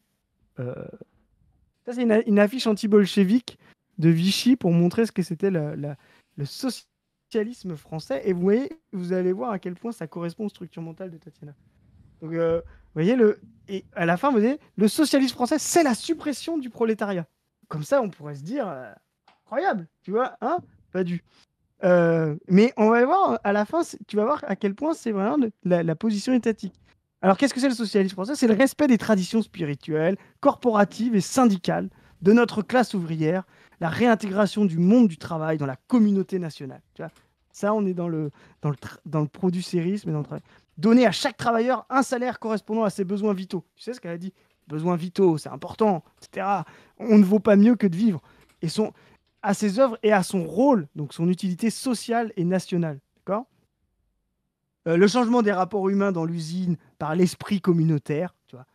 [SPEAKER 2] Ça, c'est une affiche anti-bolchevique de Vichy pour montrer ce que c'était le socialisme français. Et vous allez voir à quel point ça correspond aux structures mentales de Tatiana. Donc, vous voyez, et à la fin, vous voyez, le socialisme français, c'est la suppression du prolétariat. Comme ça, on pourrait se dire, incroyable, tu vois, hein? Pas du. Mais on va voir à la fin, tu vas voir à quel point c'est vraiment la position étatique. Alors, qu'est-ce que c'est le socialisme français? C'est le respect des traditions spirituelles, corporatives et syndicales de notre classe ouvrière, la réintégration du monde du travail dans la communauté nationale. Tu vois, ça, on est dans le producérisme et dans le travail. Donner à chaque travailleur un salaire correspondant à ses besoins vitaux. Tu sais ce qu'elle a dit? Besoins vitaux, c'est important, etc. On ne vaut pas mieux que de vivre. Et à ses œuvres et à son rôle, donc son utilité sociale et nationale. D'accord? Le changement des rapports humains dans l'usine par l'esprit communautaire, tu vois,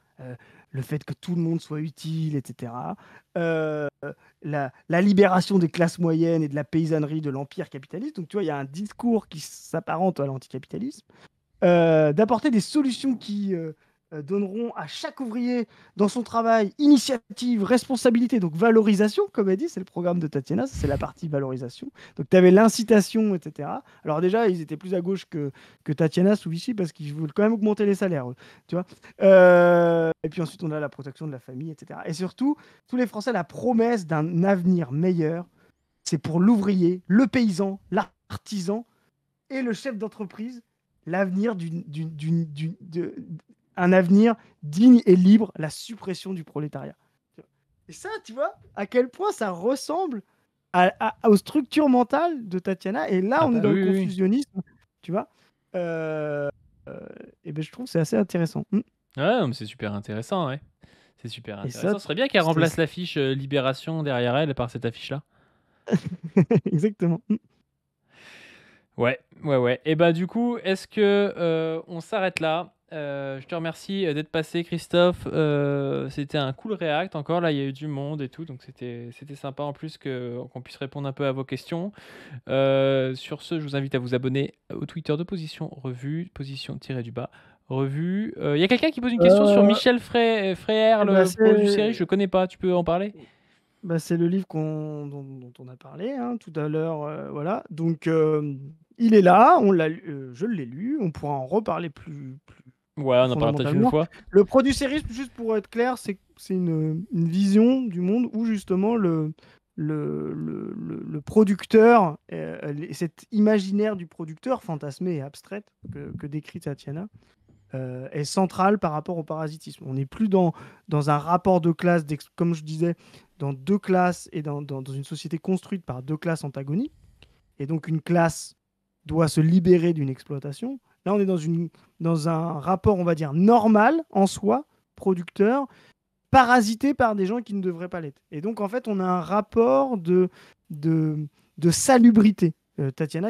[SPEAKER 2] le fait que tout le monde soit utile, etc. La libération des classes moyennes et de la paysannerie de l'empire capitaliste. Donc, tu vois, il y a un discours qui s'apparente à l'anticapitalisme. D'apporter des solutions qui donneront à chaque ouvrier dans son travail initiative, responsabilité, donc valorisation, comme elle dit, c'est le programme de Tatiana, ça, c'est la partie valorisation. Donc tu avais l'incitation, etc. Alors déjà, ils étaient plus à gauche que Tatiana sous Vichy parce qu'ils voulaient quand même augmenter les salaires, tu vois. Et puis ensuite, on a la protection de la famille, etc. Et surtout, tous les Français, la promesse d'un avenir meilleur, c'est pour l'ouvrier, le paysan, l'artisan et le chef d'entreprise, l'avenir un avenir digne et libre, la suppression du prolétariat. Et ça, tu vois, à quel point ça ressemble aux structures mentales de Tatiana. Et là, on est dans le confusionnisme, tu vois. Et ben, je trouve que c'est assez intéressant.
[SPEAKER 1] Ouais, mais c'est super intéressant, ouais. C'est super intéressant.
[SPEAKER 2] ça,
[SPEAKER 1] Ce serait bien qu'elle remplace l'affiche Libération derrière elle par cette affiche-là.
[SPEAKER 2] Exactement.
[SPEAKER 1] Ouais. Et bah du coup, est-ce que on s'arrête là? Je te remercie d'être passé, Christophe. C'était un cool React. Encore là, il y a eu du monde et tout, donc c'était sympa en plus qu'on puisse répondre un peu à vos questions. Sur ce, je vous invite à vous abonner au Twitter de Position Revue, position-du-bas Revue. Il y a quelqu'un qui pose une question sur Michel Frère, le produit-série. Je connais pas. Tu peux en parler?
[SPEAKER 2] C'est le livre dont on a parlé tout à l'heure. Voilà. Donc, il est là. Je l'ai lu. On pourra en reparler plus.
[SPEAKER 1] Ouais, on en parlera peut-être une fois.
[SPEAKER 2] Le producérisme, juste pour être clair, c'est une vision du monde où justement le producteur, cet imaginaire du producteur fantasmé et abstrait que décrit Tatiana, est central par rapport au parasitisme. On n'est plus dans un rapport de classe, comme je disais, dans deux classes et dans une société construite par deux classes antagoniques. Et donc une classe doit se libérer d'une exploitation. Là, on est dans un rapport, on va dire, normal en soi, producteur, parasité par des gens qui ne devraient pas l'être. Et donc, en fait, on a un rapport de salubrité. Tatiana,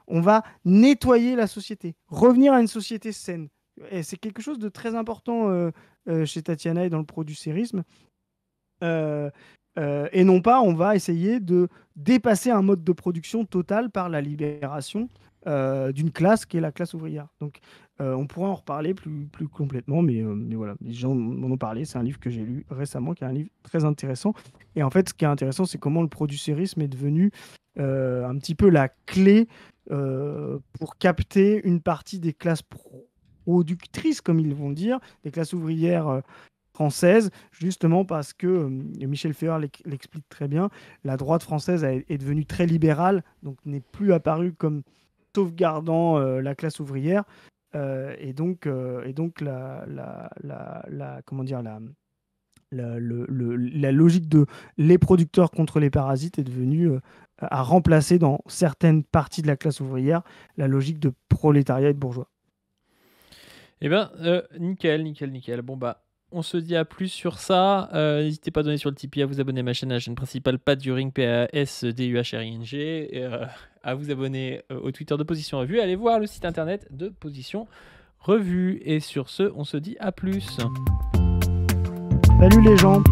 [SPEAKER 2] on va nettoyer la société, revenir à une société saine. Et c'est quelque chose de très important chez Tatiana et dans le producérisme. Et non pas, on va essayer de dépasser un mode de production total par la libération d'une classe qui est la classe ouvrière. Donc, on pourra en reparler plus complètement, mais voilà, les gens m'en ont parlé. C'est un livre que j'ai lu récemment, qui est un livre très intéressant. Et en fait, ce qui est intéressant, c'est comment le producérisme est devenu un petit peu la clé pour capter une partie des classes productrices, comme ils vont dire, des classes ouvrières françaises, justement parce que, Michel Feuer l'explique très bien, la droite française est devenue très libérale, donc n'est plus apparue comme sauvegardant la classe ouvrière, et donc la logique de les producteurs contre les parasites est devenue à remplacer dans certaines parties de la classe ouvrière la logique de prolétariat et de bourgeois.
[SPEAKER 1] Eh bien, nickel. Bon, bah, on se dit à plus sur ça. N'hésitez pas à donner sur le Tipeee, à vous abonner à ma chaîne principale, Pat During, PASDUHRING, et à vous abonner au Twitter de Position Revue. Allez voir le site internet de Position Revue. Et sur ce, on se dit à plus.
[SPEAKER 2] Salut les gens.